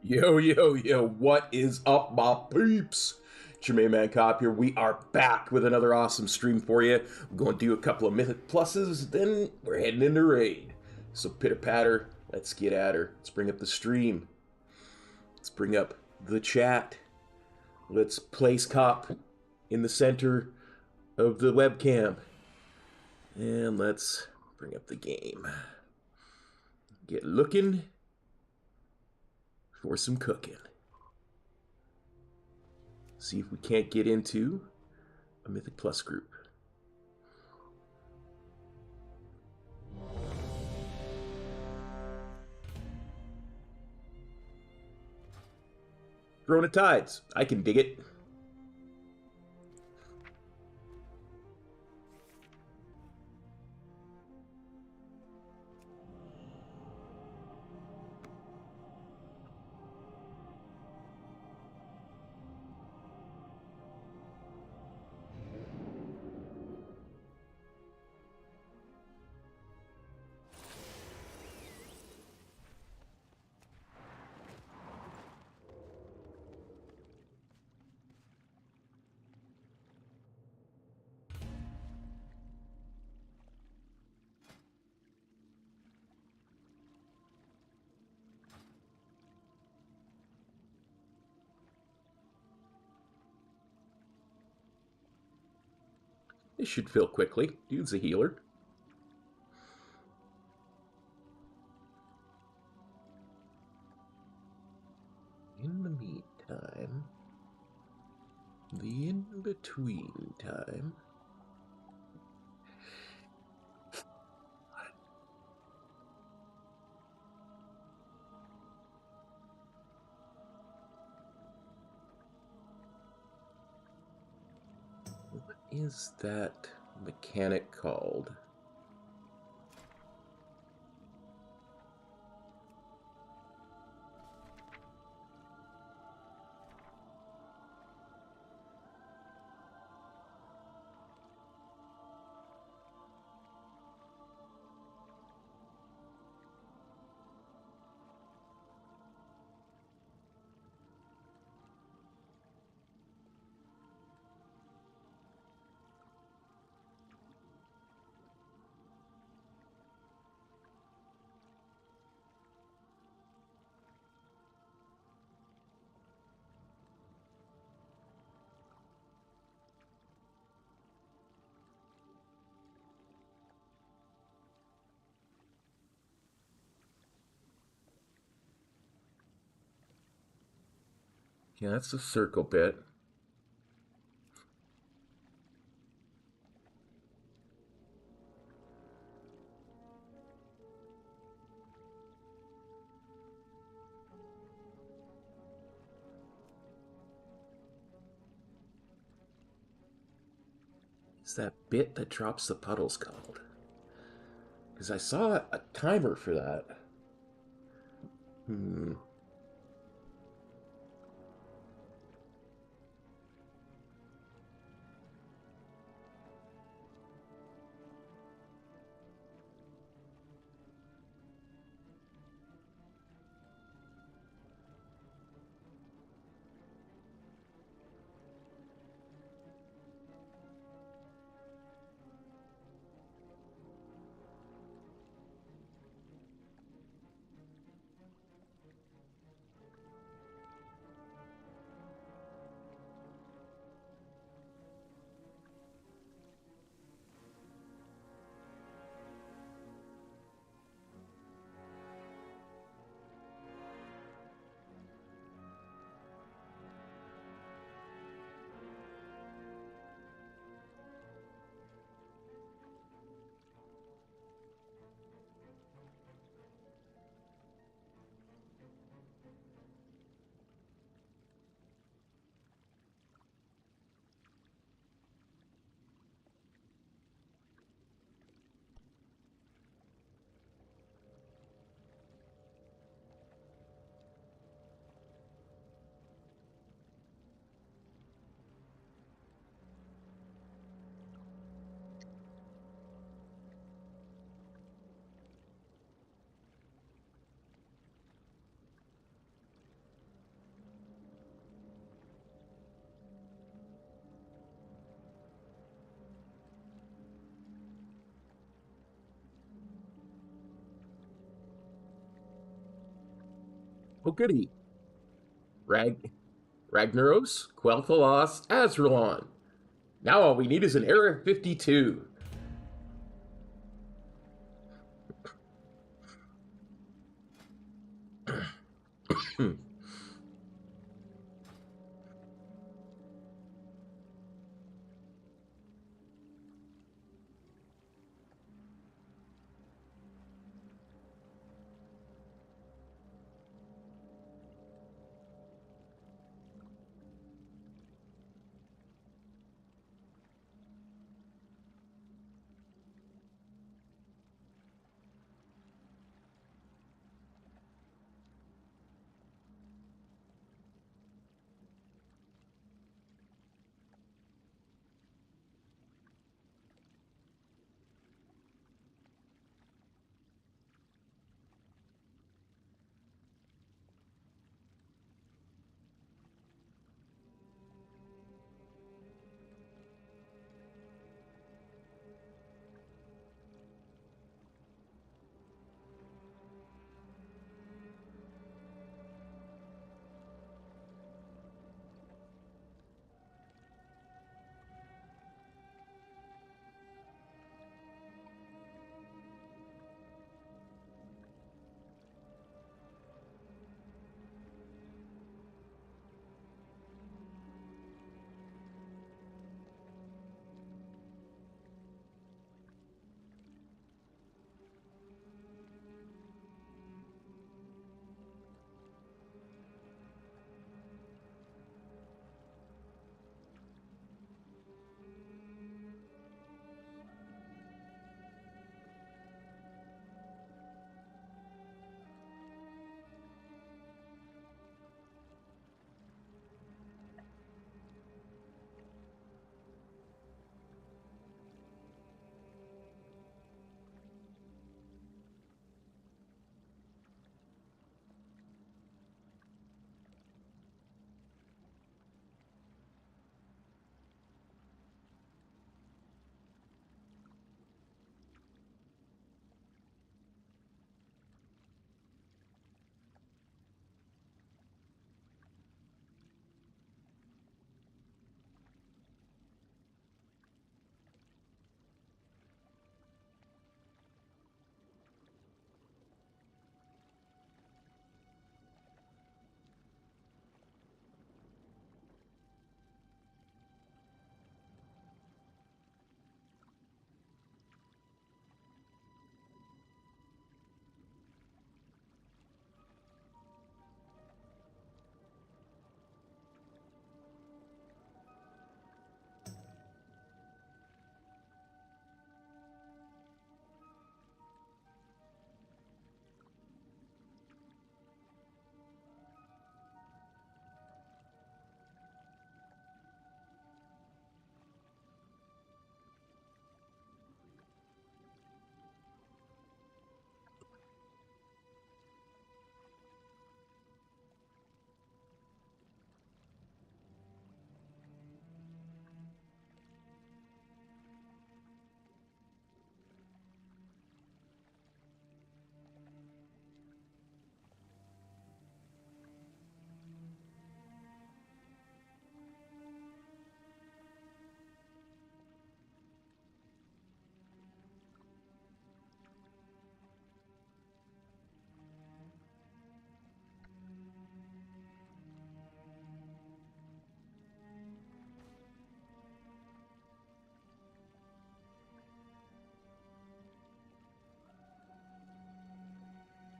Yo, yo, yo, what is up, my peeps? It's your main man Cop here. We are back with another awesome stream for you. We're going to do a couple of Mythic Pluses, then we're heading into Raid. So pitter patter, let's get at her. Let's bring up the stream. Let's bring up the chat. Let's place Cop in the center of the webcam. And let's bring up the game. Get looking for some cooking. See if we can't get into a Mythic Plus group. Throwing of Tides. I can dig it. This should fill quickly. Dude's a healer. In the meantime, the in-between time, what is that mechanic called? Yeah, that's the circle bit. What's that bit that drops the puddles called? Because I saw a timer for that. Hmm. Oh, goody. Ragnaros, Quel'Thalas, Azralon. Now all we need is an Era 52.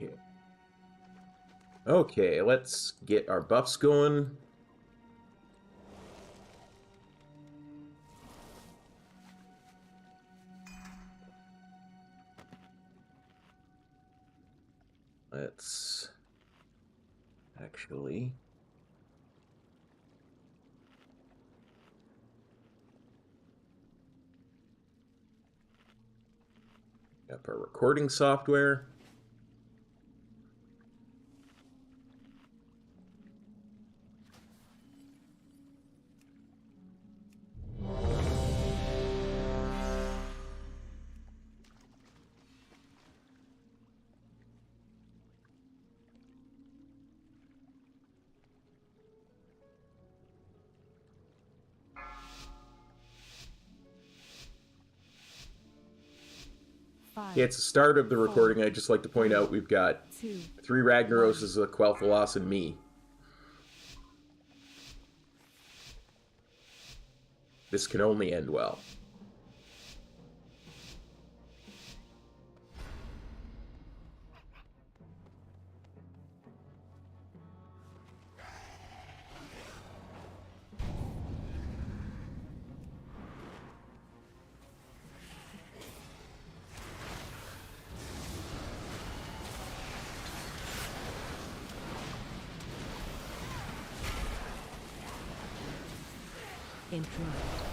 Yeah. Okay, let's get our buffs going. Let's actually up our recording software. Yeah, it's the start of the recording. I'd just like to point out we've got 3 Ragnaroses, a Quel'Thalas, and me. This can only end well. Interrupt.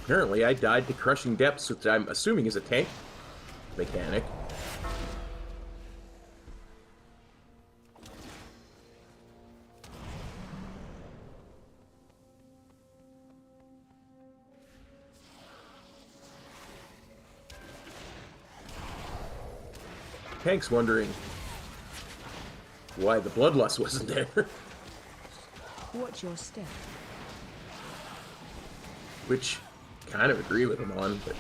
Apparently, I died to Crushing Depths, which I'm assuming is a tank mechanic. Tank's wondering why the Bloodlust wasn't there. Watch your step. Which, kind of agree with him on, but...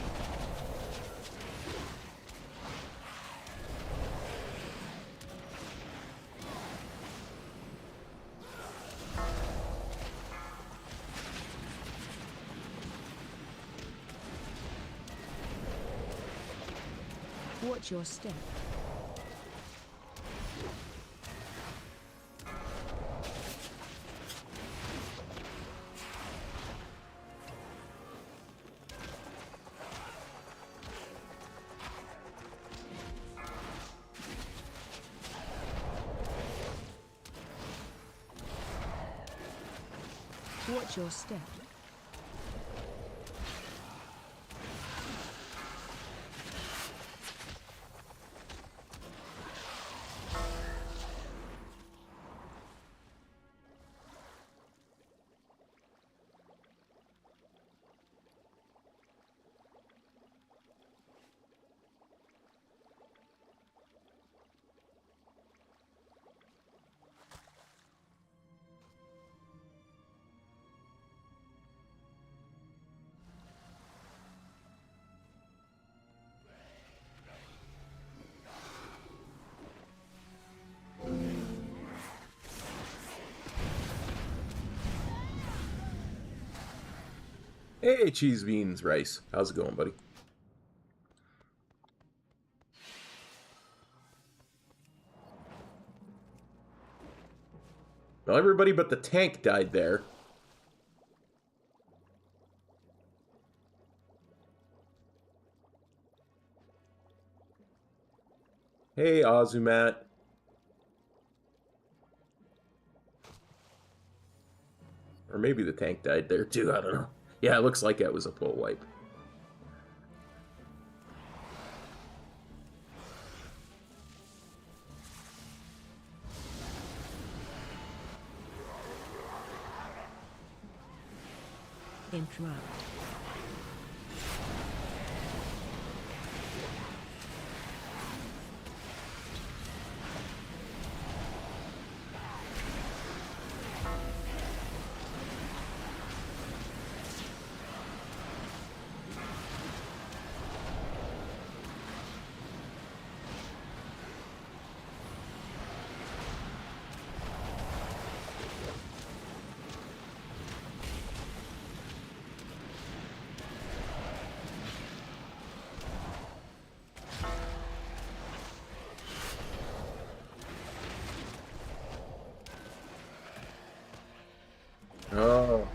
Watch your step. Watch your step. Hey, Cheese Beans Rice. How's it going, buddy? Well, everybody but the tank died there. Hey, Azumat. Or maybe the tank died there too, I don't know. Yeah, it looks like it was a full wipe. Interrupt. Oh.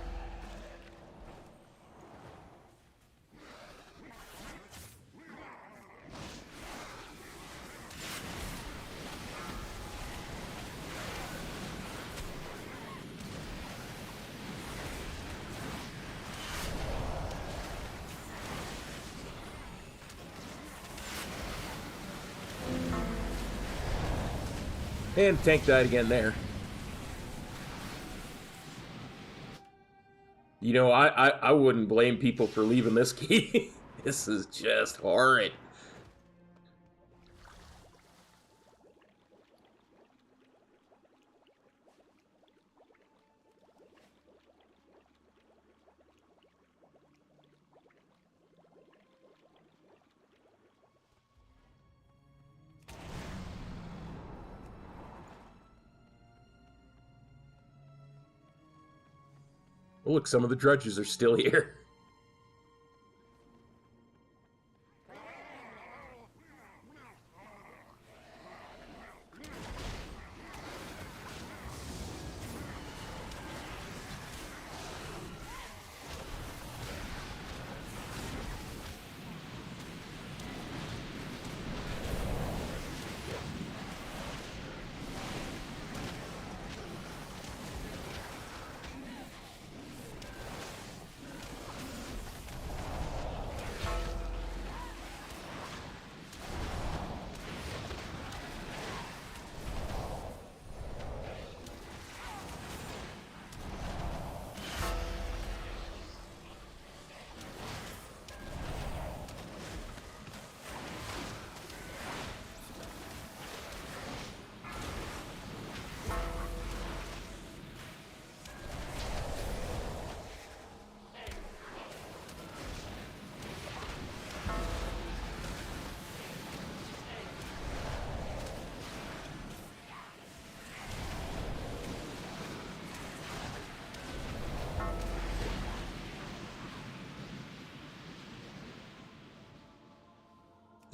And tank died again there. You know, I wouldn't blame people for leaving this key. This is just horrid. Oh, look, some of the drudges are still here.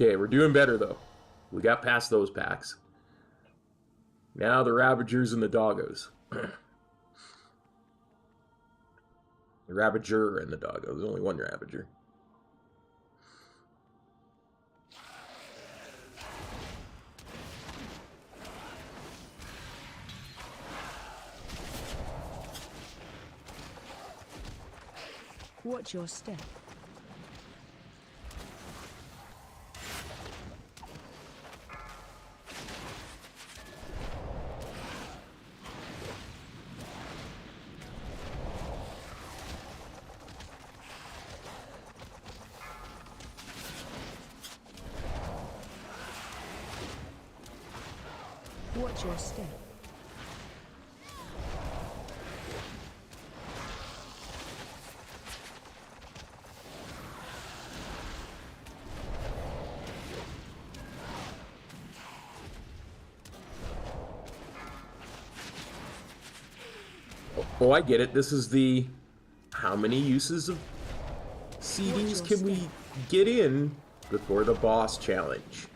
Okay, we're doing better, though. We got past those packs. Now the Ravagers and the Doggos. The Ravager and the Doggo. There's only one Ravager. Watch your step. Watch your step. Oh, I get it. This is the... How many uses of CDs can we get in before the boss challenge?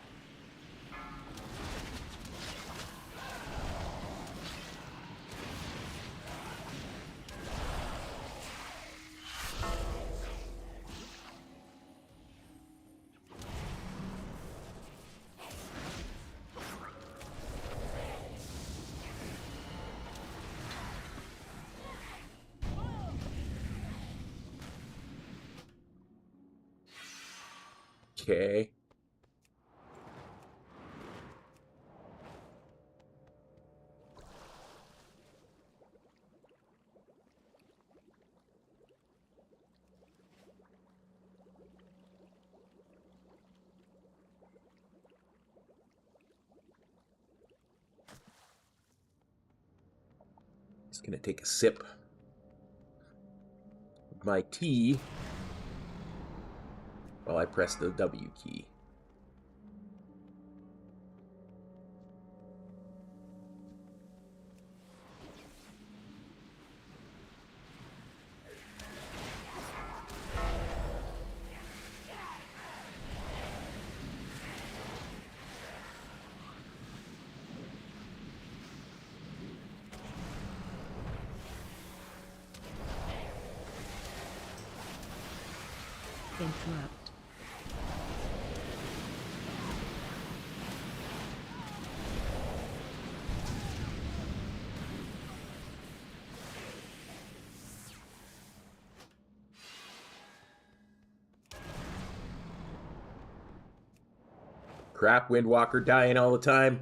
Okay. Just gonna take a sip of my tea while I press the W key. Interrupt. Crap, Windwalker dying all the time.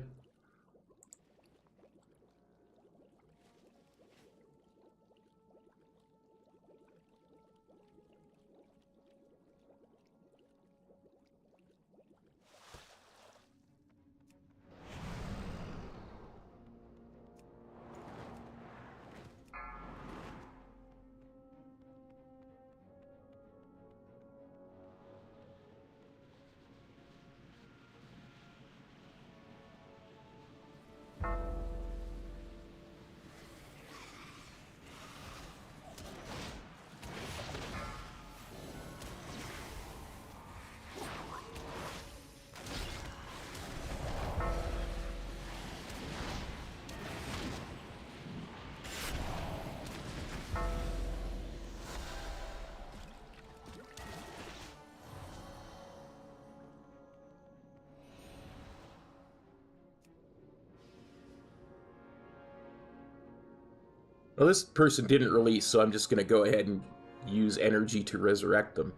Well, this person didn't release, so I'm just going to go ahead and use energy to resurrect them.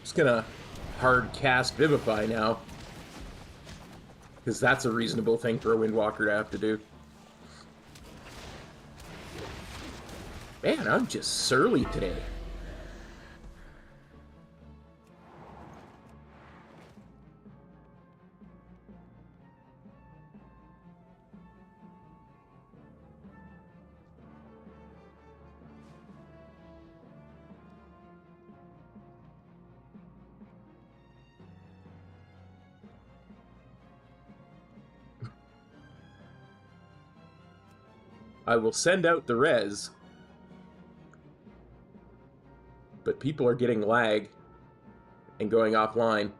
Just gonna hard cast Vivify now, because that's a reasonable thing for a Windwalker to have to do. Man, I'm just surly today. I will send out the res, but people are getting lag and going offline.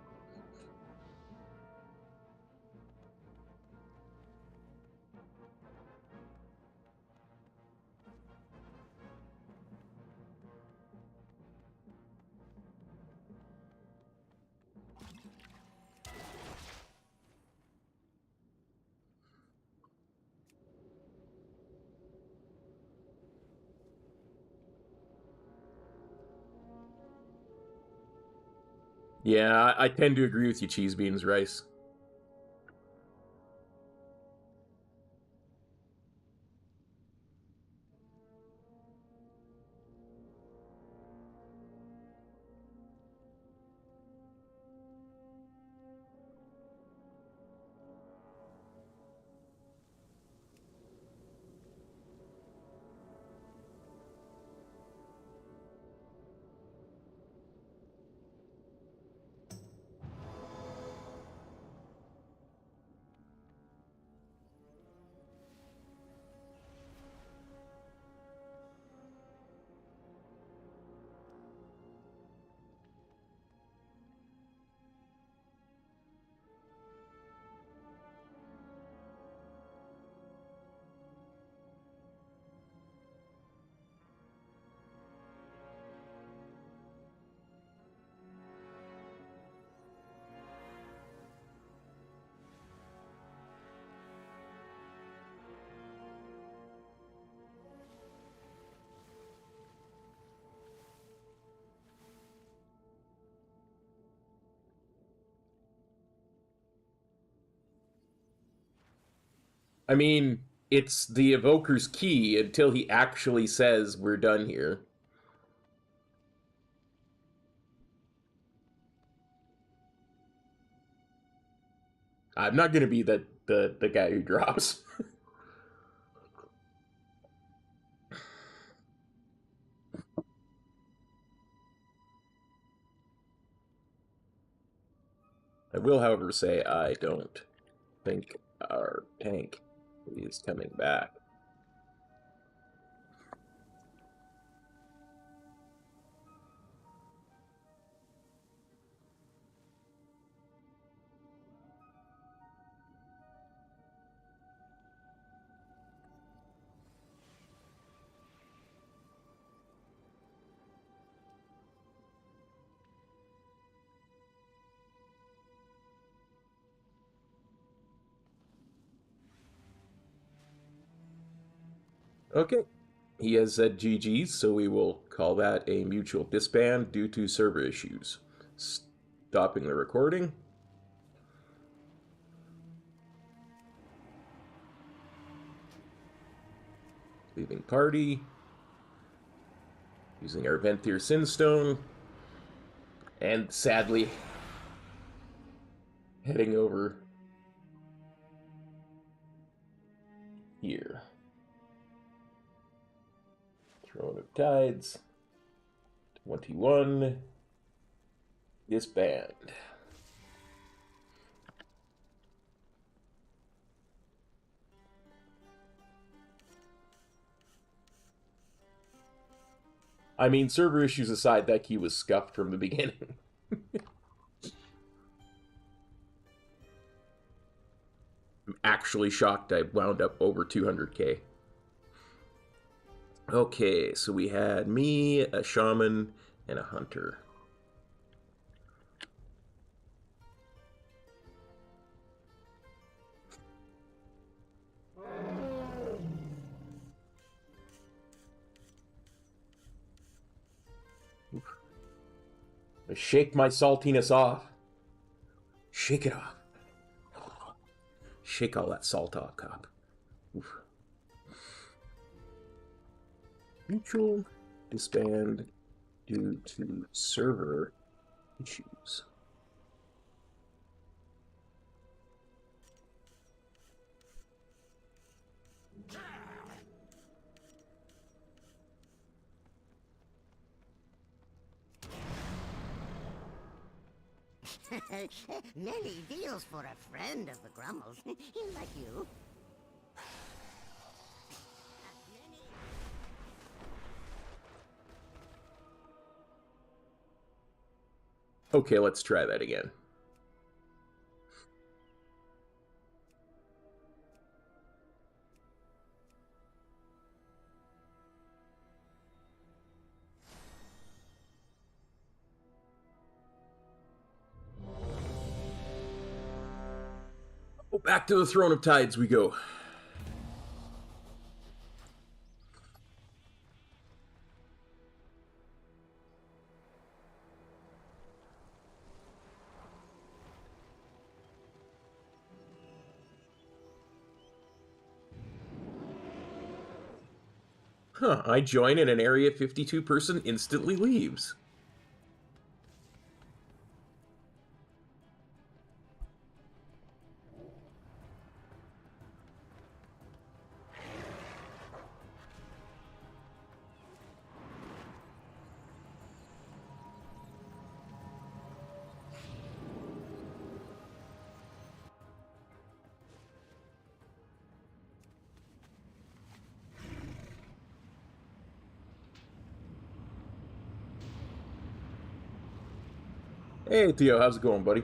Yeah, I tend to agree with you, Cheese Beans Rice. I mean, it's the evoker's key until he actually says we're done here. I'm not going to be the guy who drops. I will, however, say I don't think our tank is coming back. Okay. He has said GG's, so we will call that a mutual disband due to server issues. Stopping the recording. Leaving party. Using our Venthyr Sinstone. And sadly, heading over here. Throne of Tides. 21. Disband. I mean, server issues aside, that key was scuffed from the beginning. I'm actually shocked I wound up over 200k. Okay, so we had me, a shaman, and a hunter. Shake my saltiness off. Shake it off. Shake all that salt off, cop. Oof. Mutual disband due to server issues. Many deals for a friend of the Grummles. Like you. Okay, let's try that again. Oh, back to the Throne of Tides we go. Huh, I join and an Area 52 person instantly leaves. Hey, Theo, how's it going, buddy?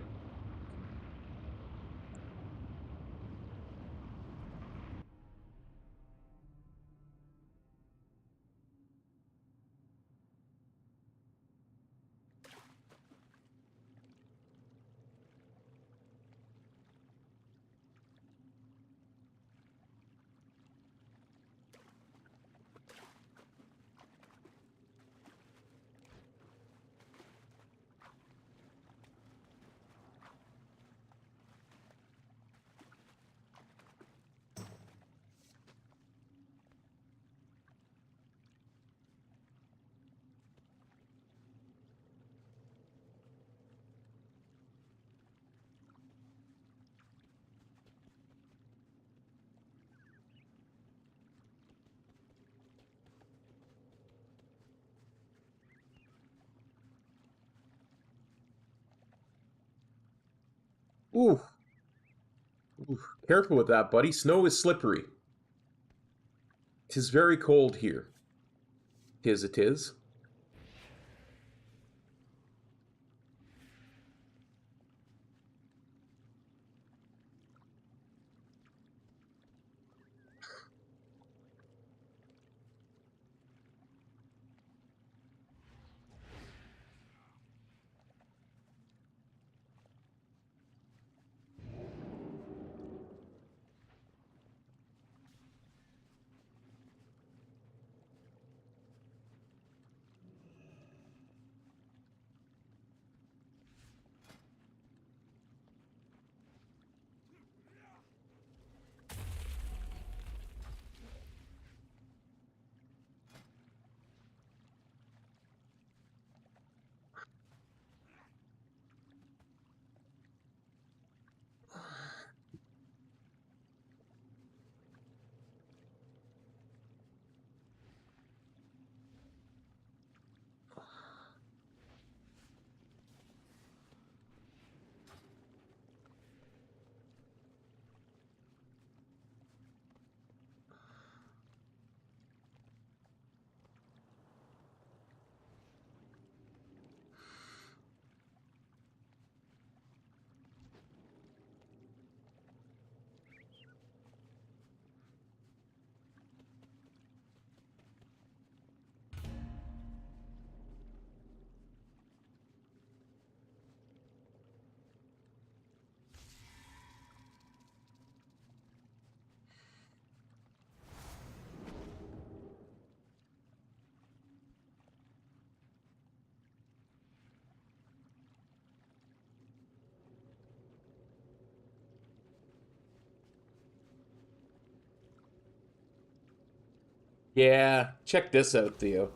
Ooh. Ooh. Careful with that, buddy. Snow is slippery. 'Tis very cold here. 'Tis it is. Yeah, check this out, Theo.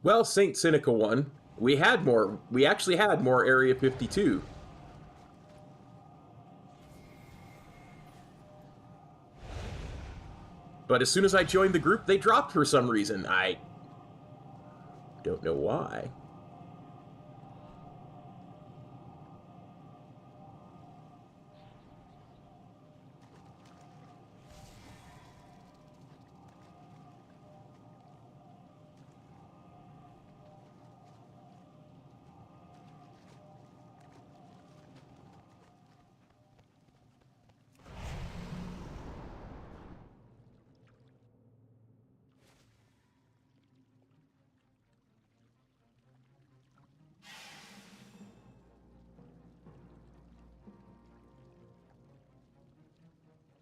Well, Saint Seneca won. We had more. We actually had more Area 52. But as soon as I joined the group, they dropped for some reason. I don't know why.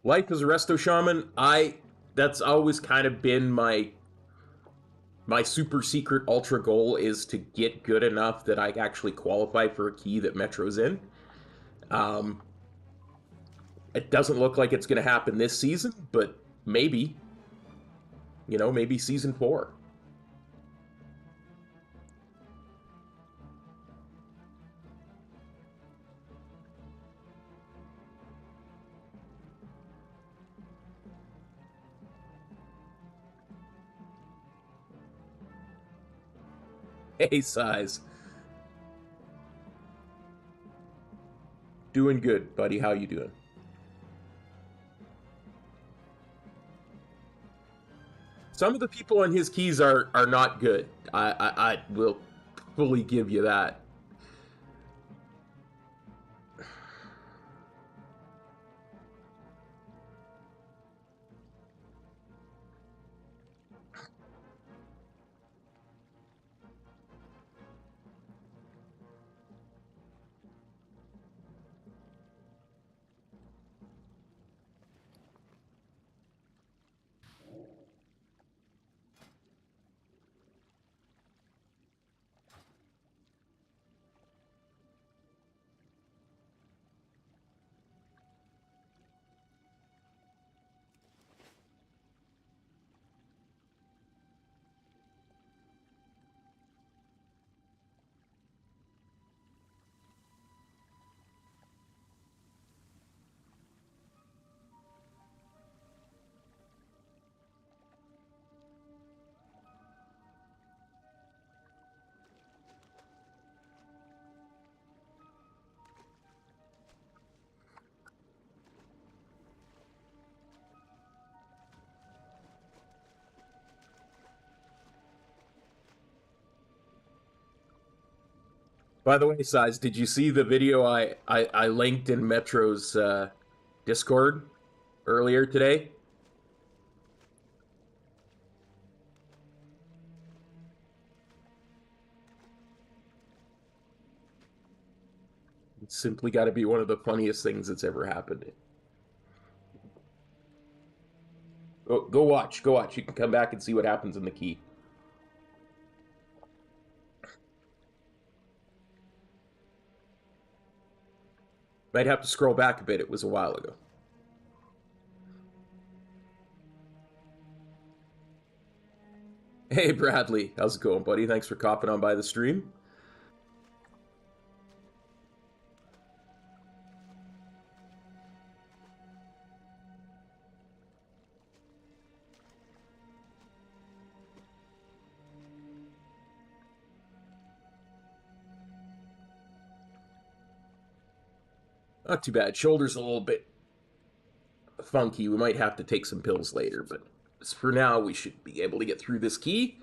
Life as a resto shaman, that's always kind of been my super secret ultra goal is to get good enough that I actually qualify for a key that Metro's in. Um, it doesn't look like it's going to happen this season, but maybe. You know, maybe season 4. Hey, Size. Doing good, buddy. How you doing? Some of the people on his keys are not good. I will fully give you that. By the way, Size, did you see the video I linked in Metro's Discord earlier today? It's simply got to be one of the funniest things that's ever happened. Go watch. Go watch. You can come back and see what happens in the key. Might have to scroll back a bit. It was a while ago. Hey, Bradley. How's it going, buddy? Thanks for copping on by the stream. Not too bad. Shoulder's a little bit funky. We might have to take some pills later, but for now, we should be able to get through this key.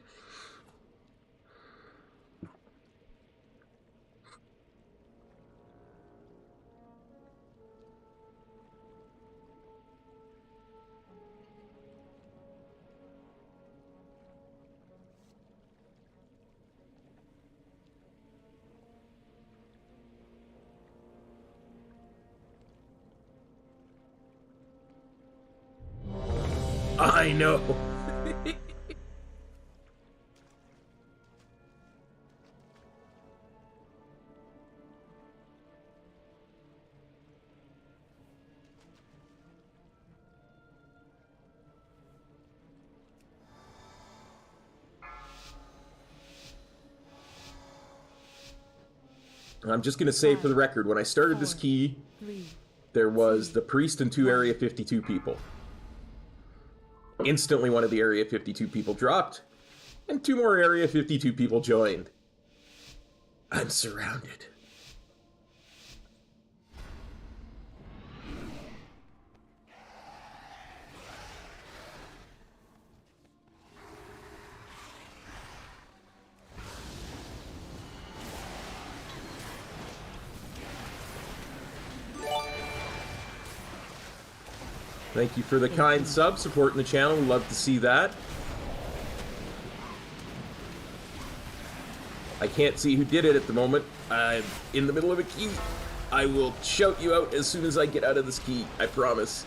I know. I'm just going to say for the record, when I started this key, there was the priest and 2 Area 52 people. Instantly, one of the Area 52 people dropped, and 2 more Area 52 people joined. I'm surrounded. Thank you for the kind sub, supporting the channel. We love to see that. I can't see who did it at the moment. I'm in the middle of a key. I will shout you out as soon as I get out of this key. I promise.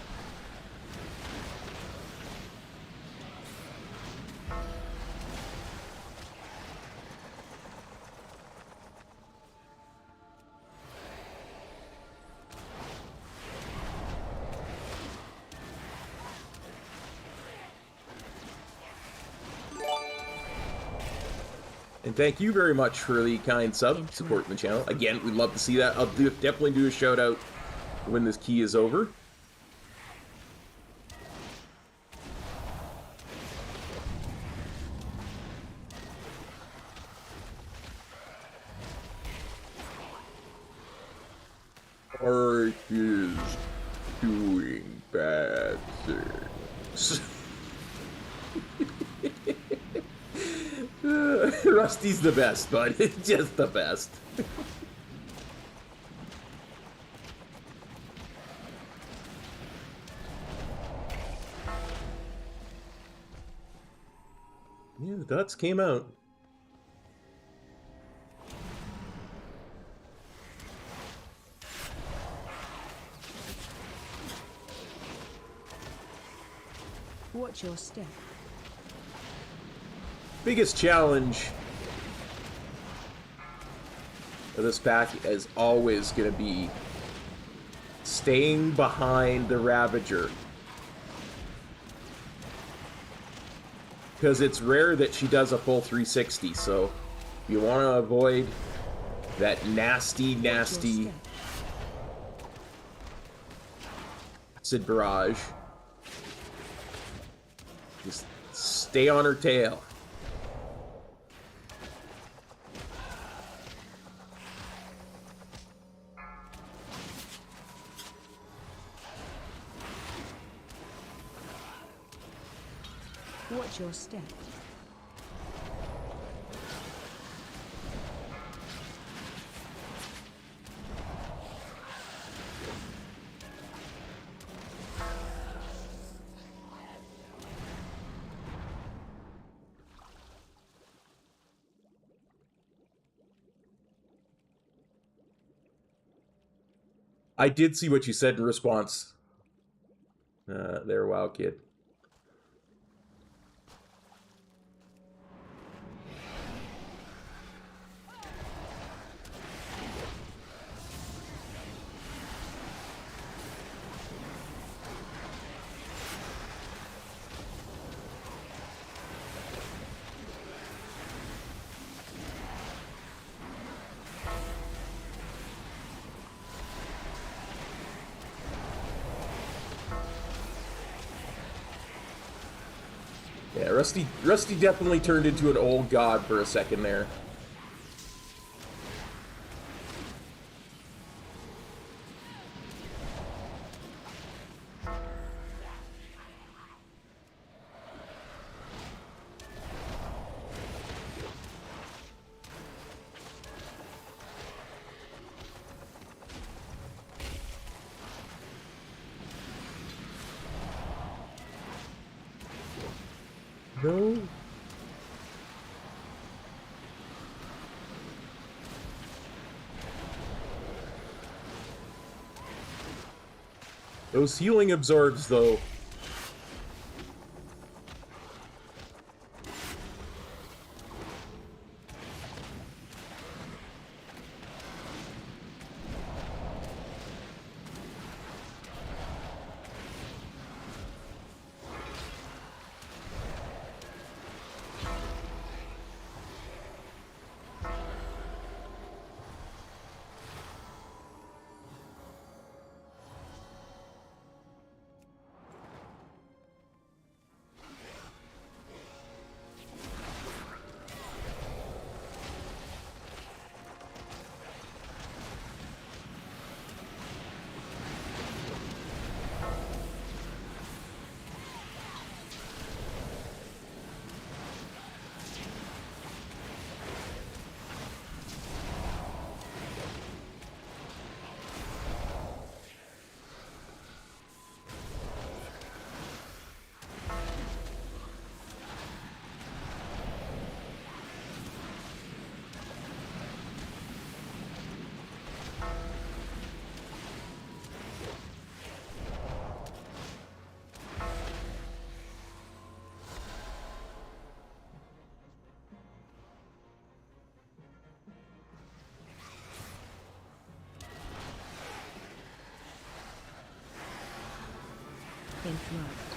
And thank you very much for the kind sub, supporting the channel. Again, we'd love to see that. I'll definitely do a shout out when this key is over. Art is doing bad things. Rusty's the best, bud. Just the best. Yeah, the dots came out. Watch your step. Biggest challenge of this pack is always going to be staying behind the Ravager. Because it's rare that she does a full 360, so you want to avoid that nasty acid barrage. Just stay on her tail. Watch your step. I did see what you said in response. There, wow, kid. Yeah, Rusty definitely turned into an old god for a second there. No. Those healing absorbs, though. Interrupt.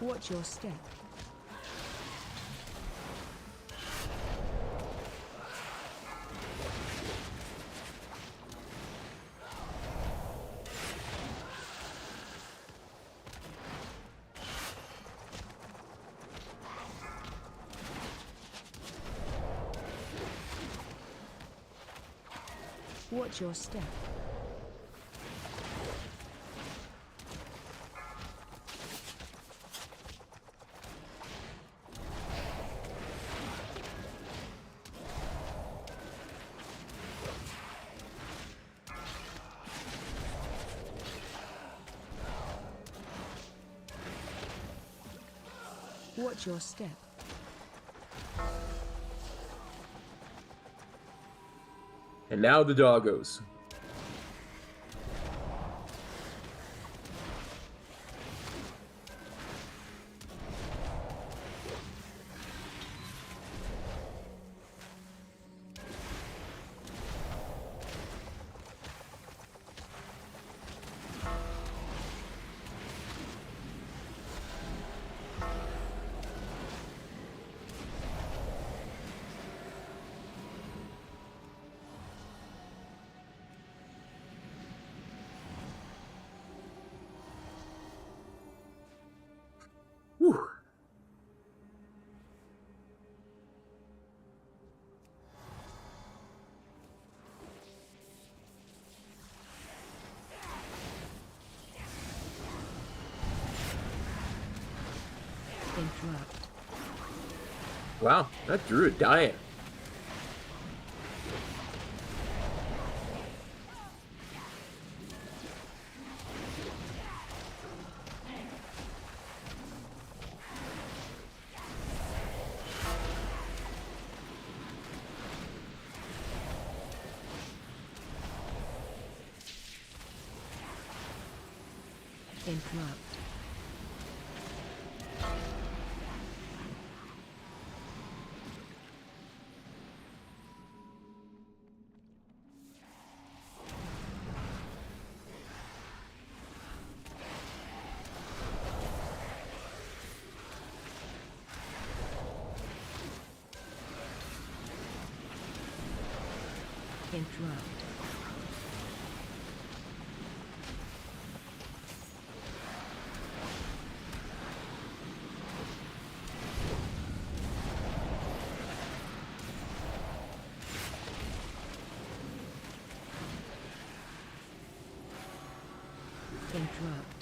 Watch your step. Watch your step. Watch your step. And now the doggos. Wow, that Druid dying. Interrupt. Interrupt. Interrupt.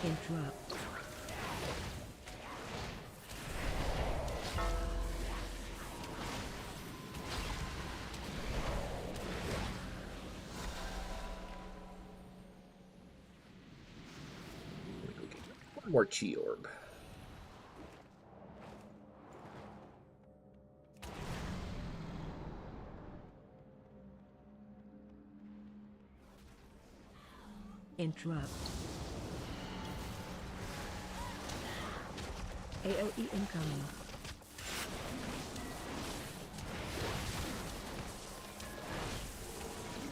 Interrupt. One more chi orb. Interrupt. AOE incoming.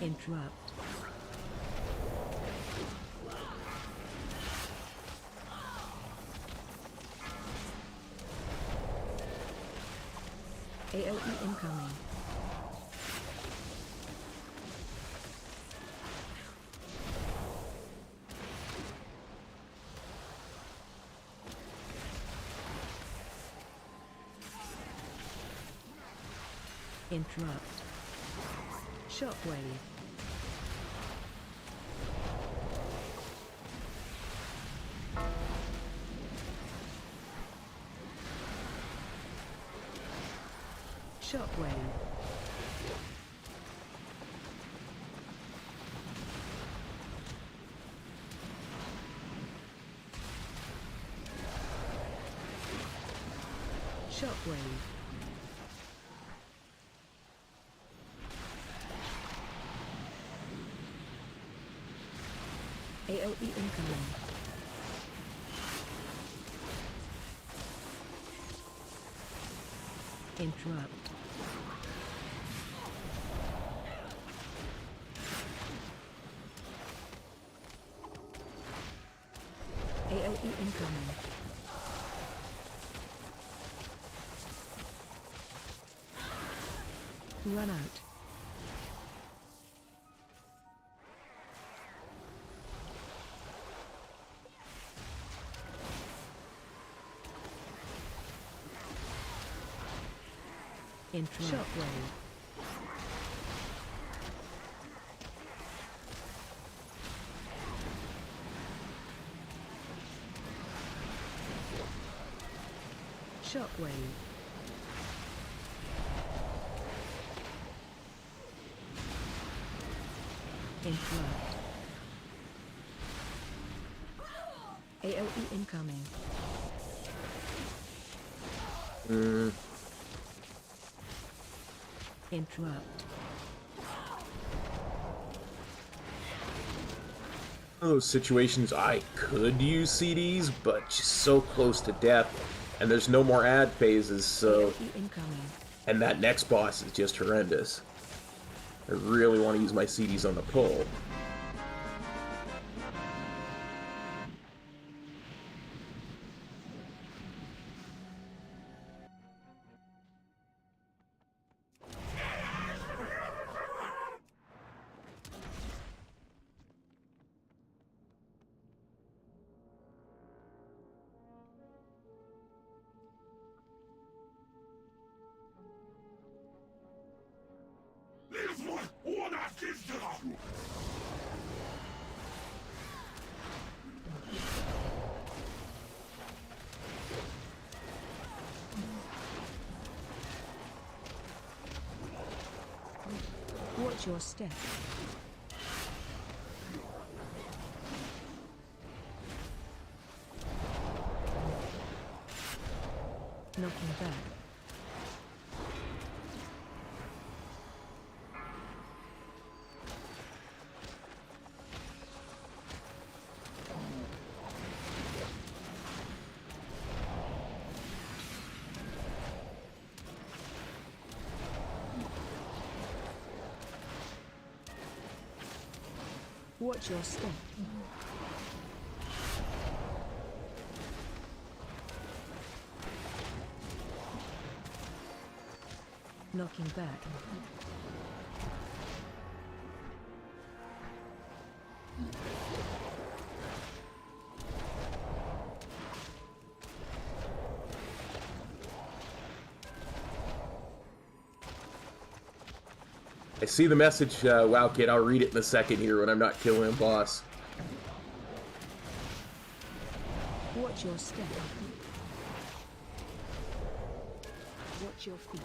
Interrupt. AOE incoming. Interrupt. Shockwave. Shockwave. Shockwave. AOE incoming. Interrupt. AOE incoming. Run out. Interrupt. Shockwave. Shockwave. Interrupt. AOE incoming. Interrupt. of those situations I could use CDs, but just so close to death, and there's no more ad phases, so... AoE incoming. And that next boss is just horrendous. I really want to use my CDs on the pull. Watch your step. Knocking back. Watch your step. Knocking back. I see the message, wow kid, I'll read it in a second here when I'm not killing a boss. Watch your step. Watch your feet.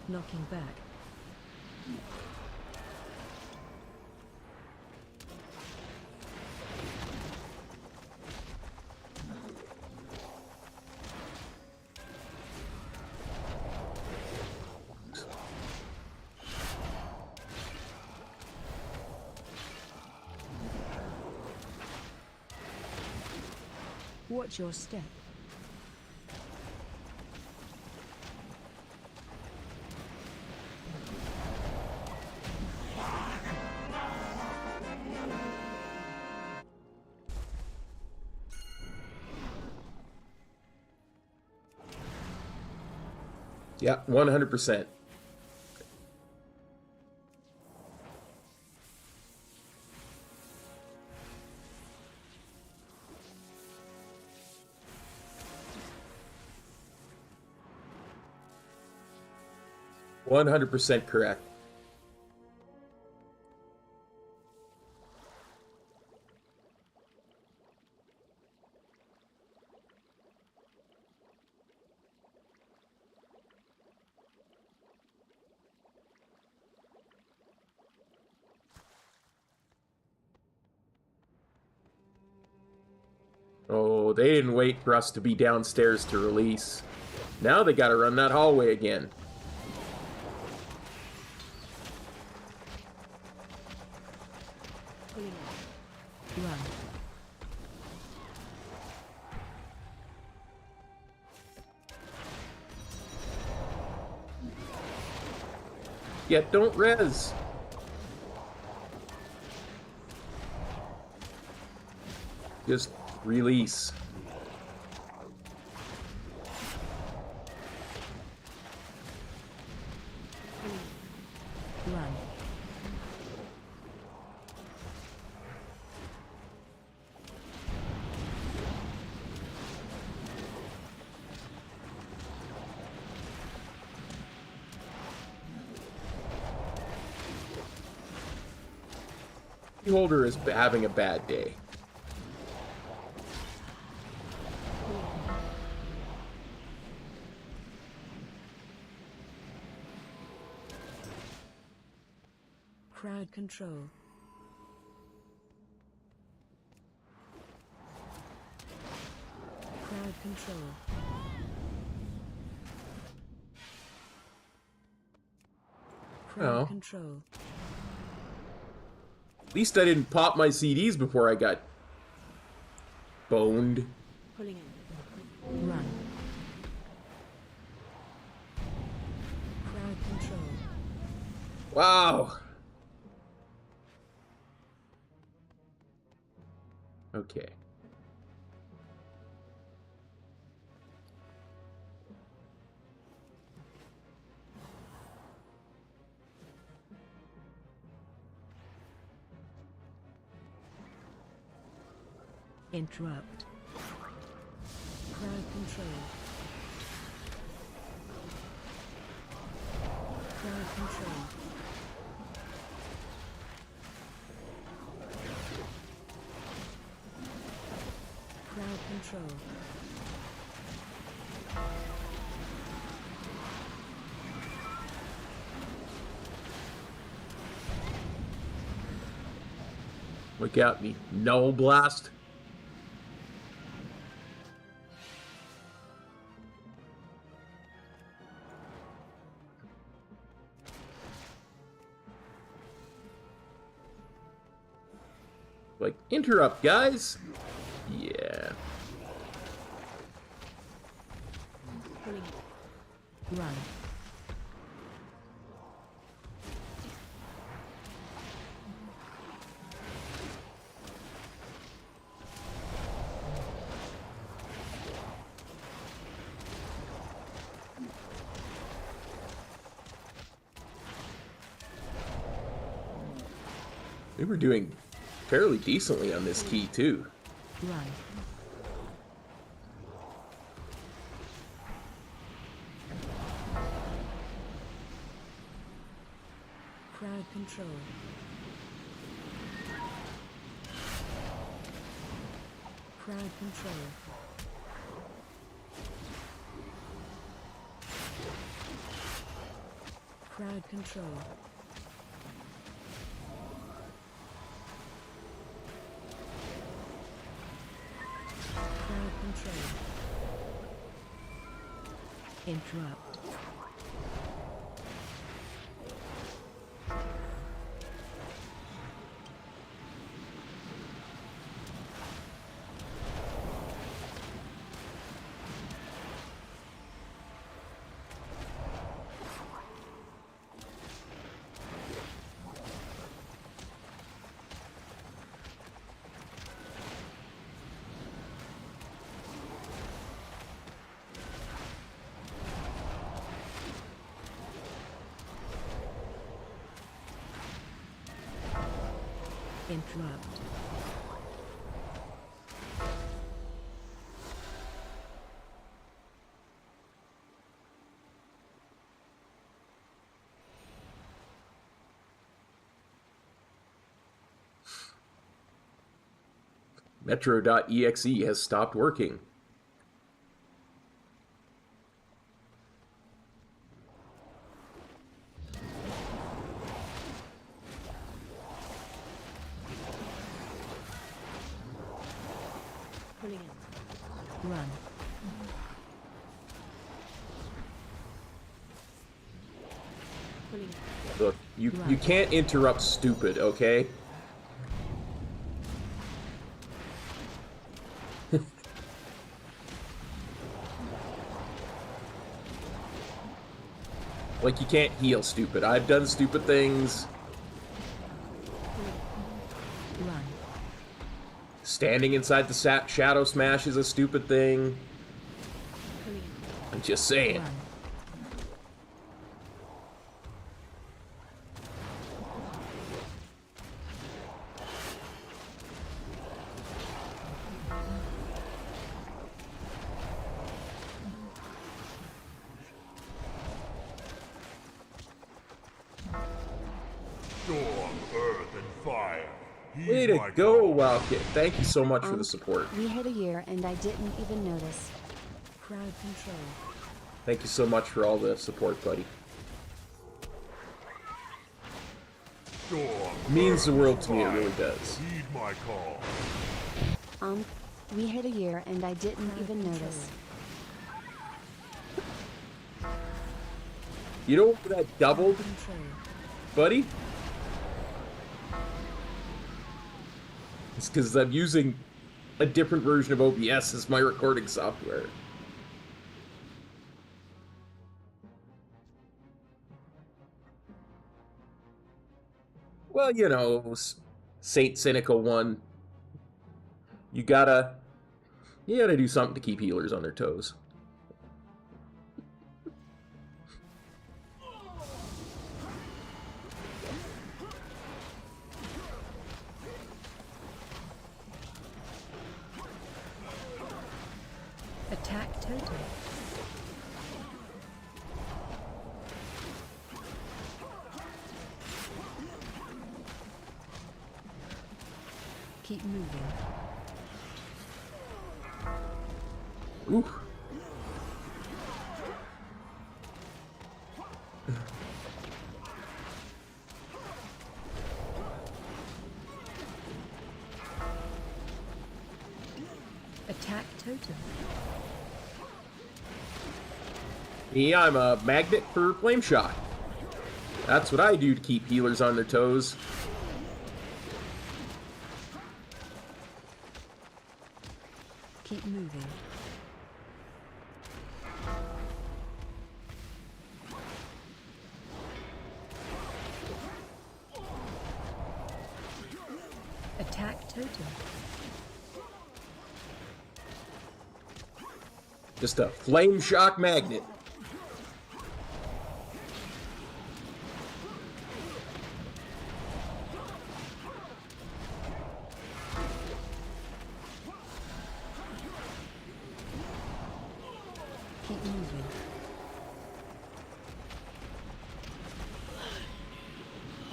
Knocking back. Watch your step. Yeah, 100%. %100% correct. Oh, they didn't wait for us to be downstairs to release. Now they gotta run that hallway again. Run. Yeah, don't res. Just release. Run. Holder is having a bad day. Crowd control. Crowd control. Crowd Oh. control. At least I didn't pop my CDs before I got boned. Pulling in. Run. Crowd control. Wow. Okay. Interrupt. Crowd control. Crowd control. Crowd control. Look at me. No blast. Like, interrupt, guys. Yeah. Pulling in. Run. They were doing fairly decently on this key, too. Run. Crowd control. Crowd control. Crowd control. Crowd control. Interrupt. Interrupt. Metro.exe has stopped working. Pulling in. Run. Pulling in. Look, you can't interrupt stupid, okay? Like, you can't heal stupid. I've done stupid things. Run. Standing inside the shadow smash is a stupid thing. Pulling in. I'm just saying. Run. Storm, earth, and fire. Heed Way to my go, call. Wildkit. Thank you so much for the support. We hit a year and I didn't even notice. Crowd control. Thank you so much for all the support, buddy. Storm, Means the earth, world and to me, it fire. really does. Heed my call. We hit a year and I didn't even notice. You know what that doubled, Control. buddy? It's because I'm using a different version of OBS as my recording software. Well, you know, Saint Cynical 1. You gotta do something to keep healers on their toes. Attack totem. Keep moving. Ooh. Attack totem. Me, I'm a magnet for flame shot. That's what I do to keep healers on their toes. Keep moving. Attack totem. Just a flame shock magnet. Keep moving.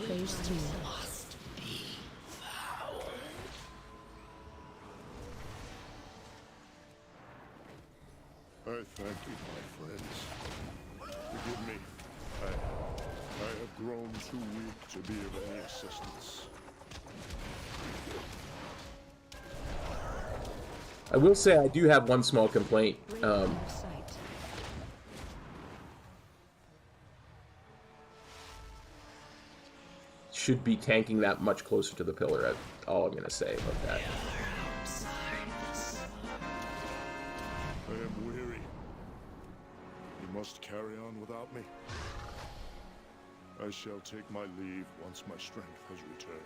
Phase 3. I thank you, my friends. Forgive me. I have grown too weak to be of any assistance. I will say I do have one small complaint. Bring line of sight. Should be tanking that much closer to the pillar. That's all I'm going to say about that. I am weary. You must carry on without me. I shall take my leave once my strength has returned.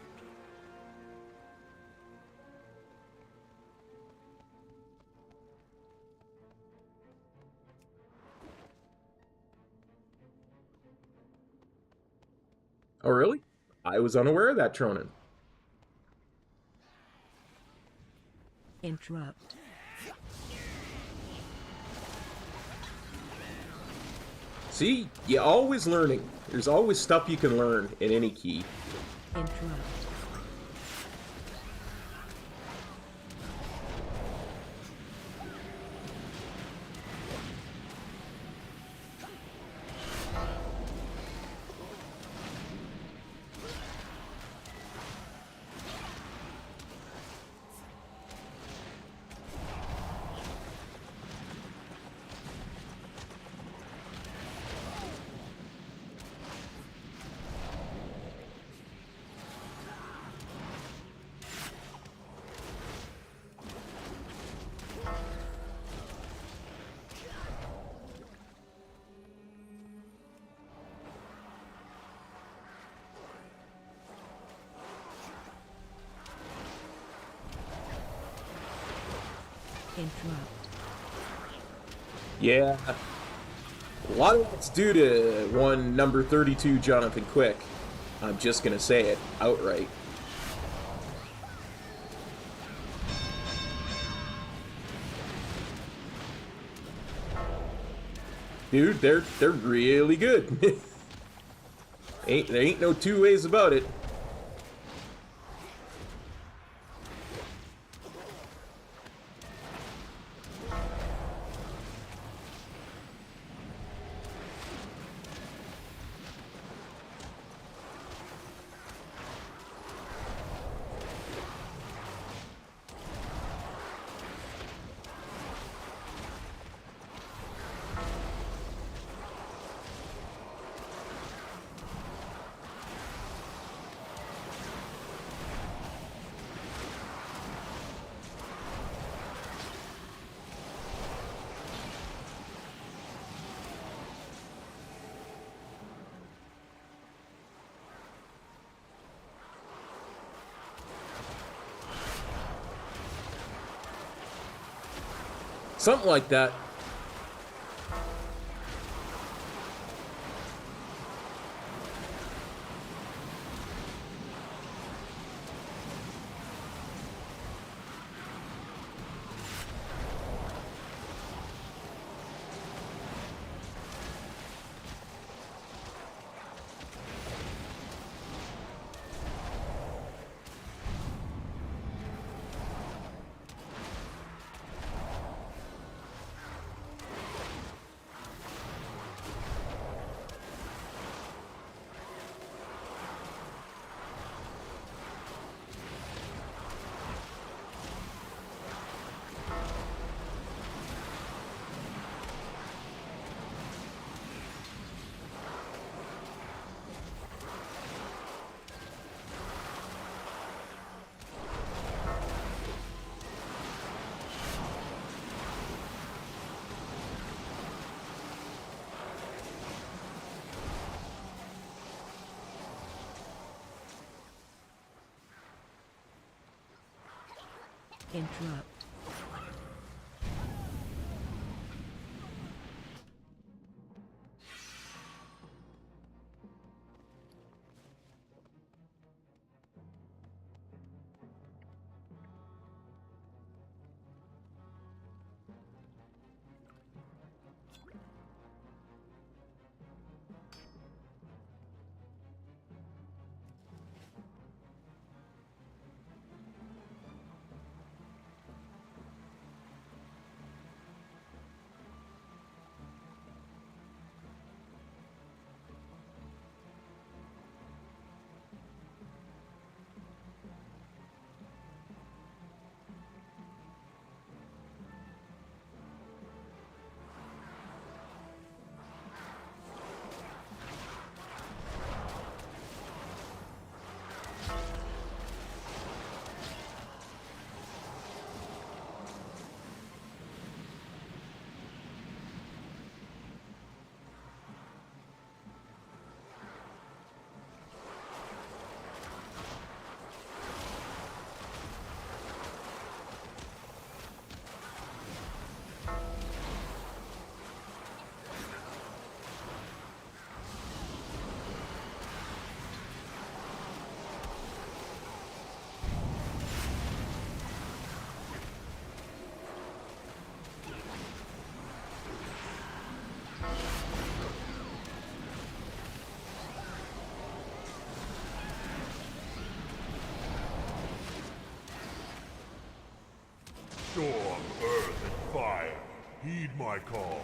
Oh, really? I was unaware of that, Tronin. Interrupt. See? You're always learning. There's always stuff you can learn in any key. Interrupt. Interrupt. Yeah. A lot of it's due to one number 32 Jonathan Quick. I'm just going to say it outright. Dude, they're really good. There ain't no two ways about it. Something like that. Interrupt. Storm, earth, and fire, heed my call.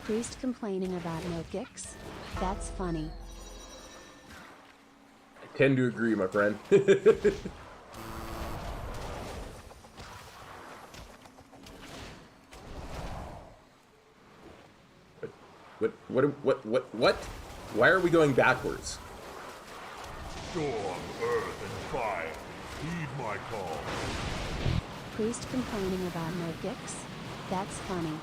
Priest complaining about no kicks? That's funny. I tend to agree, my friend. What? Why are we going backwards? Storm, earth, and fire, heed my call. Priest complaining about no kicks? That's funny.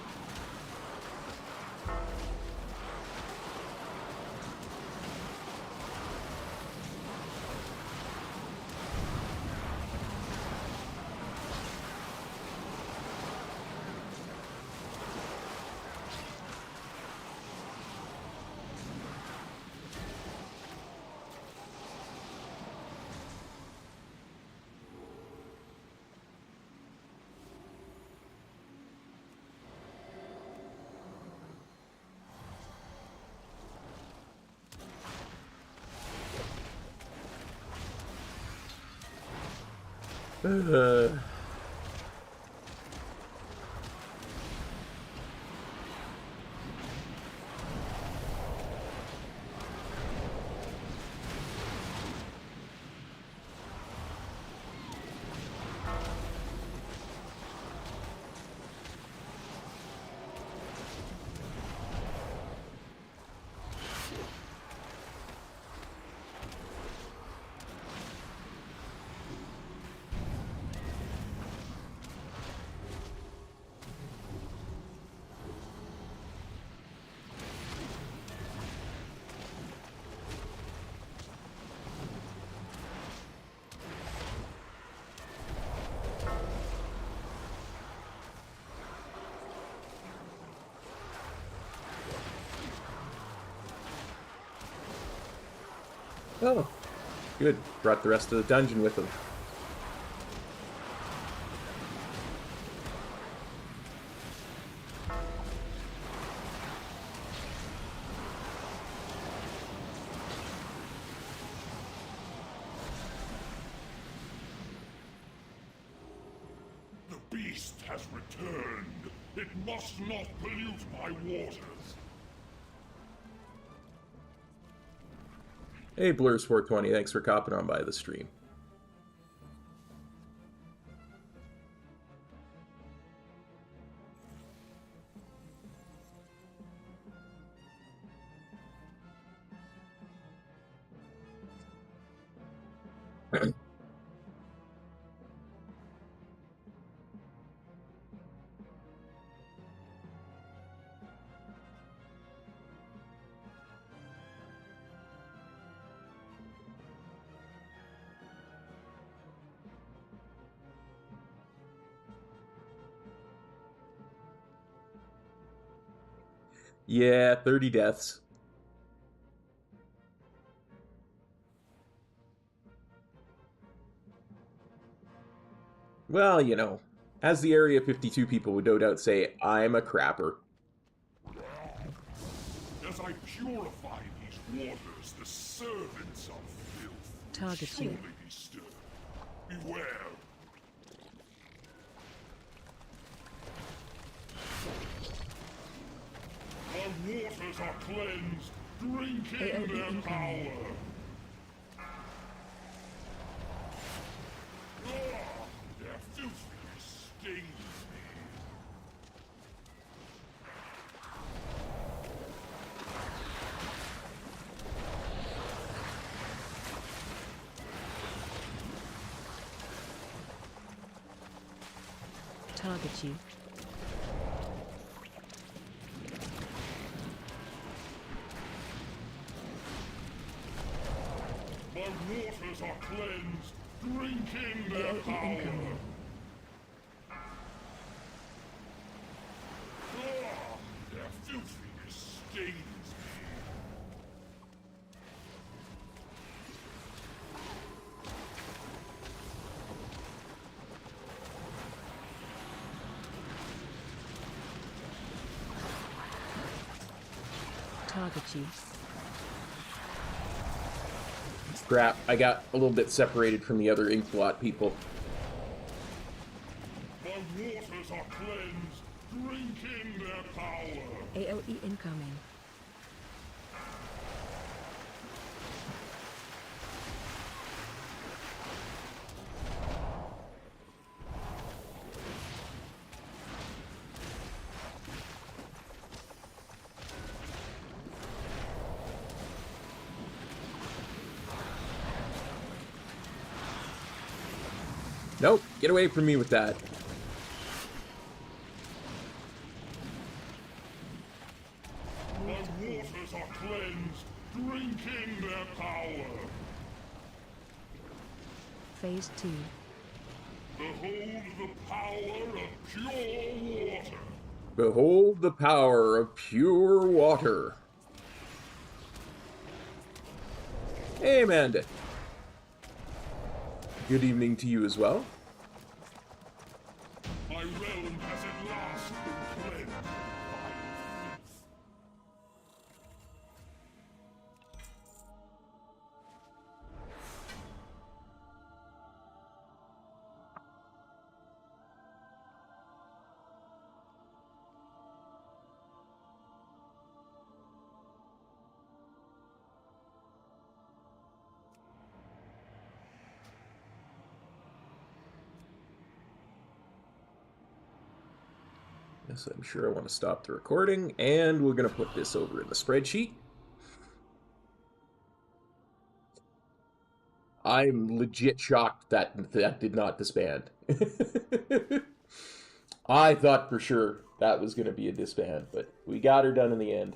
Oh, good. Brought the rest of the dungeon with him. The beast has returned. It must not pollute my waters. Hey, Blurs420, thanks for copping on by the stream. Yeah, 30 deaths. Well, you know, as the Area 52 people would no doubt say, I'm a crapper. As I purify these waters, the servants of filth Target surely you. be stirred. Beware. Our waters are cleansed. Drink in AOE their incoming. power. Their filthiness stains me. Target you. My waters are cleansed. Drink in their AOE power. incoming. Their filthiness stains me. Target you. Crap, I got a little bit separated from the other Inkblot people. My waters are cleansed. Drink in their power. AOE incoming. Nope, get away from me with that. My waters are cleansed. Drink in their power. Phase 2. Behold the power of pure water. Behold the power of pure water. Hey, Amanda. Good evening to you as well. My realm has at last been cleansed. Yes, I'm sure I want to stop the recording, and we're going to put this over in the spreadsheet. I'm legit shocked that that did not disband. I thought for sure that was going to be a disband, but we got her done in the end.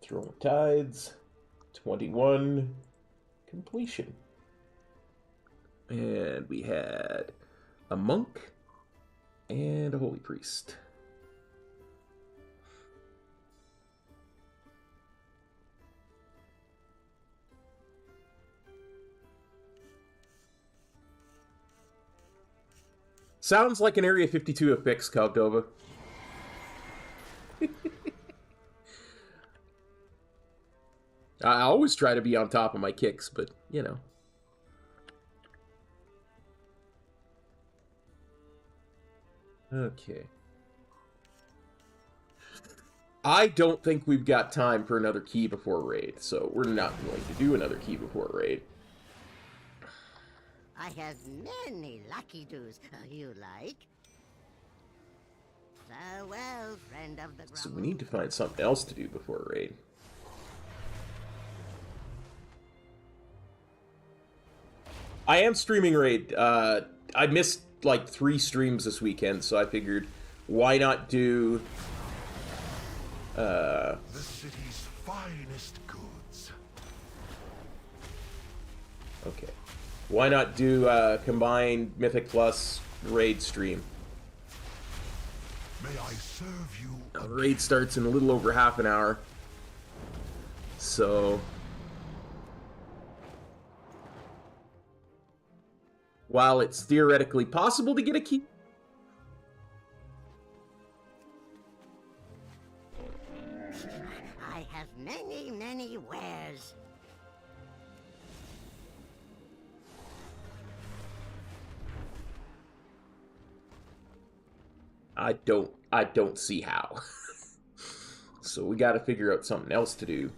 Throne of Tides, 21, completion. And we had a monk and a holy priest. Sounds like an Area 52 affix, Cogdova. I always try to be on top of my kicks, but, you know. Okay. I don't think we've got time for another key before raid, so we're not going to do another key before raid. I have many lucky doos. You like? Farewell, friend of the So grumble. we need to find something else to do before raid. I am streaming raid. I missed like 3 streams this weekend, so I figured why not do The city's finest goods. okay. Why not do combined Mythic Plus raid stream? May I serve you? Raid starts in a little over half an hour. So while it's theoretically possible to get a key, I have many wares. I don't see how. So we got to figure out something else to do.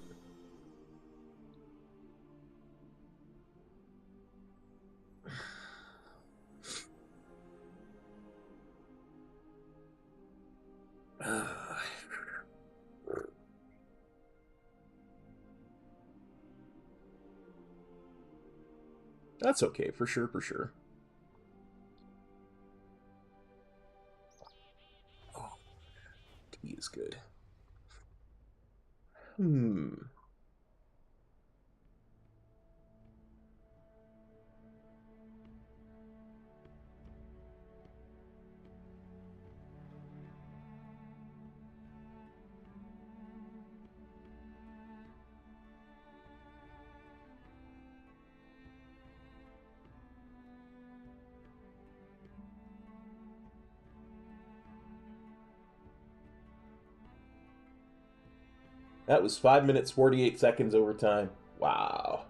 That's okay, for sure, for sure. Oh, tea is good. That was 5 minutes, 48 seconds overtime. Wow.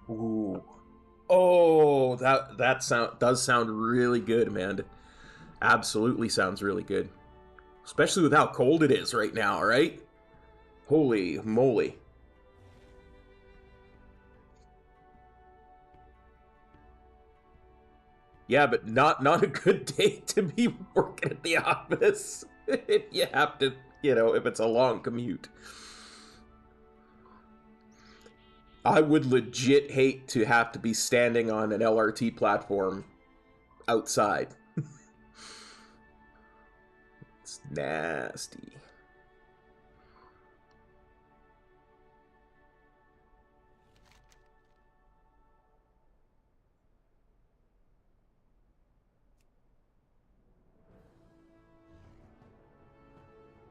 Ooh. Oh, that does sound really good, Amanda. Absolutely sounds really good. Especially with how cold it is right now, right? Holy moly. Yeah, but not a good day to be working at the office. You have to, if it's a long commute. I would legit hate to have to be standing on an LRT platform outside. It's nasty.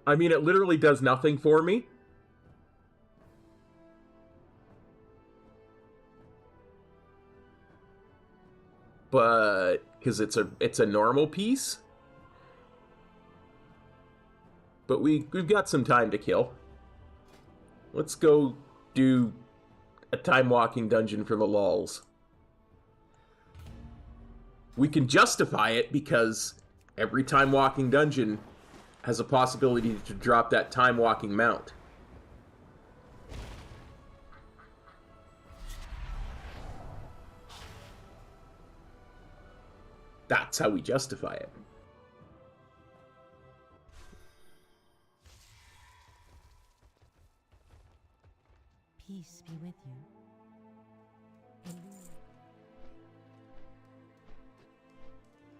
I mean, it literally does nothing for me. But because it's a normal piece. But we've got some time to kill. Let's go do a time walking dungeon for the lulz. We can justify it because every time walking dungeon has a possibility to drop that time walking mount. That's how we justify it. Peace be with you.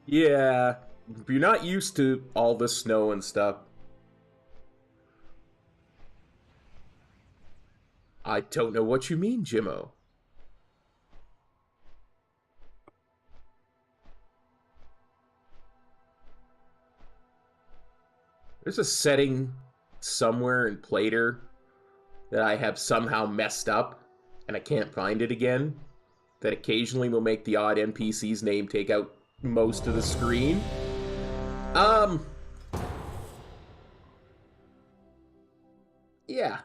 Yeah, if you're not used to all the snow and stuff, I don't know what you mean, Jimmo. There's a setting somewhere in Plater that I have somehow messed up and I can't find it again, that occasionally will make the odd NPC's name take out most of the screen. Yeah.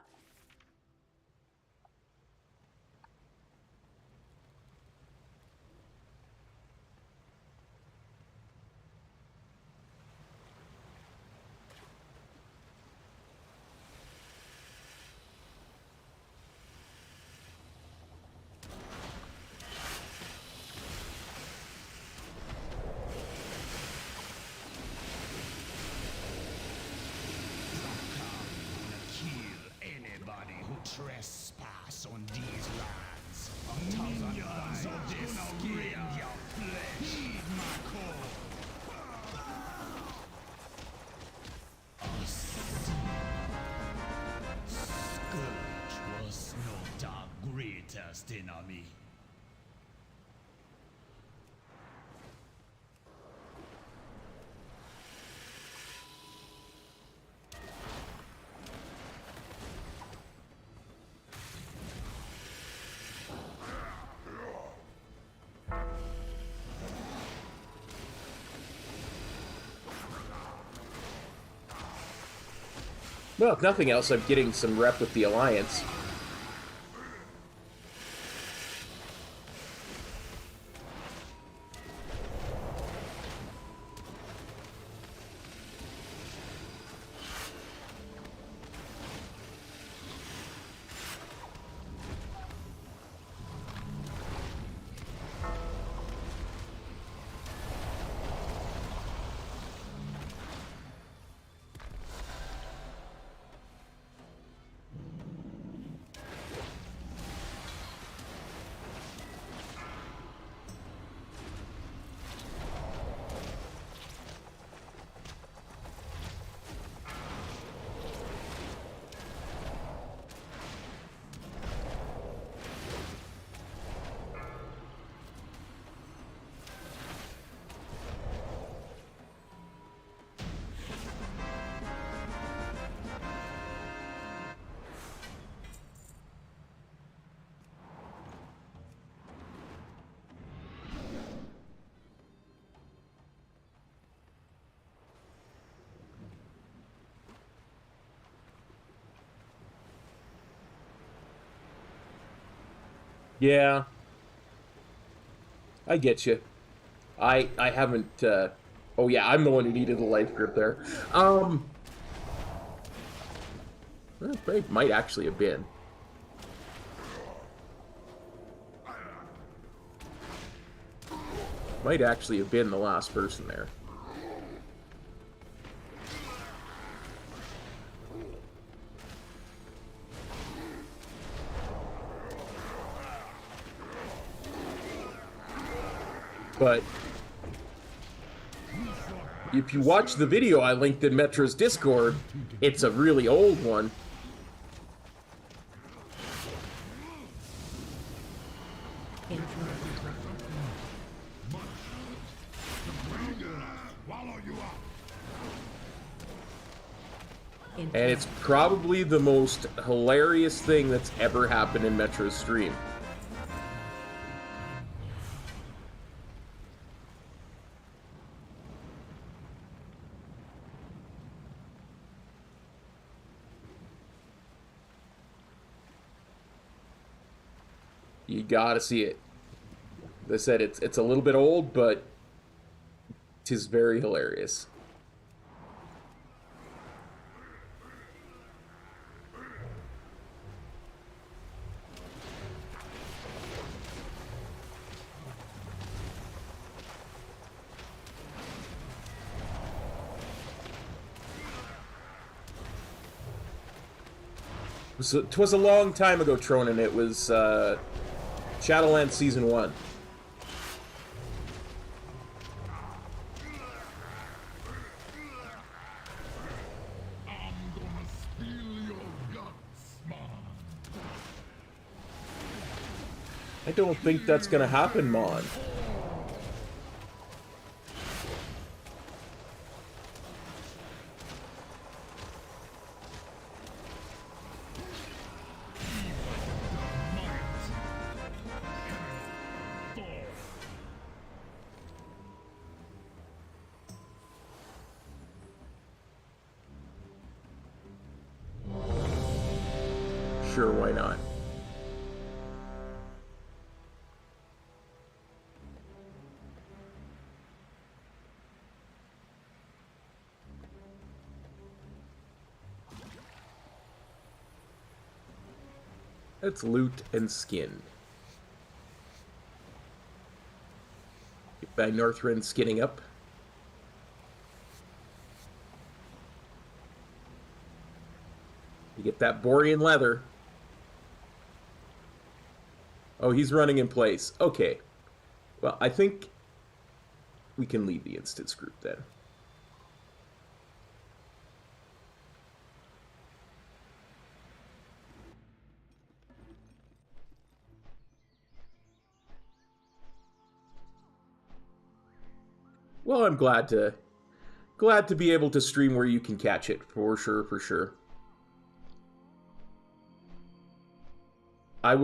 Trespass on these lands. Minions of this skin your flesh. Heed my call. Scourge was not our greatest enemy. Well, if nothing else, I'm getting some rep with the Alliance. Yeah. I get you. I haven't, oh yeah, I'm the one who needed the life grip there. Well, it might actually have been. Might actually have been the last person there. But if you watch the video I linked in Metro's Discord, it's a really old one. And it's probably the most hilarious thing that's ever happened in Metro's stream. You gotta see it. As I said, it's a little bit old, but 'tis very hilarious. It was a long time ago, Tronin. It was Shadowlands Season 1. I don't think that's gonna happen, Mon. Sure, why not? Let's loot and skin. Get by Northrend skinning up. You get that Borean leather. Oh, he's running in place. Okay. Well, I think we can leave the instance group then. Well, I'm glad to be able to stream where you can catch it, for sure, for sure. I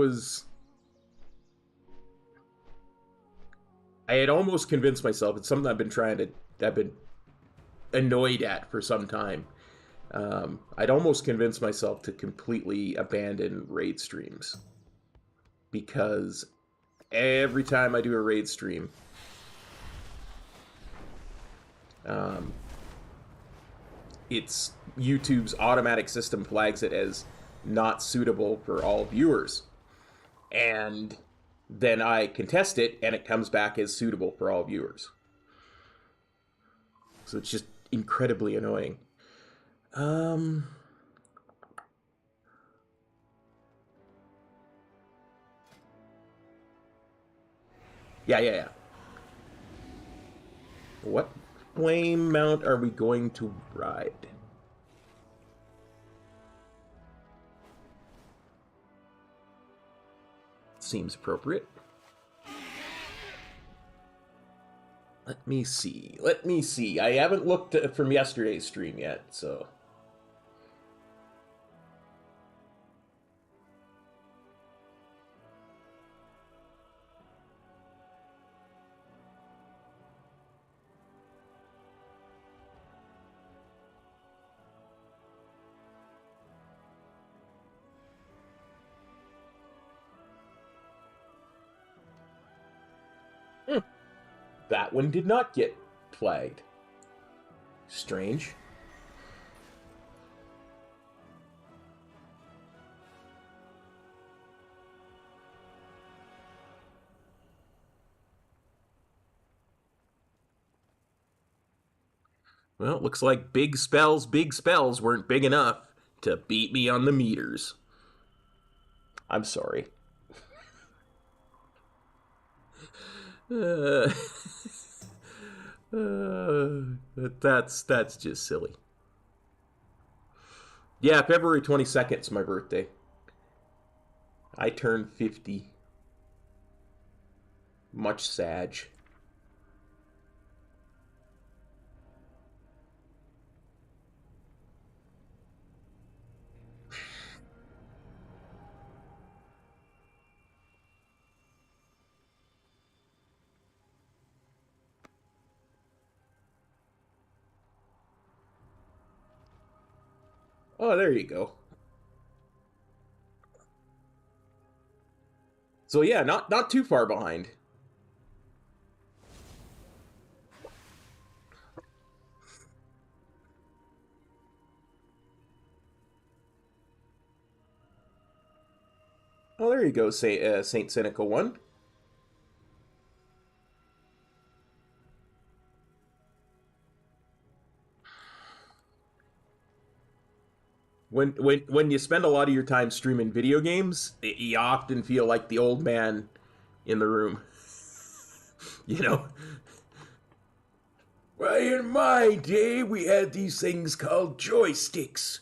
had almost convinced myself, it's something I've been annoyed at for some time. I'd almost convinced myself to completely abandon raid streams, because every time I do a raid stream, it's YouTube's automatic system flags it as not suitable for all viewers. And then I contest it, and it comes back as suitable for all viewers. So it's just incredibly annoying. Yeah. What flame mount are we going to ride? Seems appropriate. Let me see. I haven't looked from yesterday's stream yet, so... That one did not get flagged. Strange. Well, it looks like big spells weren't big enough to beat me on the meters. I'm sorry. That's just silly. Yeah, February 22nd is my birthday. I turned 50. Much Sag. Oh, there you go. So yeah, not too far behind. Oh, there you go, Saint Cynical One. When you spend a lot of your time streaming video games, you often feel like the old man in the room. You know? Well, in my day, we had these things called joysticks,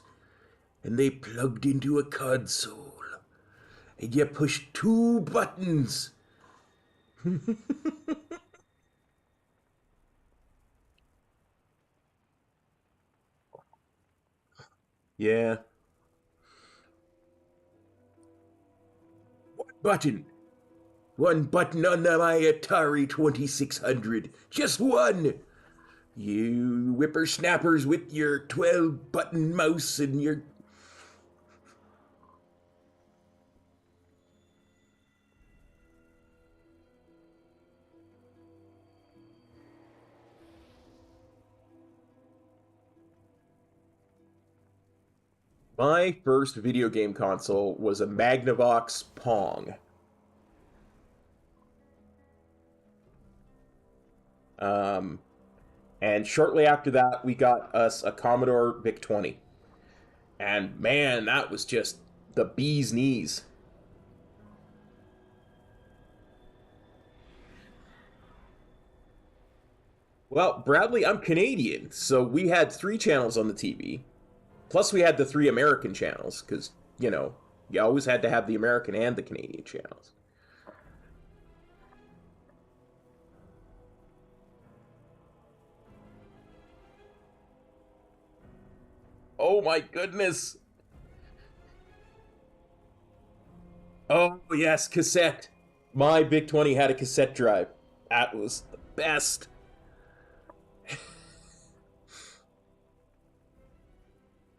and they plugged into a console, and you pushed 2 buttons. Yeah. One button on my Atari 2600. Just one. You whippersnappers with your 12-button mouse and your... My first video game console was a Magnavox Pong. And shortly after that, we got us a Commodore VIC-20. And man, that was just the bee's knees. Well, Bradley, I'm Canadian, so we had 3 channels on the TV. Plus we had the 3 American channels, because, you know, you always had to have the American and the Canadian channels. Oh my goodness! Oh yes, cassette! My VIC-20 had a cassette drive. That was the best.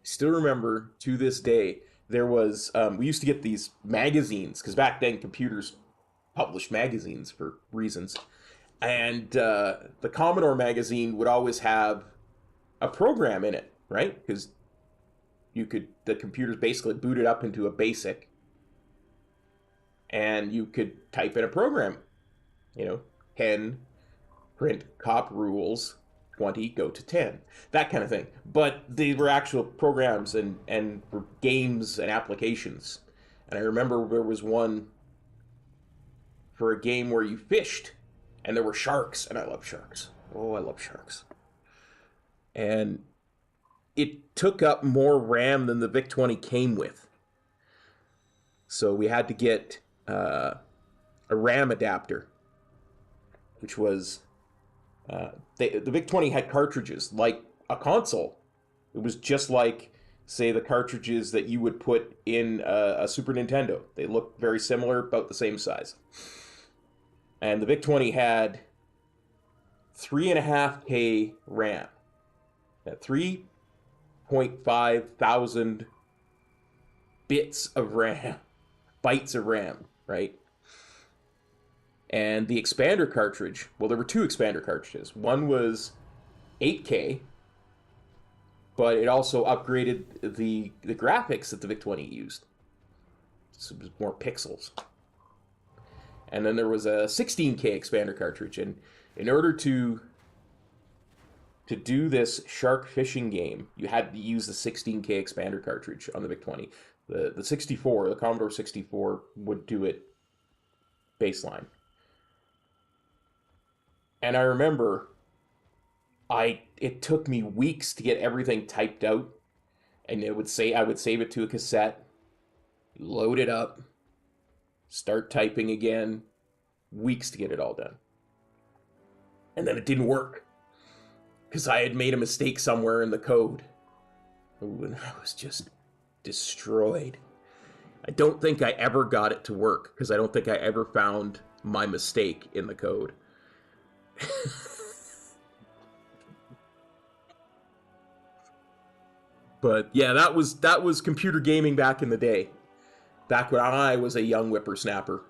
Still remember to this day, there was we used to get these magazines, because back then computers published magazines for reasons, and the Commodore magazine would always have a program in it, right? Because the computers basically booted up into a BASIC, and you could type in a program, you know, 10 print cop rules 20 go to 10, that kind of thing. But they were actual programs and were games and applications. And I remember there was one for a game where you fished and there were sharks, and I love sharks. Oh, I love sharks. And it took up more RAM than the VIC-20 came with. So we had to get a RAM adapter, which was the VIC-20 had cartridges like a console. It was just like, say, the cartridges that you would put in a Super Nintendo. They looked very similar, about the same size. And the VIC-20 had 3.5K RAM. At 3.5 thousand bits of RAM, bytes of RAM, right? And the expander cartridge, well, there were 2 expander cartridges. One was 8K, but it also upgraded the graphics that the VIC-20 used. So it was more pixels. And then there was a 16K expander cartridge. And in order to do this shark fishing game, you had to use the 16K expander cartridge on the VIC-20. The 64, the Commodore 64, would do it baseline. And I remember it took me weeks to get everything typed out, and I would save it to a cassette, load it up, start typing again, weeks to get it all done. And then it didn't work, because I had made a mistake somewhere in the code. Ooh, and I was just destroyed. I don't think I ever got it to work, because I don't think I ever found my mistake in the code. But yeah, that was computer gaming back in the day, back when I was a young whippersnapper.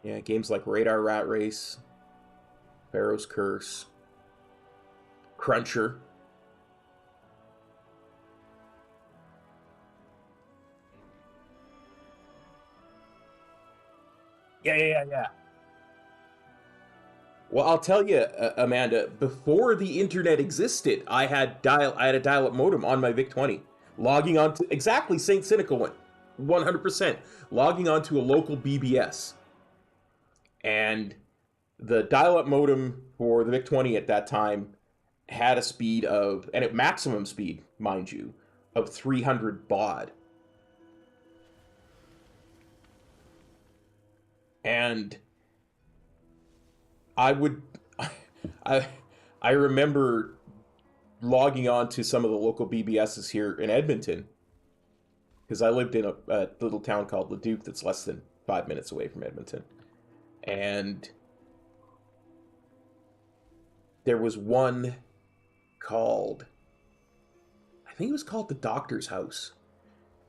Yeah, games like Radar Rat Race, Pharaoh's Curse, Cruncher. Yeah. Well, I'll tell you, Amanda, before the internet existed, I had a dial-up modem on my VIC-20, logging on to exactly St. Cynical one, 100%, logging on to a local BBS. And the dial-up modem for the VIC-20 at that time had a speed of, and at maximum speed, mind you, of 300 baud. And I remember logging on to some of the local BBSs here in Edmonton, because I lived in a little town called Leduc that's less than 5 minutes away from Edmonton. And there was one called, I think it was called The Doctor's House.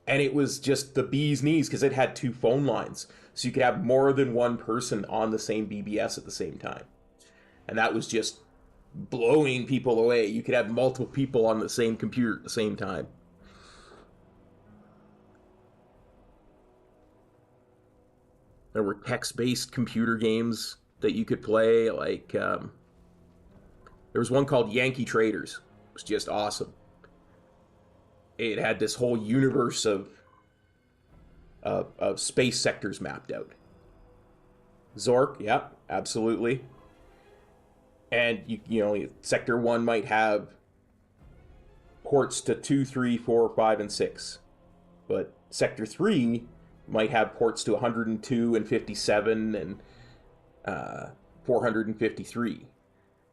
And it was just the bee's knees, because it had 2 phone lines. So you could have more than one person on the same BBS at the same time. And that was just blowing people away. You could have multiple people on the same computer at the same time. There were text-based computer games that you could play, like, there was one called Yankee Traders. It was just awesome. It had this whole universe of space sectors mapped out. Zork, yeah, absolutely. And, you know, Sector 1 might have ports to 2, 3, 4, 5, and 6. But Sector 3 might have ports to 102 and 57 and 453.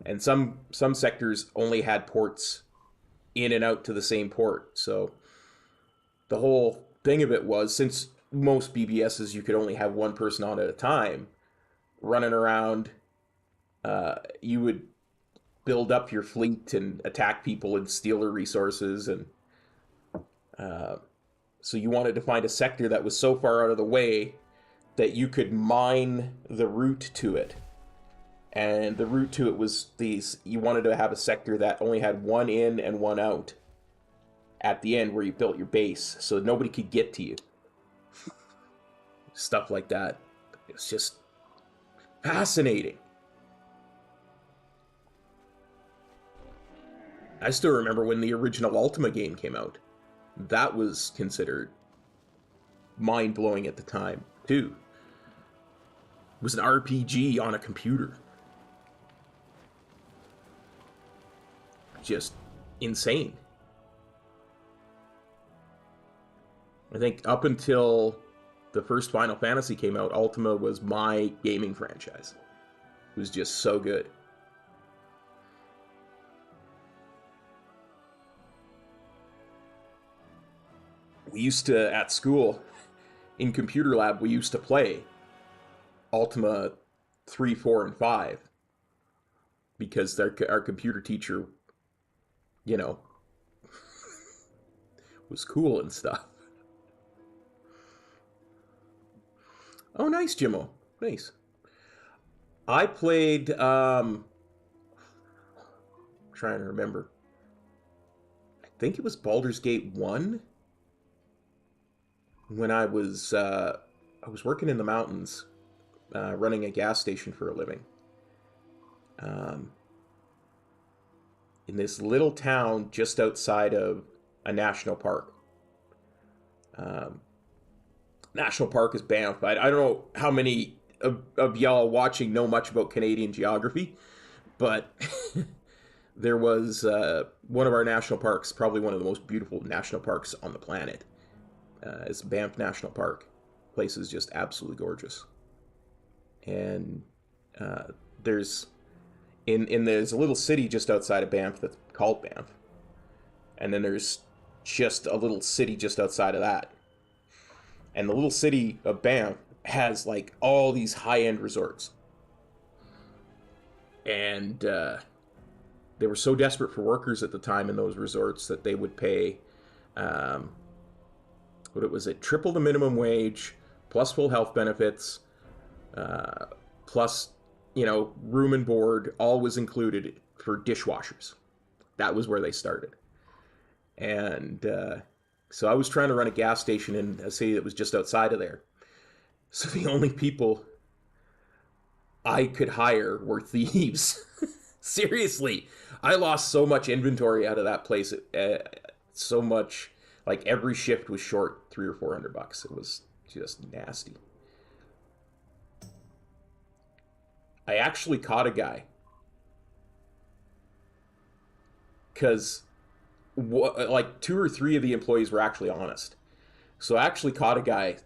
And some sectors only had ports in and out to the same port. So the whole thing of it was, since most BBSs you could only have one person on at a time, running around, you would build up your fleet and attack people and steal their resources. And so you wanted to find a sector that was so far out of the way that you could mine the route to it. And the route to it was you wanted to have a sector that only had one in and one out at the end where you built your base, so nobody could get to you. Stuff like that. It's just fascinating. I still remember when the original Ultima game came out. That was considered mind-blowing at the time, too. It was an RPG on a computer. Just insane. I think up until the first Final Fantasy came out, Ultima was my gaming franchise. It was just so good. We used to, at school, in computer lab, we used to play Ultima 3, 4, and 5. Because our computer teacher, you know, was cool and stuff. Oh, nice, Jimmo. Nice. I played, trying to remember. I think it was Baldur's Gate 1. When I was working in the mountains, running a gas station for a living. In this little town just outside of a national park. National Park is Banff. I don't know how many of y'all watching know much about Canadian geography, but there was one of our national parks, probably one of the most beautiful national parks on the planet. It's Banff National Park. The place is just absolutely gorgeous. And there's a little city just outside of Banff that's called Banff. And then there's just a little city just outside of that. And the little city of Banff has like all these high-end resorts. And they were so desperate for workers at the time in those resorts that they would pay, triple the minimum wage, plus full health benefits, plus, room and board, all was included for dishwashers. That was where they started. And so I was trying to run a gas station in a city that was just outside of there. So the only people I could hire were thieves. Seriously, I lost so much inventory out of that place. So much, like every shift was short $300 or $400. It was just nasty. I actually caught a guy. Because like 2 or 3 of the employees were actually honest. So I actually caught a guy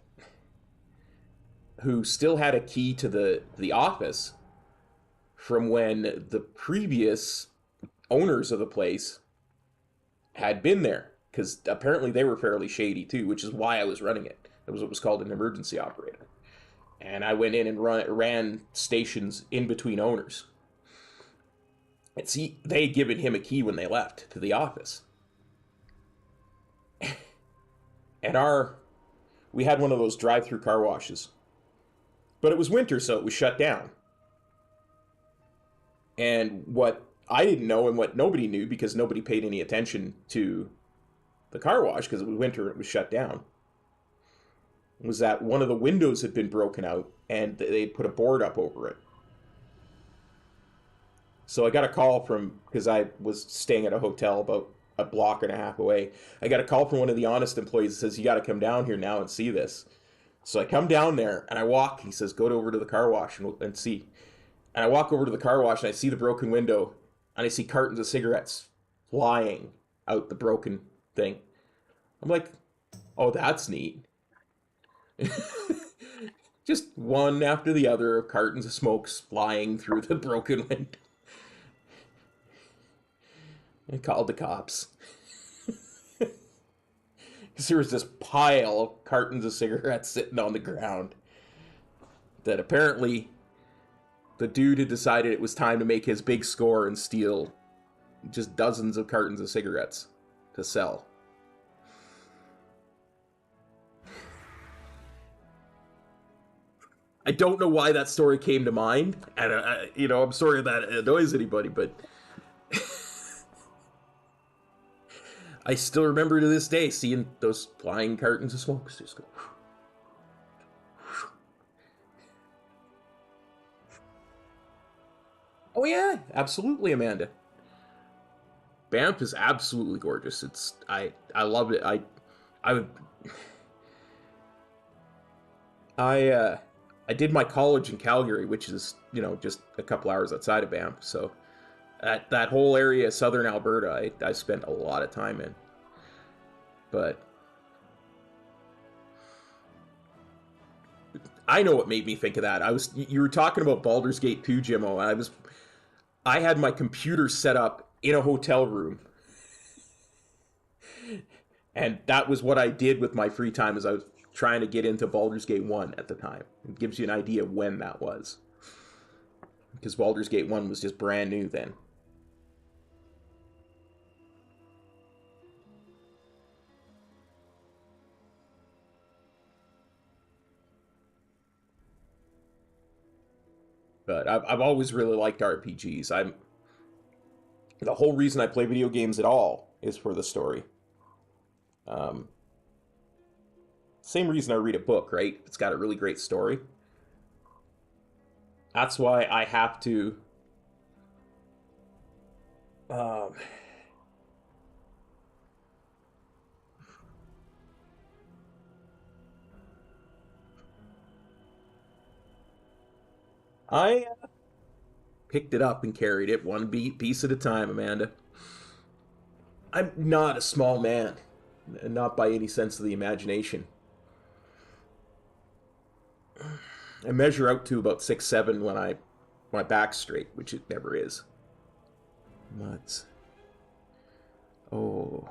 who still had a key to the office from when the previous owners of the place had been there. Because apparently they were fairly shady too, which is why I was running it. It was what was called an emergency operator. And I went in and ran stations in between owners. And see, they had given him a key when they left to the office. And we had one of those drive-through car washes. But it was winter, so it was shut down. And what I didn't know and what nobody knew because nobody paid any attention to the car wash because it was winter and it was shut down, was that one of the windows had been broken out and they put a board up over it. So I got a call from, because I was staying at a hotel about a block and a half away, I got a call from one of the Honest employees that says, you got to come down here now and see this. So I come down there and I walk, he says, go over to the car wash and see. And I walk over to the car wash and I see the broken window and I see cartons of cigarettes flying out the broken thing. I'm like, oh, that's neat. Just one after the other of cartons of smokes flying through the broken window. I called the cops. Because there was this pile of cartons of cigarettes sitting on the ground that apparently the dude had decided it was time to make his big score and steal just dozens of cartons of cigarettes to sell. I don't know why that story came to mind, and I'm sorry if that annoys anybody, but I still remember to this day seeing those flying cartons of smoke just go. Oh yeah, absolutely, Amanda. Banff is absolutely gorgeous. I loved it. I did my college in Calgary, which is, just a couple hours outside of Banff. So that whole area, southern Alberta, I spent a lot of time in. But I know what made me think of that. You were talking about Baldur's Gate 2, Jimmo. I had my computer set up in a hotel room. And that was what I did with my free time, as I was trying to get into Baldur's Gate 1 at the time. It gives you an idea of when that was. Because Baldur's Gate 1 was just brand new then. But I've always really liked RPGs. The whole reason I play video games at all is for the story. Same reason I read a book, right? It's got a really great story. That's why I have to... I picked it up and carried it one piece at a time, Amanda. I'm not a small man, not by any sense of the imagination. I measure out to about 6'7" when my back's straight, which it never is. Nuts. Oh,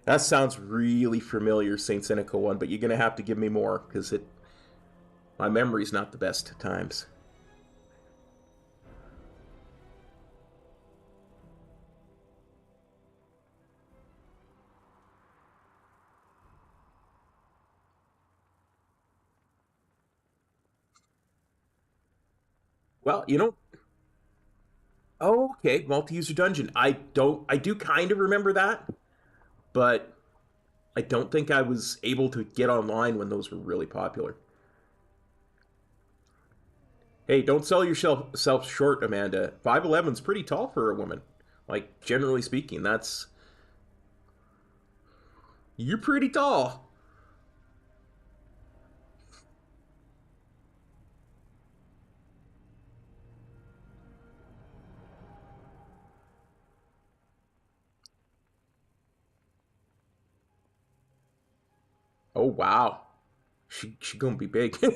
that sounds really familiar, Saint Cynical one, but you're gonna have to give me more because my memory's not the best at times. Well, oh, okay, multi-user dungeon. I do kind of remember that, but I don't think I was able to get online when those were really popular. Hey, don't sell yourself short, Amanda. 5'11's pretty tall for a woman. Like, generally speaking, you're pretty tall. Oh, wow. She gonna be big. She's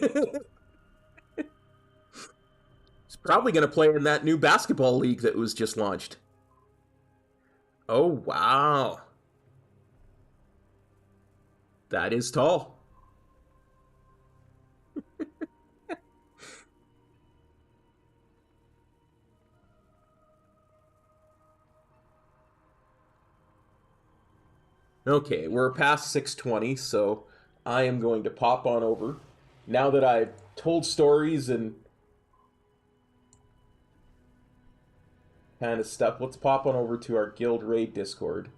probably gonna play in that new basketball league that was just launched. Oh, wow. That is tall. Okay, we're past 6:20, so I am going to pop on over. Now that I've told stories and kind of stuff. Let's pop on over to our Guild Raid Discord.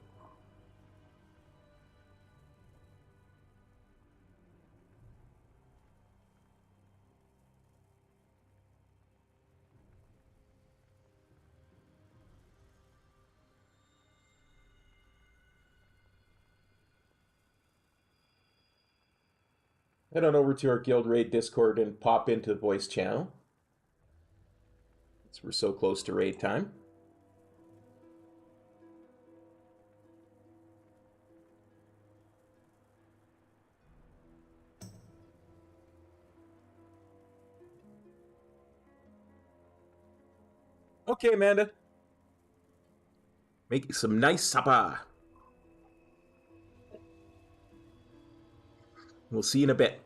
Head on over to our Guild Raid Discord and pop into the voice channel. We're so close to raid time. Okay, Amanda. Make some nice supper. We'll see you in a bit.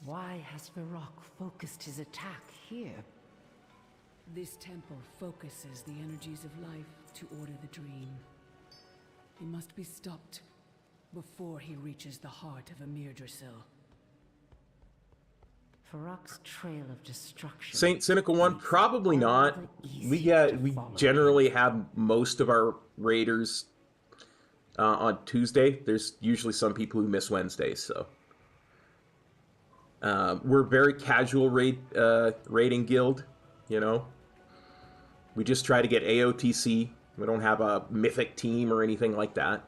Why has Varrock focused his attack here? This temple focuses the energies of life to order the dream. He must be stopped before he reaches the heart of Amirdrasil. Varrock's trail of destruction. Saint Cynical One, probably not. We generally have most of our raiders on Tuesday. There's usually some people who miss Wednesdays, so. We're a very casual raiding guild, you know. We just try to get AOTC. We don't have a mythic team or anything like that.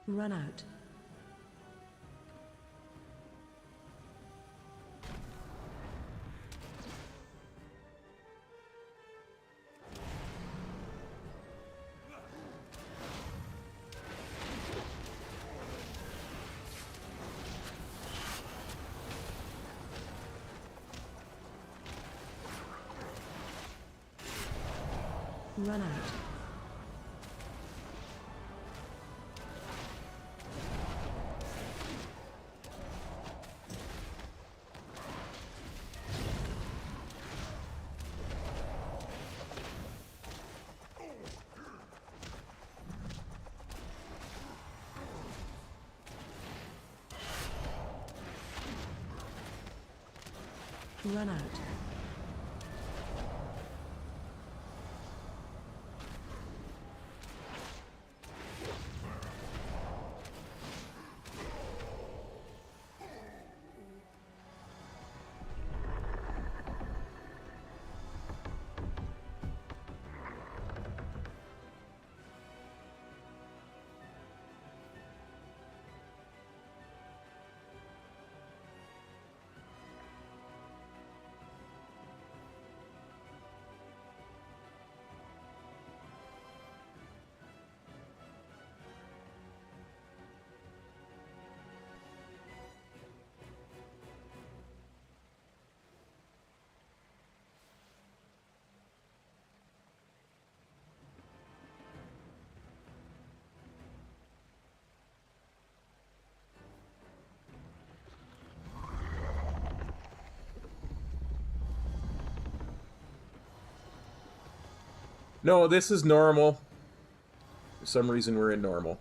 Run out. Run out. Run out. No, this is normal. For some reason, we're in normal.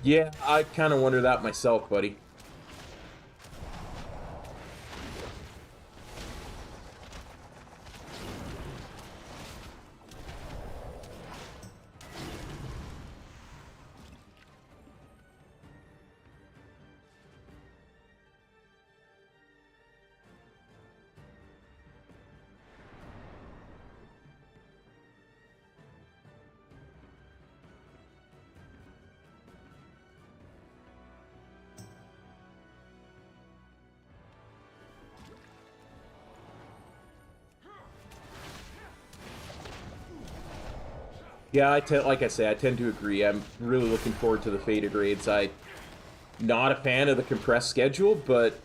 Yeah, I kind of wonder that myself, buddy. Yeah, like I say, I tend to agree. I'm really looking forward to the Fated raids. I'm not a fan of the compressed schedule, but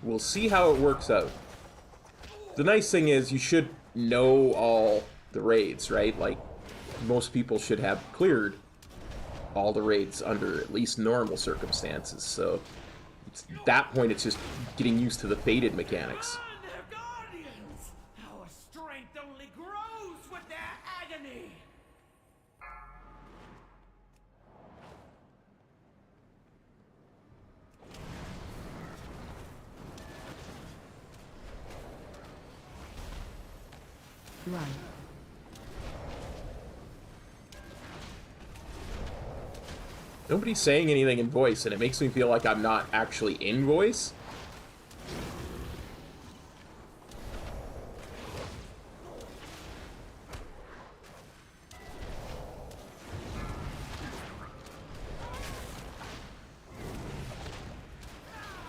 we'll see how it works out. The nice thing is you should know all the raids, right? Like, most people should have cleared all the raids under at least normal circumstances, so at that point it's just getting used to the Fated mechanics. Their guardians! Our strength only grows with their agony! Run. Nobody's saying anything in voice, and it makes me feel like I'm not actually in voice.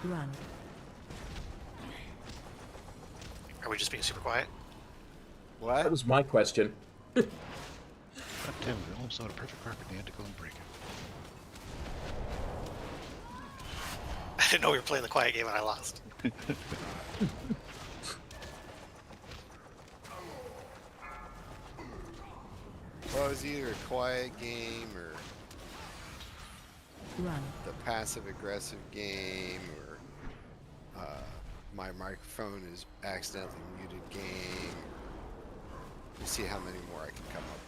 Run. Are we just being super quiet? What? That was my question. God damn, we almost had a perfect carpet and they had to go and break it. I didn't know we were playing the quiet game and I lost. Well, it was either a quiet game or Run. the passive-aggressive game or my microphone is accidentally muted game. We'll see how many more I can come up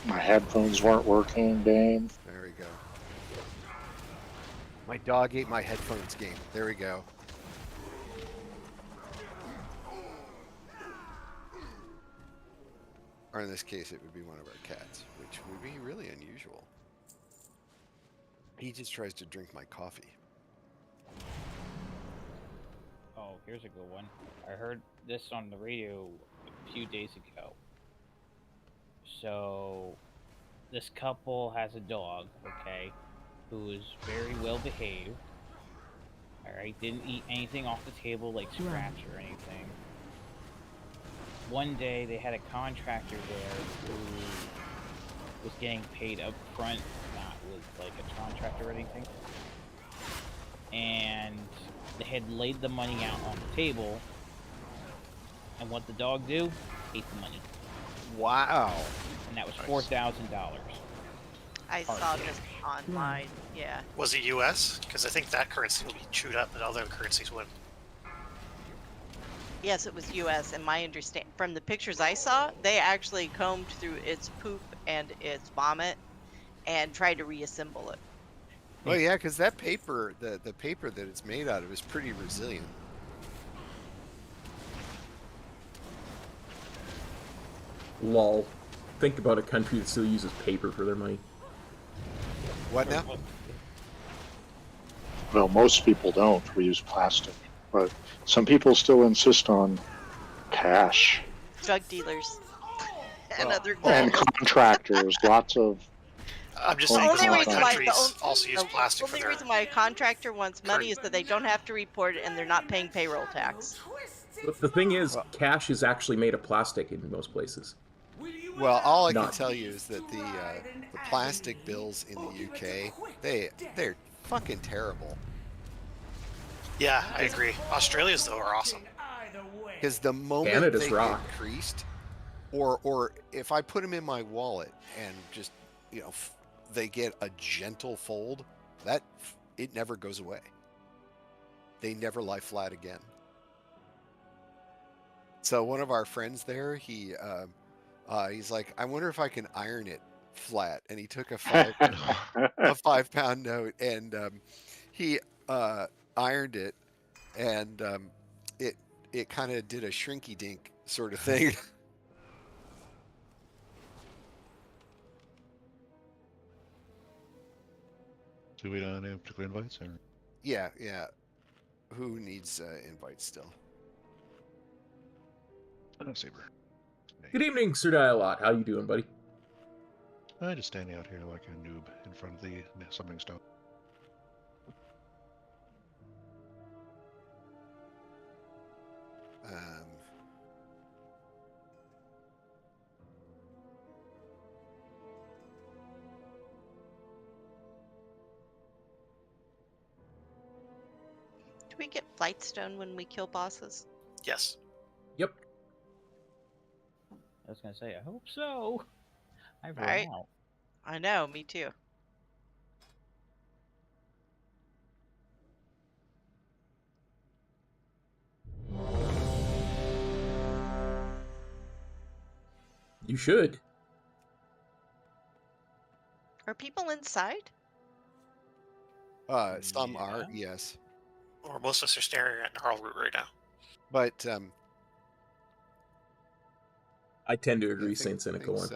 with. My headphones weren't working, Dane. There we go. My dog ate my headphones game. There we go. Or in this case, it would be one of our cats, which would be really unusual. He just tries to drink my coffee. Oh, here's a good one. I heard this on the radio a few days ago. So, this couple has a dog, okay, who is very well behaved. Alright, didn't eat anything off the table like scratch or anything. One day they had a contractor there who was getting paid up front, not with like a contractor or anything. And they had laid the money out on the table, and what the dog do? Ate the money. Wow. And that was $4,000. I saw this online, yeah. Was it US? Because I think that currency will be chewed up, but other currencies wouldn't. Yes, it was U.S. and my understanding from the pictures I saw, they actually combed through its poop and its vomit and tried to reassemble it. Well, yeah, because that paper, the paper that it's made out of is pretty resilient. Lol. Think about a country that still uses paper for their money. What now? Well, most people don't. We use plastic. But some people still insist on cash. Drug dealers and other and contractors. Lots of. I'm just saying, a lot of countries also use plastic for The only their... reason why a contractor wants money is that they don't have to report it and they're not paying payroll tax. But the thing is, cash is actually made of plastic in most places. Well, all I can tell you is that the plastic bills in the UK, they're fucking terrible. Yeah, I agree. Australia's, though, are awesome. Because the moment they get creased, or if I put them in my wallet and just you know, they get a gentle fold, that it never goes away. They never lie flat again. So one of our friends there, he's like, I wonder if I can iron it flat. And he took a 5-pound note and he ironed it, and it kind of did a shrinky dink sort of thing. Do we not have particular invites? Or? Yeah. Who needs invites still? Saber. Good evening, Sir Dialot. How you doing, buddy? I'm just standing out here like a noob in front of the summoning stone. Do we get Flightstone when we kill bosses? Yes. Yep. I was gonna say, I hope so. I've run Right. out. I know, me too. You should. Are people inside? Some are, yes. Or most of us are staring at Gnarl Root right now. But I tend to agree, Saint Cynical one.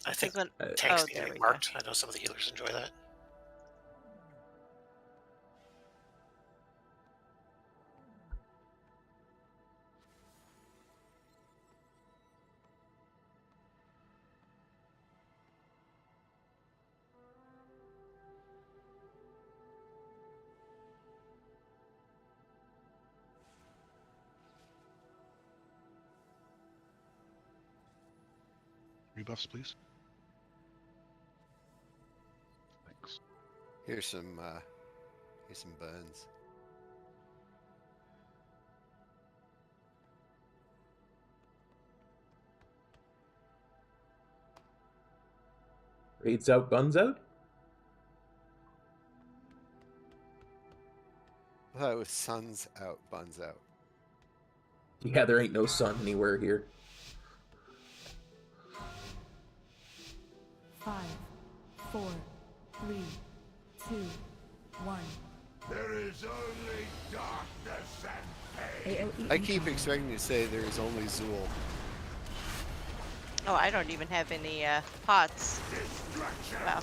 I think When- tanks oh, need there to be we go. marked. I know some of the healers enjoy that. Rebuffs, please. Thanks. here's some burns. Raids out, buns out? I thought it was suns out, buns out. Yeah, there ain't no sun anywhere here. 5, 4, 3, 2, 1. There is only darkness and AOE I keep incoming. expecting you to say there is only Zool. Oh, I don't even have any pots. Wow.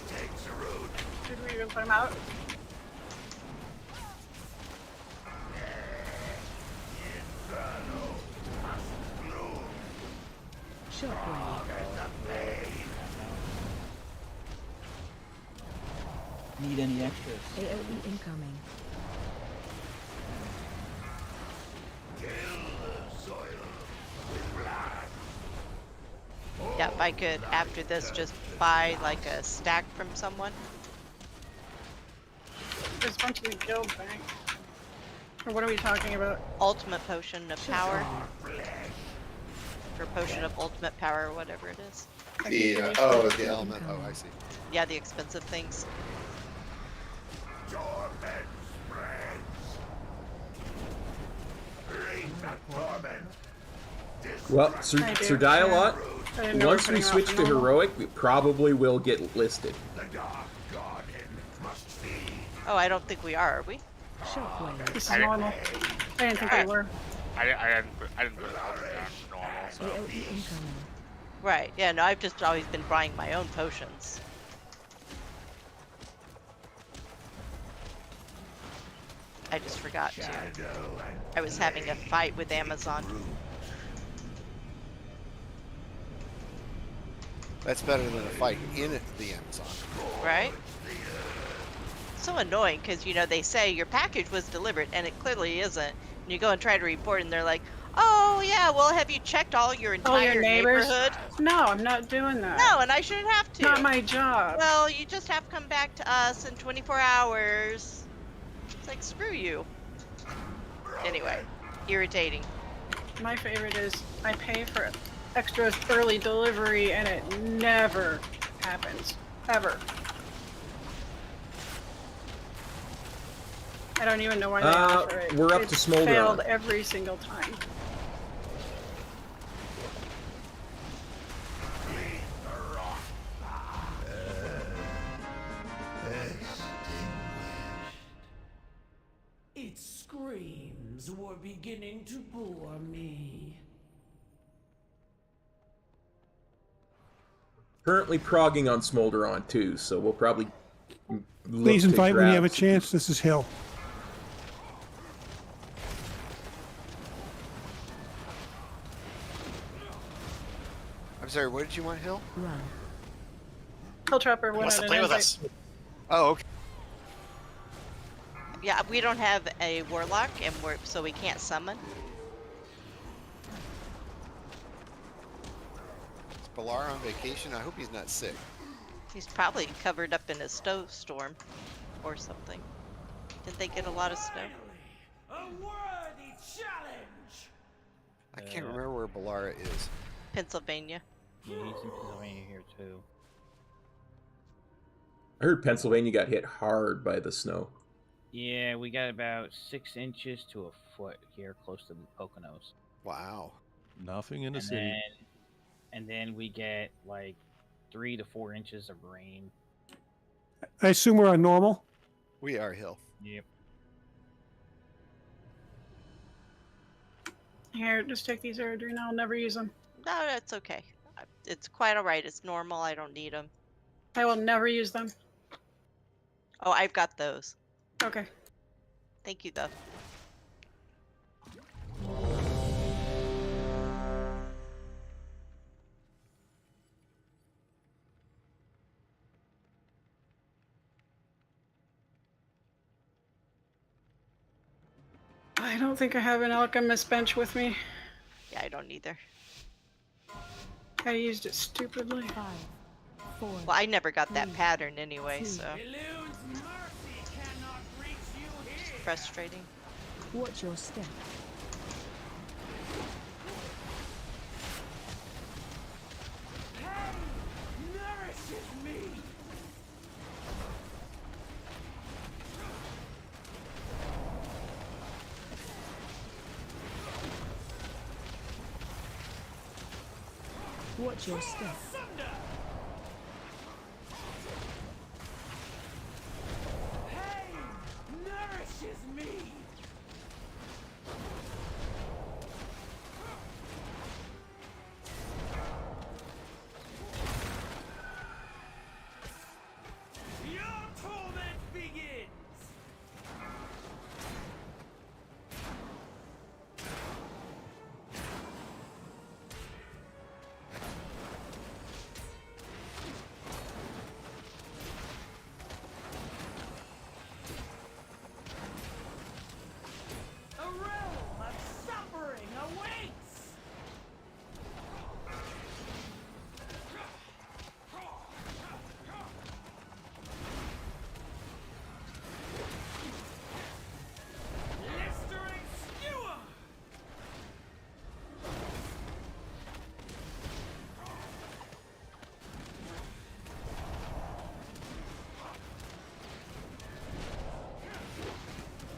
Did we even put them out? Shockwave. Need any extras? AOE incoming. Yeah, if I could, after this, just buy like a stack from someone. There's a bunch of the guild bank. Or what are we talking about? Ultimate potion of power. Or potion of ultimate power, or whatever it is. The element. Oh, I see. Yeah, the expensive things. Well, Sir Dialot, once we switch to heroic, we probably will get listed. Oh, I don't think we are we? Shockwave. This is normal. I didn't think we were. I didn't go to normal, so. AOE incoming. Right, yeah, no, I've just always been buying my own potions. I just forgot to. I was having a fight with Amazon. That's better than a fight in the Amazon. Right? So annoying because, you know, they say your package was delivered and it clearly isn't. And you go and try to report and they're like, oh yeah, well have you checked all your entire neighbors? neighborhood? No, I'm not doing that. No, and I shouldn't have to. Not my job. Well, you just have to come back to us in 24 hours. It's like, screw you. Anyway, irritating. My favorite is I pay for extra early delivery, and it never happens. Ever. I don't even know why they offer it. We're up It's to Smolder failed on. every single time. Its screams were beginning to bore me. Currently progging on Smolder on too, so we'll probably look Please to invite when you have a grab- chance. This is Hill. I'm sorry, what did you want, Hill? Run. Hill Trapper Wants wanted to an play with invite. us. Oh, okay. Yeah, we don't have a warlock, and so we can't summon. Is Balar on vacation? I hope he's not sick. He's probably covered up in a snowstorm or something. Did they get a lot of snow? A worthy challenge. I can't remember where Balara is. Pennsylvania. Yeah, he's in Pennsylvania here too. I heard Pennsylvania got hit hard by the snow. Yeah, we got about 6 inches to a foot here close to the Poconos. Wow. Nothing in the city. And then we get like 3 to 4 inches of rain. I assume we're on normal. We are, Hill. Yep. Here, just take these Eridrine. I'll never use them. No, that's okay. It's quite alright. It's normal. I don't need them. I will never use them. Oh, I've got those. Okay. Thank you, though. I don't think I have an alchemist bench with me. Yeah, I don't either. I used it stupidly. 5, 4. Well, I never got that pattern anyway, so. Frustrating. Watch your step. Nourishes me. Watch your step. Hey, nourishes me. Your torment begins. A realm of suffering awaits! Blistering skewer!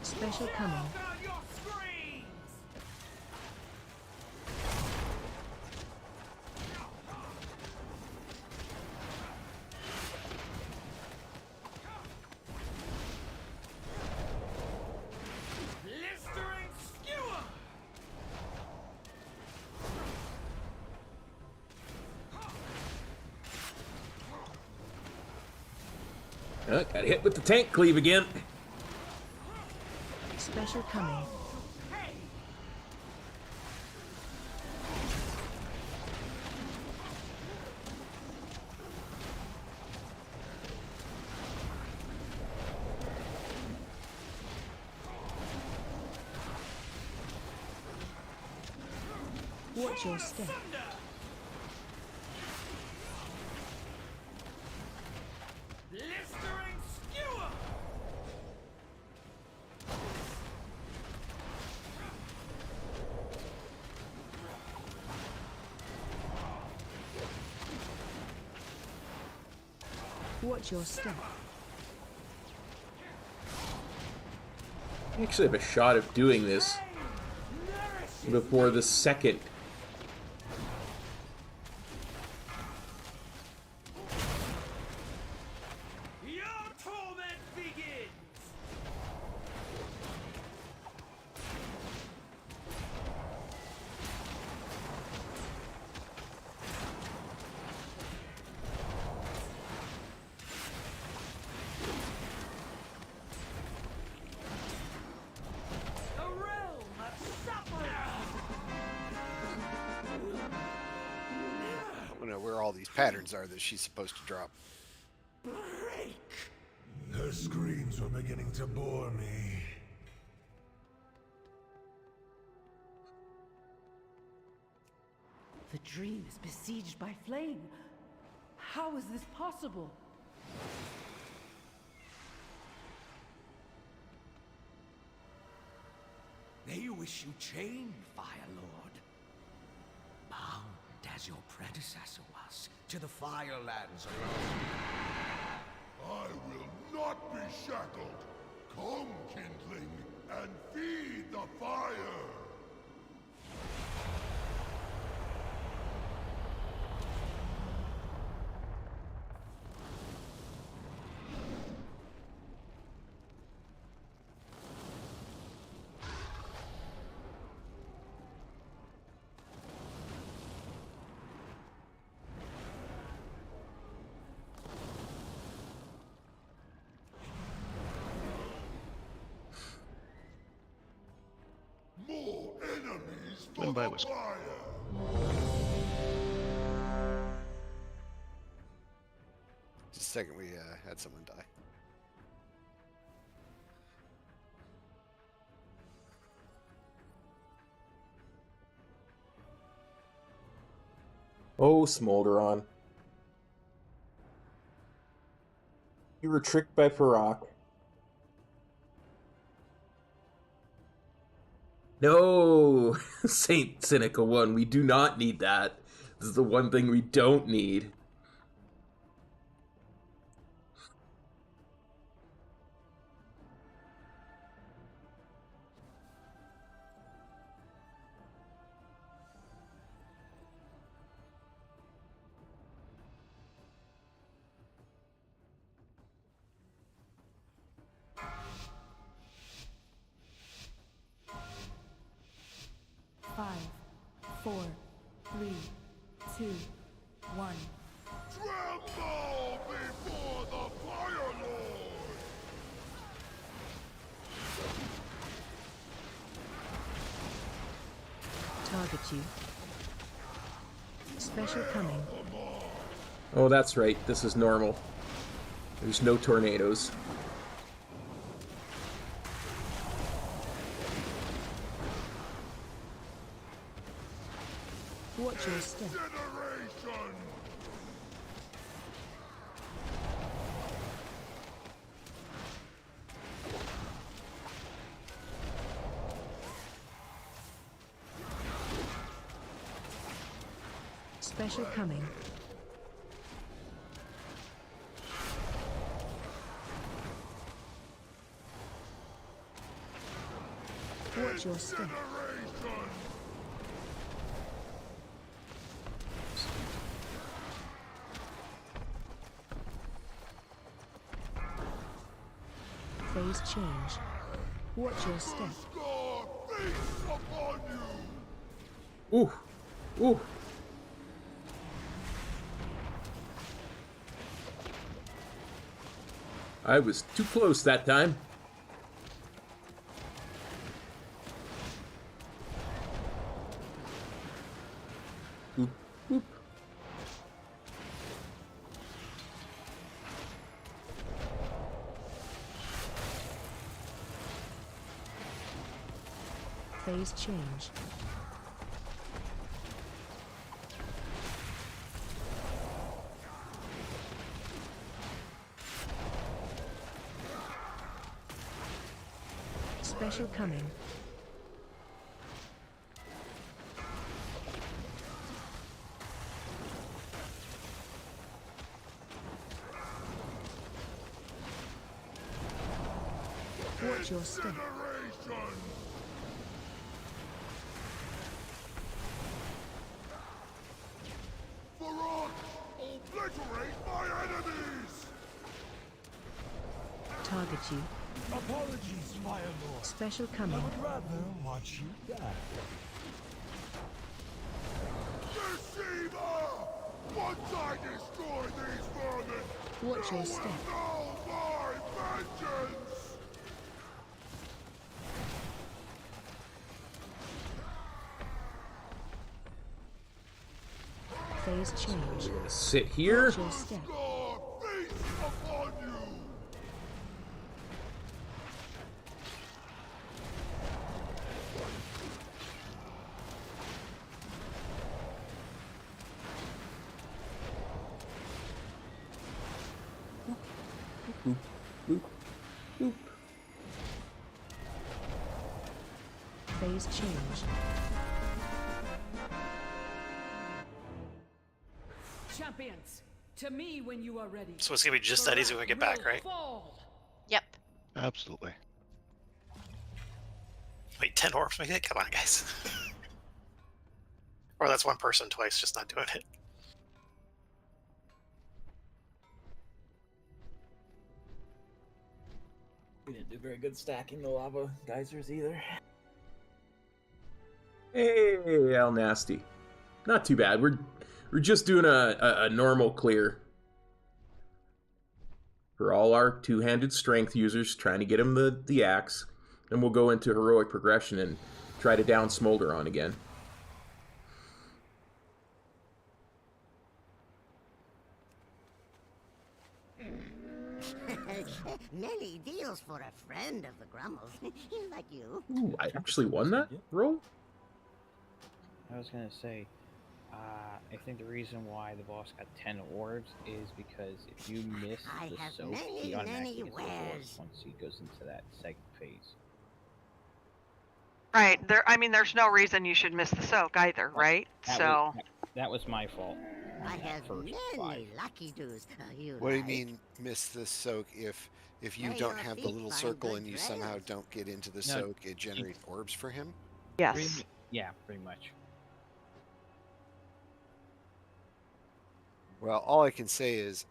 Special coming. On your screens! Blistering skewer! Got hit with the tank cleave again. Special coming. Watch your step. Blistering skewer! Watch your step. I actually have a shot of doing this before the second. Your torment begins! The realm of suffering! I don't know where all these patterns are that she's supposed to drop. Break! Her screams were beginning to bore me. The dream is besieged by flame. How is this possible? They wish you chained, Fire Lord. Bound as your predecessor was to the Firelands alone. I will not be shackled. Come, kindling, and feed the fire. More enemies for Win by the whiskey. fire. Just a second, we had someone die. Oh, Smolderon. You were tricked by Farak. No, Saint Seneca 1, we do not need that. This is the one thing we don't need. Five, 4, 3, 2, 1. Tremble before the Fire Lord! Target you. Special coming. Oh, that's right. This is normal. There's no tornadoes. Watch your step. Generation! Special coming. Watch your step. Phase change. Watch your step. Scar feasts upon you! Ooh. Ooh. I was too close that time. Oop, oop. Phase change. Special coming. Watch your step. Obliterate my enemies! Target you. Apologies, Fire Lord. Special coming. I would rather watch you die. Deceiver! Once I destroy these vermin, Watch your step. know my vengeance! Phase change. Sit here. Watch your step. Feast upon you! Boop, boop, boop. Phase change. Champions, to me when you are ready. So it's gonna be just that easy when we get back, right? Yep. Absolutely. Wait, 10 orbs? Come on, guys. Or that's one person twice, just not doing it. We didn't do very good stacking the lava geysers either. Hey, Al Nasty. Not too bad. We're just doing a normal clear. For all our two-handed strength users, trying to get him the axe. And we'll go into heroic progression and try to down Smolder on again. Many deals for a friend of the Grummles, like you. Ooh, I actually won that roll? I was gonna say, I think the reason why the boss got 10 orbs is because if you miss the soak, he automatically gets the orbs once he goes into that second phase. Right. I mean, there's no reason you should miss the soak either, right? That was my fault. I have many lucky dues. What do you mean miss the soak? If you don't have the little circle and you somehow don't get into the soak, it generates orbs for him? Yes. Yeah, pretty much. Well, all I can say is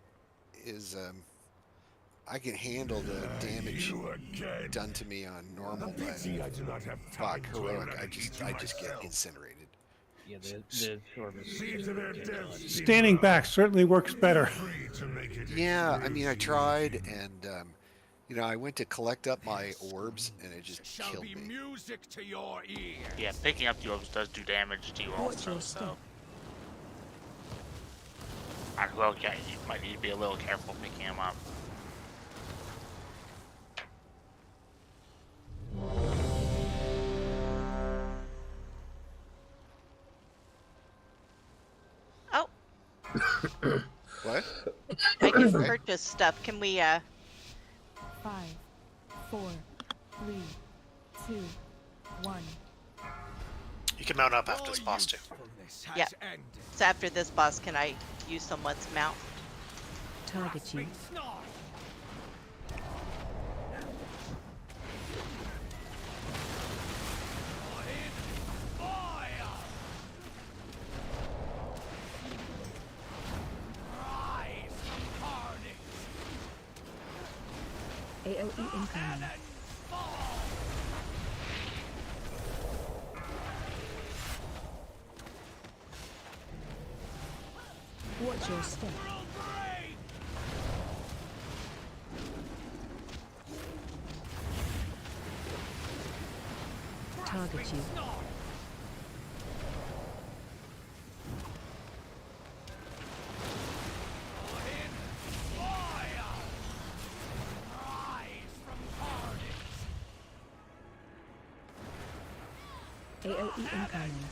I can handle the damage done to me on normal, but heroic, I just get incinerated. Yeah, the orb is Standing back certainly works better. Yeah, I mean, I tried, and I went to collect up my orbs, and it just killed me. Music to your ear. Yeah, picking up the orbs does do damage to you also, so. Well, yeah, you might need to be a little careful picking them up. Oh. What? I can purchase stuff. Can we, 5, 4, 3, 2, 1. You can mount up after this boss too. Yeah. So after this boss, can I use someone's mount? Target you. AOE incoming. Watch your step. Target you. AOE incoming.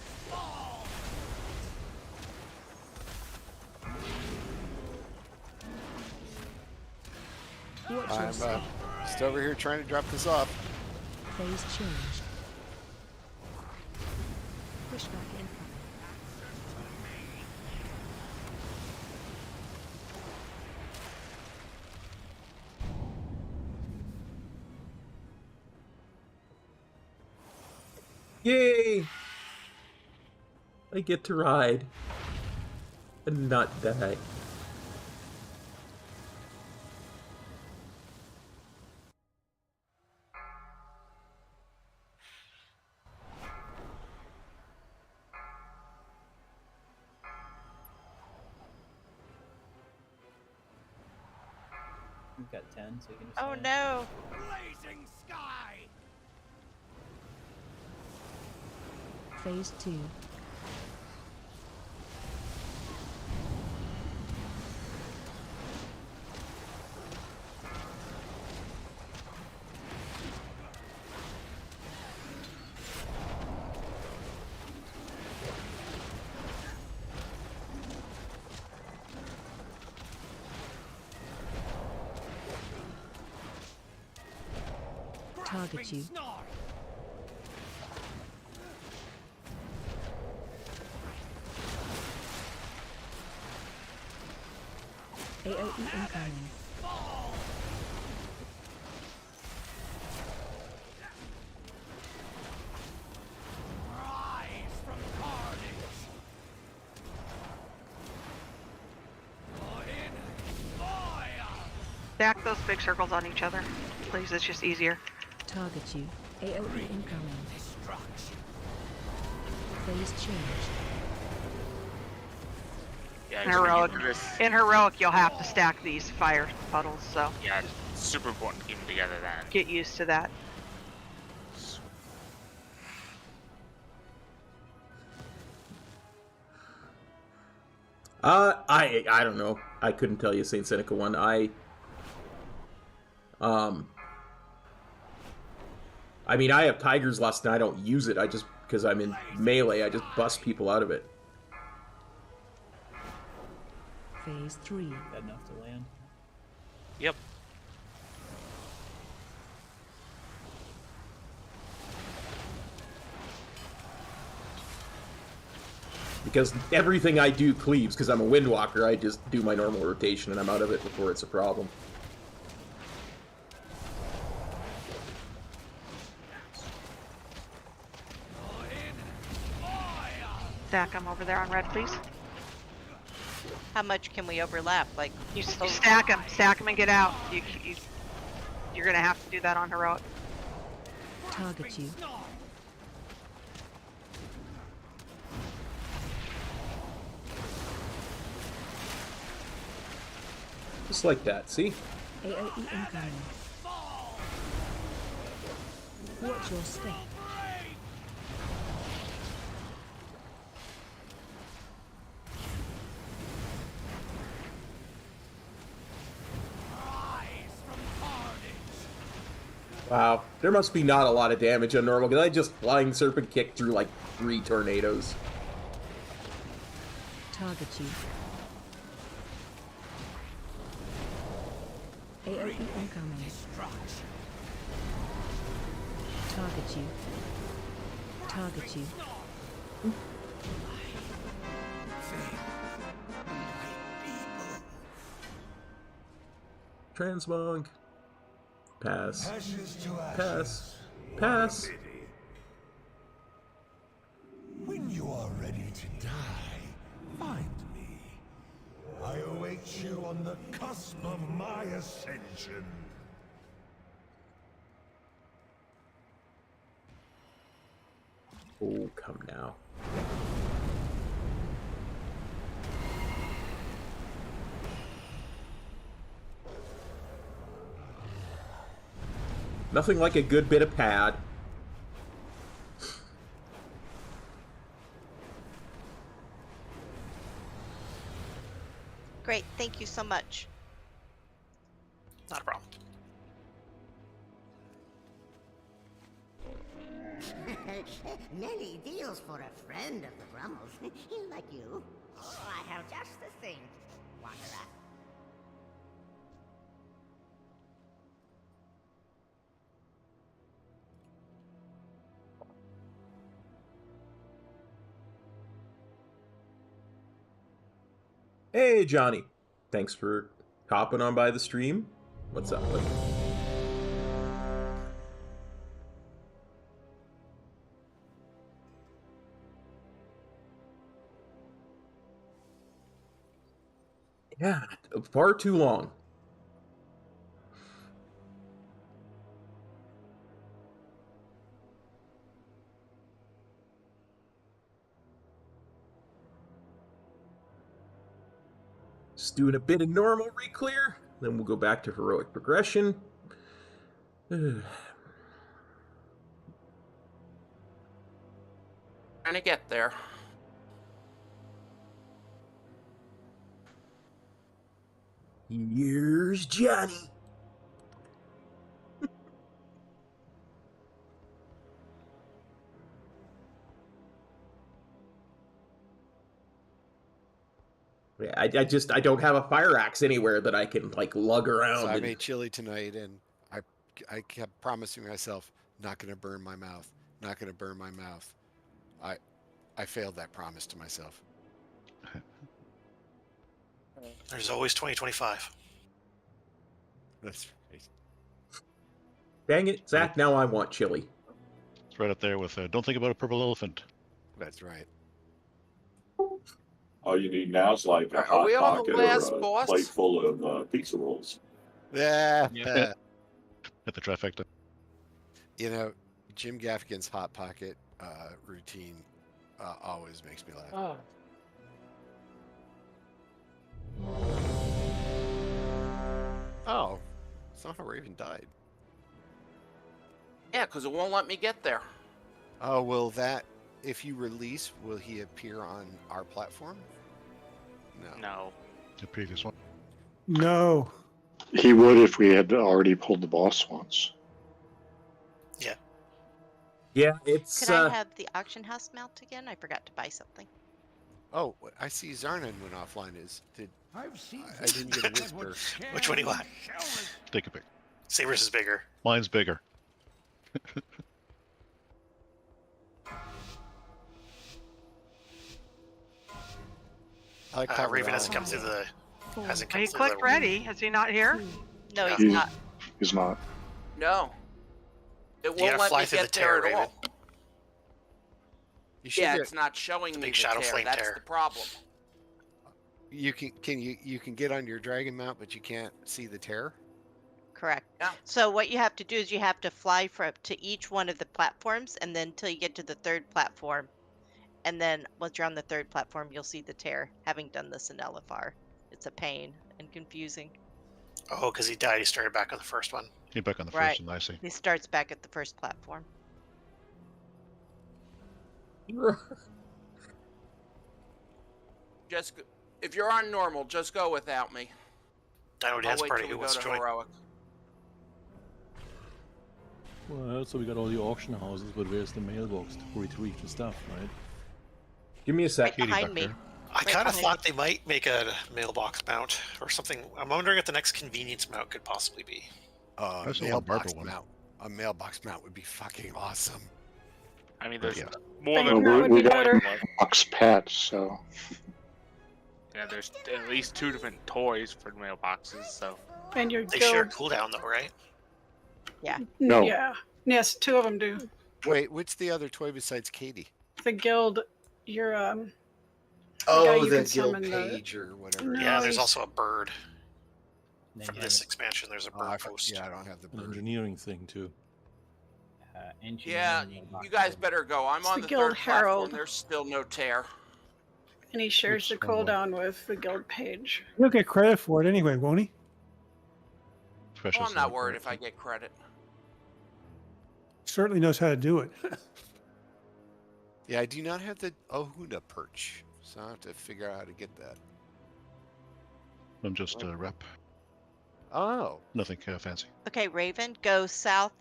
I'm just over here trying to drop this off. Phase change. Pushback incoming. Yay! I get to ride and not die. We've got 10, so you can just Oh no! Blazing sky! Phase 2. Target you. AOE incoming. Rise from carnage! Stack those big circles on each other, please. It's just easier. Target you. AOE incoming. Phase change. Yeah, In heroic, you'll have to stack these fire puddles, so yeah, it's super important to keep them together then. get used to that. I don't know. I couldn't tell you Saint Seneca one. I mean, I have Tiger's Lust and I don't use it. I just, because I'm in melee, I just bust people out of it. Phase 3. Got enough to land. Yep. Because everything I do cleaves, because I'm a Windwalker, I just do my normal rotation and I'm out of it before it's a problem. Stack them over there on red, please. How much can we overlap? Like You stack them and get out. You're gonna have to do that on heroic. Target you. Just like that, see? AOE incoming. Watch your step. Wow, there must be not a lot of damage on normal, because I just Flying Serpent kicked through like 3 tornadoes. Target you. AOE incoming. Target you. Target you. Transmog. Pass. Ashes to Pass. Pass. When you are ready to die, find me. I await you on the cusp of my ascension. Oh, come now. Nothing like a good bit of pad. Great, thank you so much. Not a problem. Many deals for a friend of the Grummles. Like you. Oh, I have just the thing. Wanderer. Hey, Johnny. Thanks for hopping on by the stream. What's up, buddy? Yeah, far too long. Just doing a bit of normal re-clear, then we'll go back to heroic progression. Trying to get there. Here's Johnny. Yeah, I don't have a fire axe anywhere that I can like lug around. So I made chili tonight, and I kept promising myself, not going to burn my mouth, not going to burn my mouth. I failed that promise to myself. There's always 2025. That's right. Dang it, Zach! Now I want chili. It's right up there with "Don't Think About a Purple Elephant." That's right. All you need now is like a hot we on the pocket last or a boss? plate full of pizza rolls. Yeah. At the trifecta. You know, Jim Gaffigan's Hot Pocket routine always makes me laugh. Oh, it's not how Raven died. Yeah, because it won't let me get there. Oh, will that, if you release, will he appear on our platform? No. No. The previous one. No. He would if we had already pulled the boss once. Yeah. Yeah, it's. Could I have the auction house mount again? I forgot to buy something. Oh, I see Zarnan went offline. I didn't get a whisper. Which one do you want? Take a pick. Saber's is bigger. Mine's bigger. Raven hasn't come through the. He clicked ready. Is he not here? No, he's not. He's not. No. It You won't gotta let fly me through the get tear, there at all. Yeah, it's not showing me the shadow tear. flame That's tear. the problem. You can get on your dragon mount, but you can't see the tear. Correct. Yeah. So what you have to do is you have to fly to each one of the platforms, and then until you get to the third platform, and then once you're on the third platform, you'll see the tear. Having done this in LFR, it's a pain and confusing. Oh, because he died. He started back on the first one. Get back on the Right. first one, I see. He starts back at the first platform. Just if you're on normal, just go without me. Dino I'll Dance wait Party, till who we wants go to to join? heroic. Well, so we got all the auction houses, but where's the mailbox to retrieve the stuff, right? Give me a sec. Right behind me. I kind of thought they might make a mailbox mount or something. I'm wondering if the next convenience mount could possibly be. I saw one Barbara one. A mailbox mount would be fucking awesome. I mean, there's Yeah. more Well, than we got one. box pet, so Yeah, there's at least 2 different toys for mailboxes, so. And your They guild. share cooldown though, right? Yeah. No. Yeah. Yes, 2 of them do. Wait, what's the other toy besides Katie? The guild, your guy Oh, you the could guild summon page or whatever. Yeah, there's Nice. also a bird. Then From you this have expansion, there's a bird post. Yeah, I don't have the An bird. engineering thing, too. Yeah, engineering you guys better go. I'm It's on the the Guild third platform. Herald. There's still no tear. And he shares the Which one? cooldown with the guild page. He'll get credit for it anyway, won't he? Oh, I'm not worried if I get credit. Certainly knows how to do it. Yeah, I do not have the Ohuna perch, so I have to figure out how to get that. I'm just a rep. Oh. Nothing fancy. Okay, Raven, go south,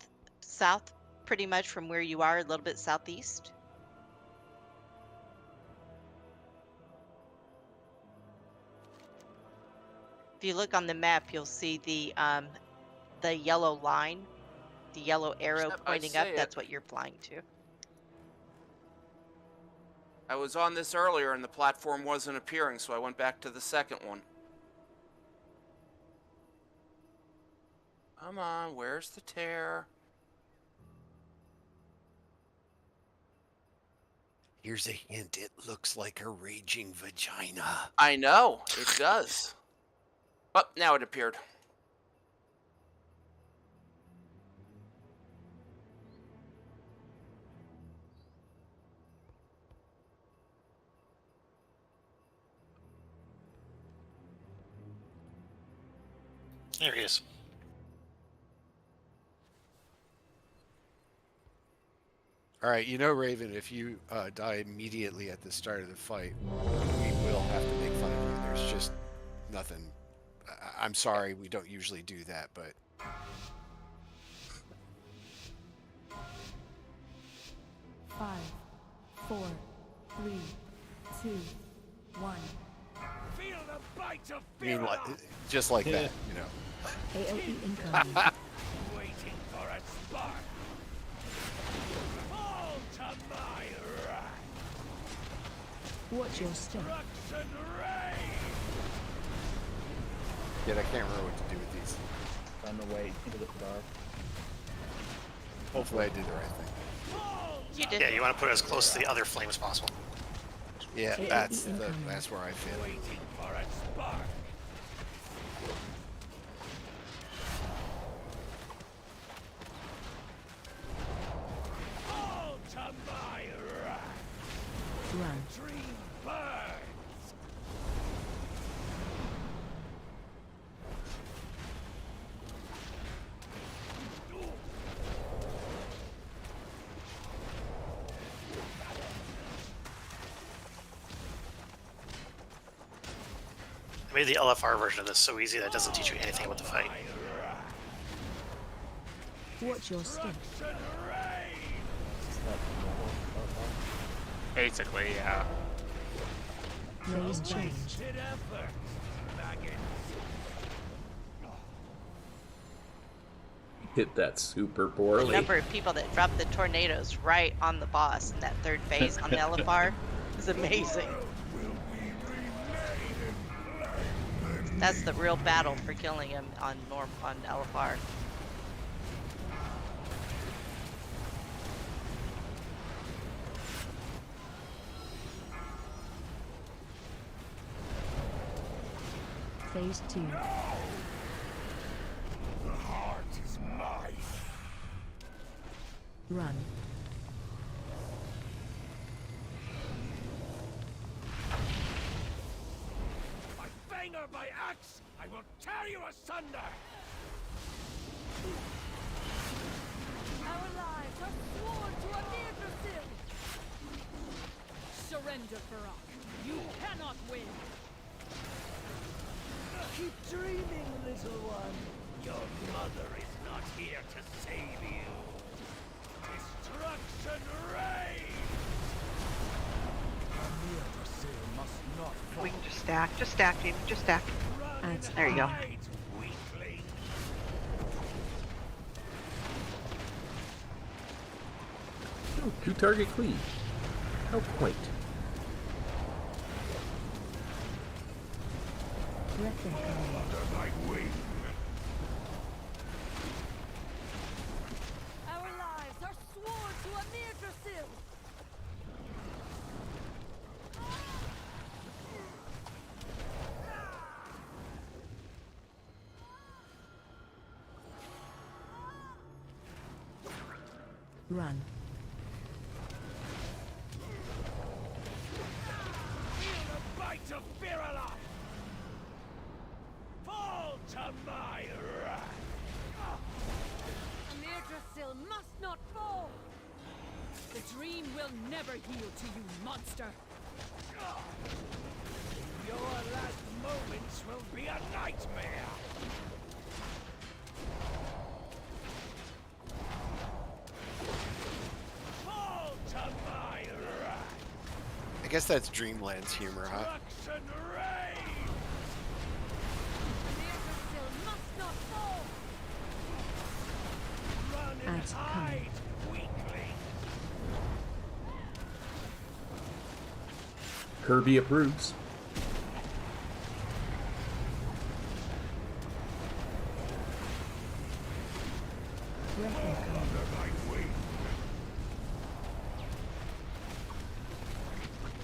pretty much from where you are, a little bit southeast. If you look on the map, you'll see the yellow line, the yellow arrow Yep, I pointing up. see it. That's what you're flying to. I was on this earlier and the platform wasn't appearing, so I went back to the second one. Come on, where's the tear? Here's a hint. It looks like a raging vagina. I know, it does. Oh, now it appeared. There he is. All right, you know, Raven, if you die immediately at the start of the fight, we will have to make fun of you. There's just nothing. I'm sorry, we don't usually do that, but... Five, 4, 3, 2, 1. Feel the bite of I mean, like, just like that, you know. AOE incoming. waiting for a spark. Fall to my wrath. Watch your step. Destruction rain. Yet I can't remember what to do with these. On the way into the dark. Hopefully I did the right thing. You did. Yeah, you want to put it as close to the other flame as possible. Yeah, that's where I failed. Waiting for a spark. Fall to my wrath. Run. Dream burns. I made the LFR version of this so easy that it doesn't teach you anything about the fight. Watch your step. Basically, yeah. Raise change. Hit that super The poorly. number of people that drop the tornadoes right on the boss in that third phase on the LFR is amazing. That's the real battle for killing him on LFR. Phase 2. The heart is mine. Run. My fang or my axe, I will tear you asunder. Our lives are sworn to a Yggdrasil. Surrender, Farak. You cannot win. Keep dreaming, little one. Your mother is not here to save you. Destruction reigns. Yggdrasil must not fall. We can just stack. Just stack, Jamie. Just stack. There you go. Weakling. Oh, 2-target cleave. How quaint. Breath incoming. Under my wing. Our lives are sworn to a Yggdrasil. Run. Feel the bite of Virala. Fall to my wrath. A Yggdrasil must not fall. The dream will never yield to you, monster. Your last moments will be a nightmare. Fall to my wrath. I guess that's Dreamland's humor, huh? Destruction reigns. The Yggdrasil must not fall. Run and Ads hide, coming. weakling. Kirby approves. Breath incoming. Under my wing.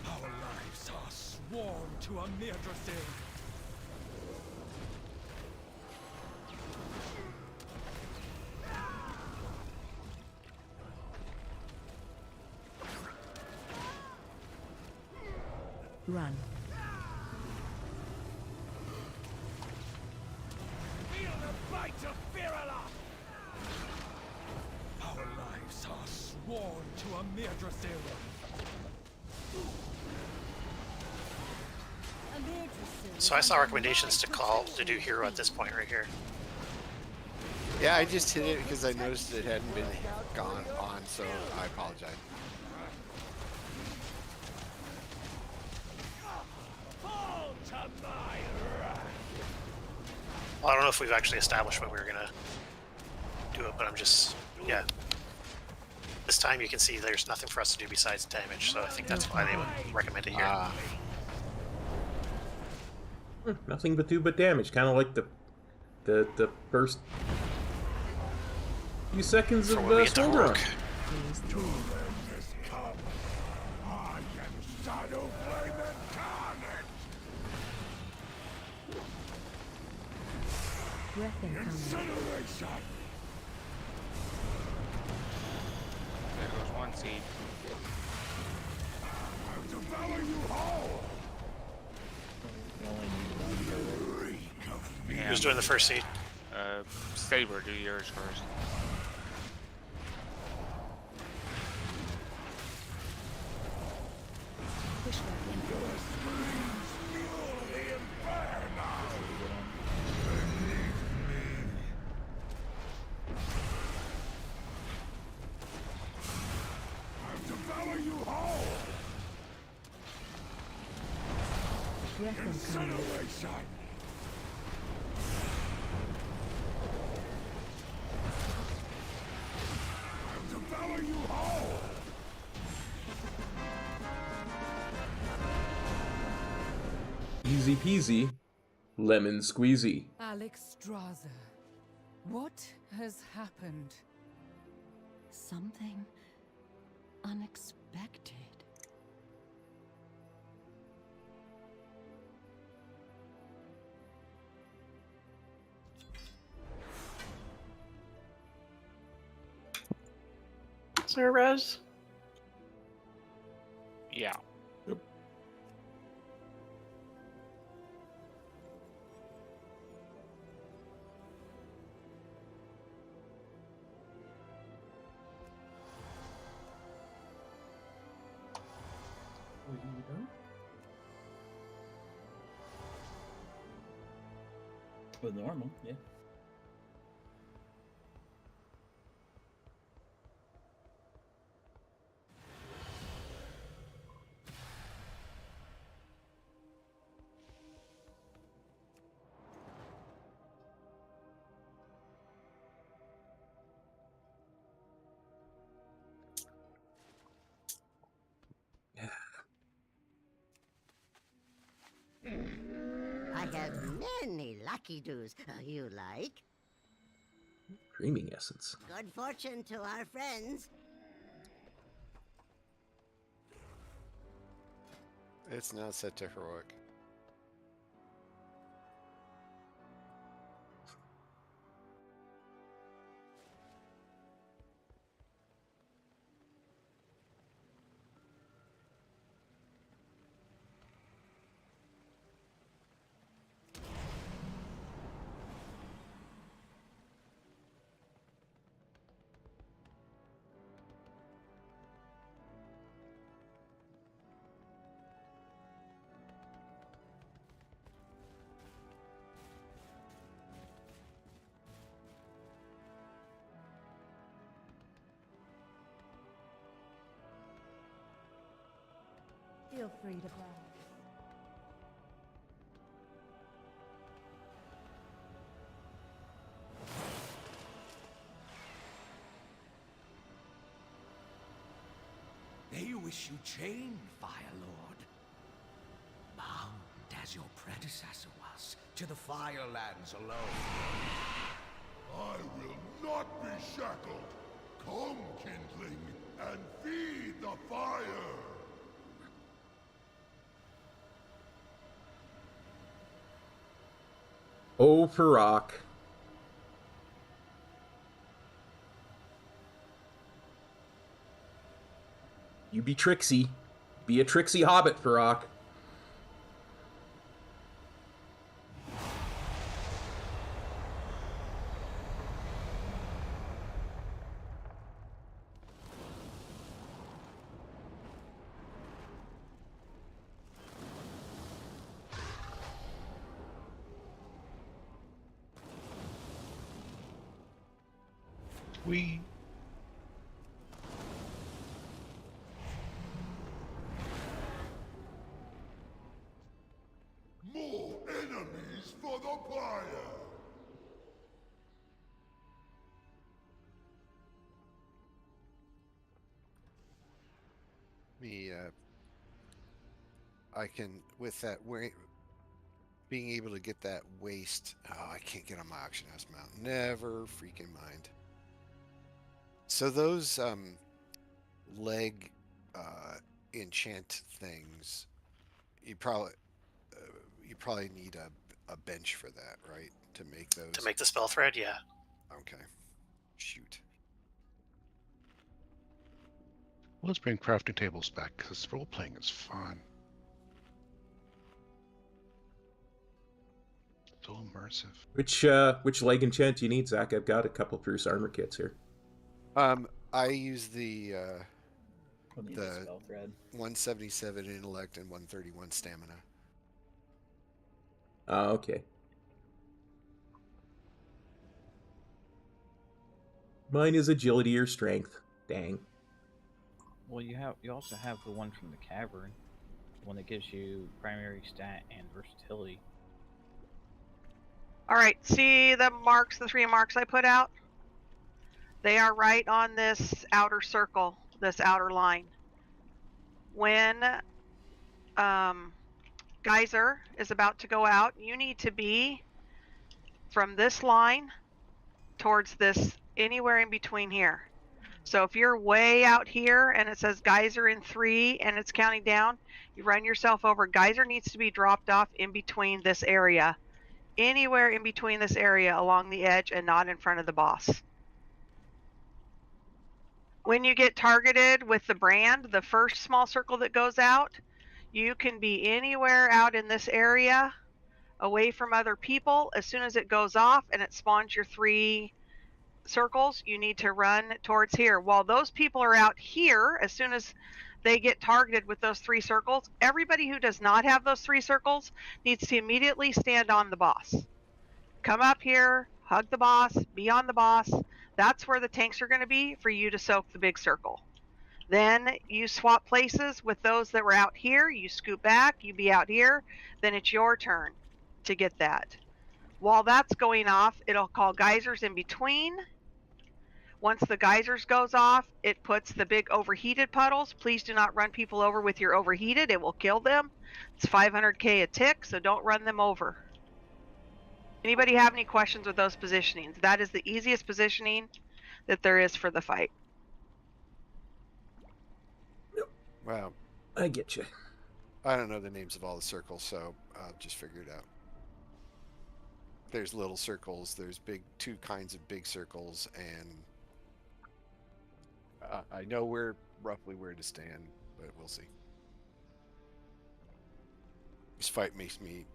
Our lives are sworn to a Yggdrasil. Run. Feel the bite of Virala! Our lives are sworn to a Mirdrasil. So I saw recommendations to do hero at this point right here. Yeah, I just hit it because I noticed it hadn't been gone on, so I apologize. Well, I don't know if we've actually established when we were gonna do it, but I'm just, yeah. This time you can see there's nothing for us to do besides damage, so I think that's why they would recommend it here. Nothing but damage, kind of like the first few seconds of Stormrun. Breath incoming. There goes one seed. I'll devour you whole! Who's doing the first seed? Saber, do yours first. Push back in. Breath incoming. Devour you whole! Easy peasy, lemon squeezy. Alexstrasza, what has happened? Something unexpected. Is there a res? Yeah. Yep. With normal, yeah. I have many lucky doos. You like? Dreaming essence. Good fortune to our friends. It's now set to heroic. Feel free to browse. They wish you chained, Fire Lord. Bound as your predecessor was, to the Firelands alone. I will not be shackled. Come, kindling, and feed the fire. Oh, Farak. You be tricksy. Be a tricksy hobbit, Farak. We. More enemies for the buyer! I can, with that being able to get that waste. Oh, I can't get on my auction house mount. Never freaking mind. So those leg enchant things, you probably need a bench for that, right? To make those. To make the spell thread, yeah. Okay. Shoot. Let's bring crafting tables back because role playing is fun. So immersive. Which leg enchant do you need, Zach? I've got a couple Pierce armor kits here. I use the spell thread. 177 intellect and 131 stamina. Oh, okay. Mine is agility or strength. Dang. Well, you also have the one from the cavern, the one that gives you primary stat and versatility. All right, see the marks, the 3 marks I put out? They are right on this outer circle, this outer line. When Geyser is about to go out, you need to be from this line towards this, anywhere in between here. So if you're way out here and it says Geyser in 3 and it's counting down, you run yourself over. Geyser needs to be dropped off in between this area. Anywhere in between this area along the edge and not in front of the boss. When you get targeted with the brand, the first small circle that goes out, you can be anywhere out in this area away from other people. As soon as it goes off and it spawns your 3 circles, you need to run towards here. While those people are out here, as soon as they get targeted with those 3 circles, everybody who does not have those 3 circles needs to immediately stand on the boss. Come up here, hug the boss, be on the boss. That's where the tanks are going to be for you to soak the big circle. Then you swap places with those that were out here. You scoot back, you be out here. Then it's your turn to get that. While that's going off, it'll call geysers in between. Once the geysers goes off, it puts the big overheated puddles. Please do not run people over with your overheated. It will kill them. It's 500k a tick, so don't run them over. Anybody have any questions with those positionings? That is the easiest positioning that there is for the fight. Wow. I get you. I don't know the names of all the circles, so I'll just figure it out. There's little circles, there's 2 kinds of big circles, and I know roughly where to stand, but we'll see. This fight makes me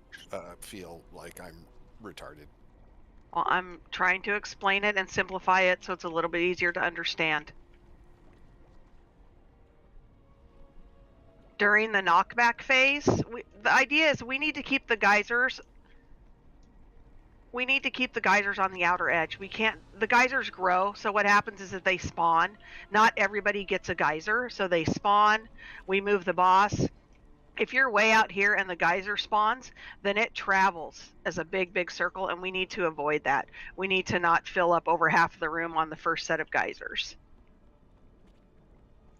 feel like I'm retarded. Well, I'm trying to explain it and simplify it so it's a little bit easier to understand. During the knockback phase, the idea is we need to keep the geysers. We need to keep the geysers on the outer edge. We can't. The geysers grow, so what happens is that they spawn. Not everybody gets a geyser, so they spawn. We move the boss. If you're way out here and the geyser spawns, then it travels as a big circle, and we need to avoid that. We need to not fill up over half of the room on the first set of geysers.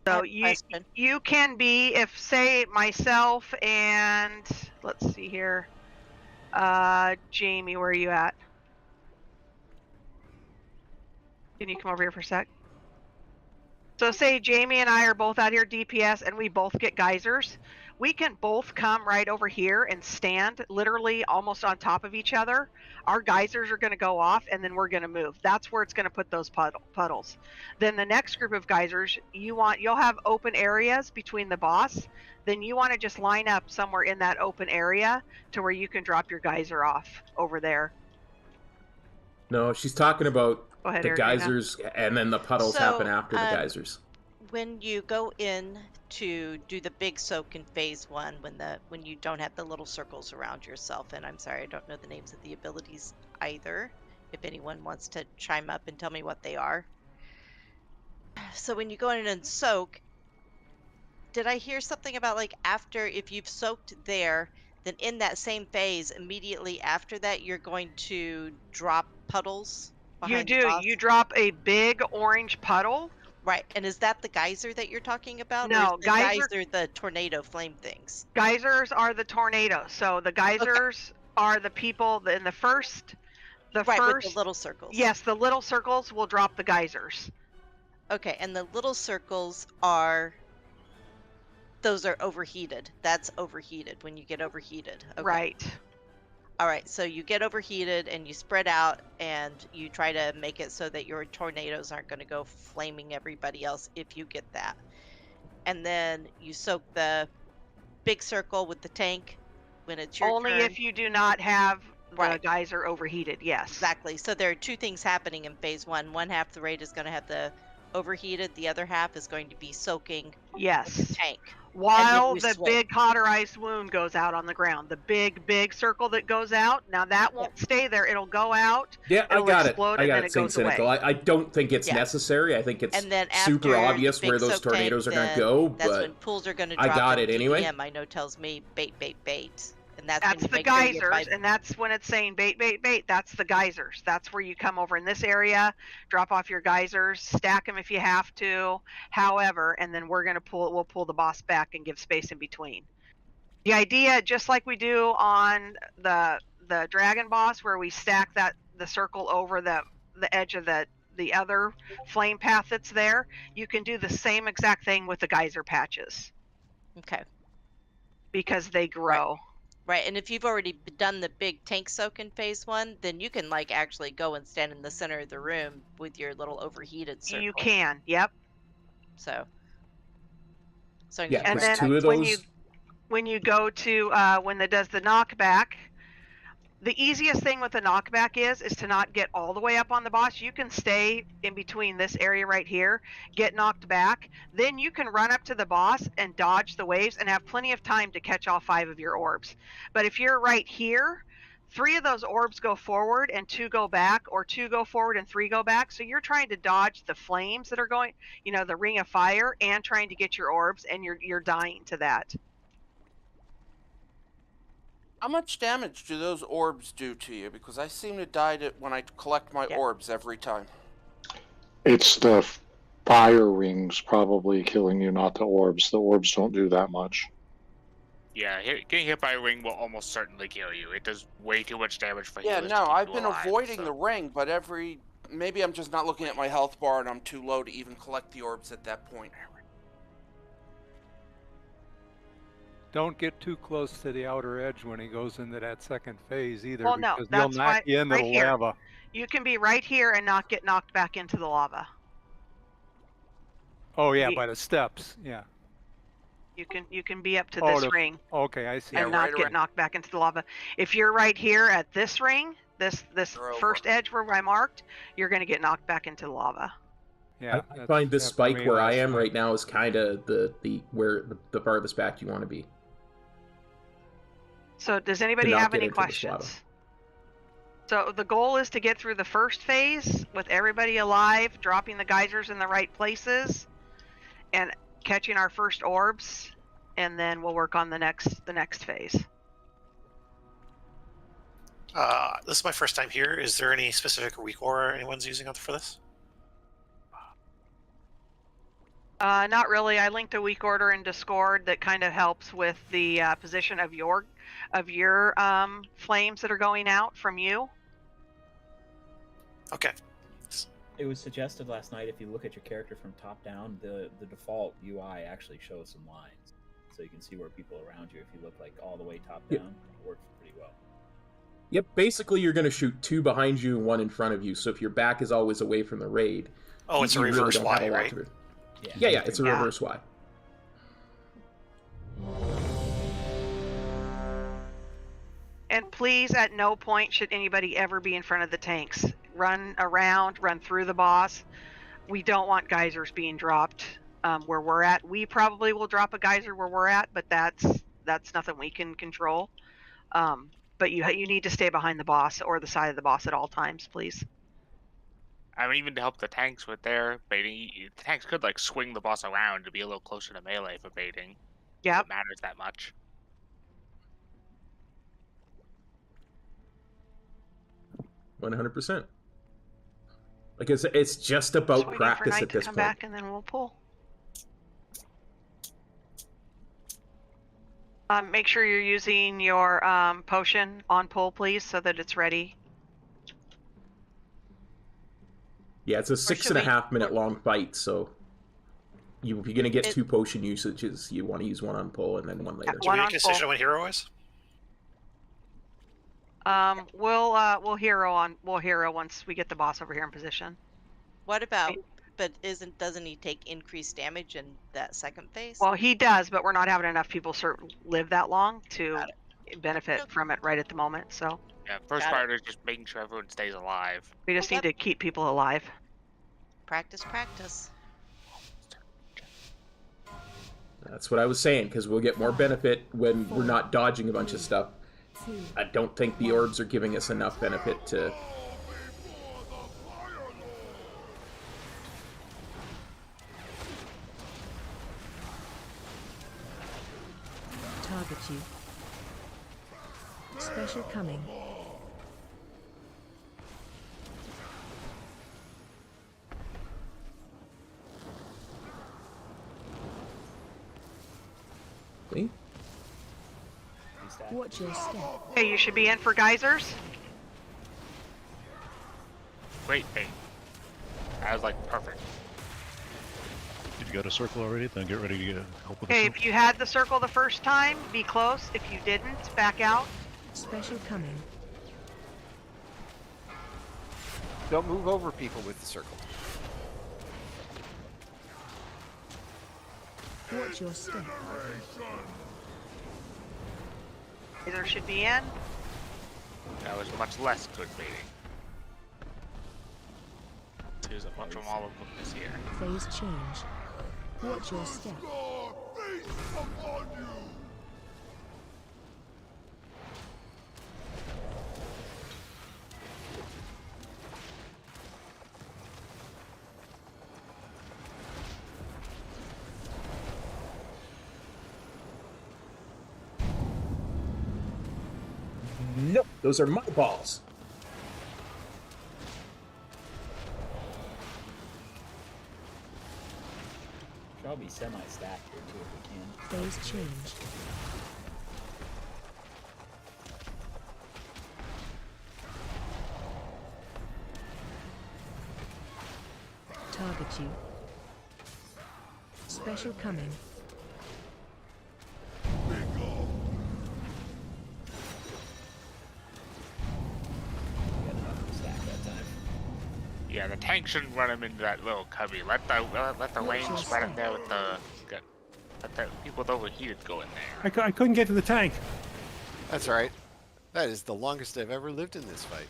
So you can be, if say myself and let's see here, Jamie, where are you at? Can you come over here for a sec? So say Jamie and I are both out here DPS and we both get geysers. We can both come right over here and stand literally almost on top of each other. Our geysers are going to go off and then we're going to move. That's where it's going to put those puddles. Then the next group of geysers, you'll have open areas between the boss. Then you want to just line up somewhere in that open area to where you can drop your geyser off over there. No, she's talking about ahead, the Eric, geysers, and then the puddles happen after the geysers. When you go in to do the big soak in phase 1, when you don't have the little circles around yourself, and I'm sorry, I don't know the names of the abilities either. If anyone wants to chime up and tell me what they are, So when you go in and soak, did I hear something about like after if you've soaked there, then in that same phase, immediately after that, you're going to drop puddles You behind the do. boss? You drop a big orange puddle. Right. And is that the geyser that you're talking about? Or is No, the geyser the tornado flame things? Geysers are the tornadoes. So the geysers are the people in the first. With the little circles. Yes, the little circles will drop the geysers. Okay, and the little circles are. Those are overheated. That's overheated when you get overheated. Okay. Right. All right, so you get overheated and you spread out and you try to make it so that your tornadoes aren't going to go flaming everybody else if you get that. And then you soak the big circle with the tank when it's your Only turn. if you do not have the geyser overheated, yes. Exactly. So there are two things happening in phase one. One half the raid is going to have the overheated. The other half is going to be soaking the tank. While the big cauterized wound goes out on the ground. The big circle that goes out, now that won't stay there. It'll go out. Yeah, I it'll got explode, it. I got and it, then Saint Cynical. away. I don't think it's necessary. I think it's And then super after obvious the where big those soak tank, tornadoes are going to then go, that's but when pools are going to I drop. got and it anyway. DPM, I know, tells me bait. And that's That's when you the make sure you geysers, and that's when it's saying bait. That's the geysers. That's where you come over in this area, drop off your geysers, stack them if you have to. However, and then we'll pull the boss back and give space in between. The idea, just like we do on the dragon boss, where we stack the circle over the edge of the other flame path that's there, you can do the same exact thing with the geyser patches. Okay. Because they grow. Right, and if you've already done the big tank soak in phase one, then you can like actually go and stand in the center of the room with your little overheated circle. You can, yep. So yeah, and there's then two of those. when you go to when it does the knockback, the easiest thing with the knockback is to not get all the way up on the boss. You can stay in between this area right here, get knocked back, then you can run up to the boss and dodge the waves and have plenty of time to catch all 5 of your orbs. But if you're right here, 3 of those orbs go forward and 2 go back, or 2 go forward and 3 go back. So you're trying to dodge the flames that are going, the ring of fire, and trying to get your orbs, and you're dying to that. How much damage do those orbs do to you? Because I seem to die when I collect my orbs every time. It's the fire rings probably killing you, not the orbs. The orbs don't do that much. Yeah, getting hit by a ring will almost certainly kill you. It does way too much damage for Yeah, healers no, to keep I've you been alive, avoiding so. the ring, but maybe I'm just not looking at my health bar and I'm too low to even collect the orbs at that point. Don't get too close to the outer edge when he goes into that second phase either, Well, no, because he'll that's knock why you into right the here. lava. You can be right here and not get knocked back into the lava. Oh yeah, by the steps. Yeah. You can be up to this ring. Okay, I see. And not get knocked back into the lava. If you're right here at this ring, this first edge where I marked, you're going to get knocked back into the lava. Yeah, I find this spike where I am right now is kind of the farthest back you want to be. So does anybody not have get any into this lava. questions? So the goal is to get through the first phase with everybody alive, dropping the geysers in the right places, and catching our first orbs, and then we'll work on the next phase. This is my first time here. Is there any specific weak aura anyone's using for this? Not really. I linked a weak order in Discord that kind of helps with the position of your flames that are going out from you. Okay. It was suggested last night if you look at your character from top down, the default UI actually shows some lines, so you can see where people around you. If you look like all the way top down, it works pretty well. Yep, basically you're going to shoot 2 behind you and 1 in front of you. So if your back is always away from the raid, oh, it's a reverse Y, right? Yeah, it's a reverse Y. And please, at no point should anybody ever be in front of the tanks. Run around, run through the boss. We don't want geysers being dropped where we're at. We probably will drop a geyser where we're at, but that's nothing we can control. But you need to stay behind the boss or the side of the boss at all times, please. I mean, even to help the tanks with their baiting, the tanks could like swing the boss around to be a little closer to melee for baiting. Yeah. If it matters that much. 100%. Like it's just about Just waiting for practice Knight at to this come point. back, and then we'll pull. Make sure you're using your potion on pull, please, so that it's ready. Yeah, it's a 6.5 minute long fight, so you're going to get 2 potion usages. You want to use one on pull and then one later. Do we make a decision on what hero is? We'll hero once we get the boss over here in position. What about? But doesn't he take increased damage in that second phase? Well, he does, but we're not having enough people live that long to benefit from it right at the moment. So Yeah, first part is just making sure everyone stays alive. we just need to keep people alive. Practice, practice. That's what I was saying, because we'll get more benefit when we're not dodging a bunch of stuff. I don't think the orbs are giving us enough benefit to... Target you. Special coming. See? Watch your step. Okay, you should be in for geysers. Great bait. That was like perfect. If you got a circle already, then get ready to get help with the Okay, circle. if you had the circle the first time, be close. If you didn't, back out. Special coming. Don't move over people with the circle. Watch your step. Either should be in. That was much less good baiting. There's a bunch of all of them this year. Phase change. Watch your step. Nope, those are my balls. Should all be semi-stacked here too if we can. Phase change. Target you. Special coming. Yeah, the tank shouldn't run him into that little cubby. Let the range spread him there with let the people with overheated go in there. I couldn't get to the tank. That's all right. That is the longest I've ever lived in this fight.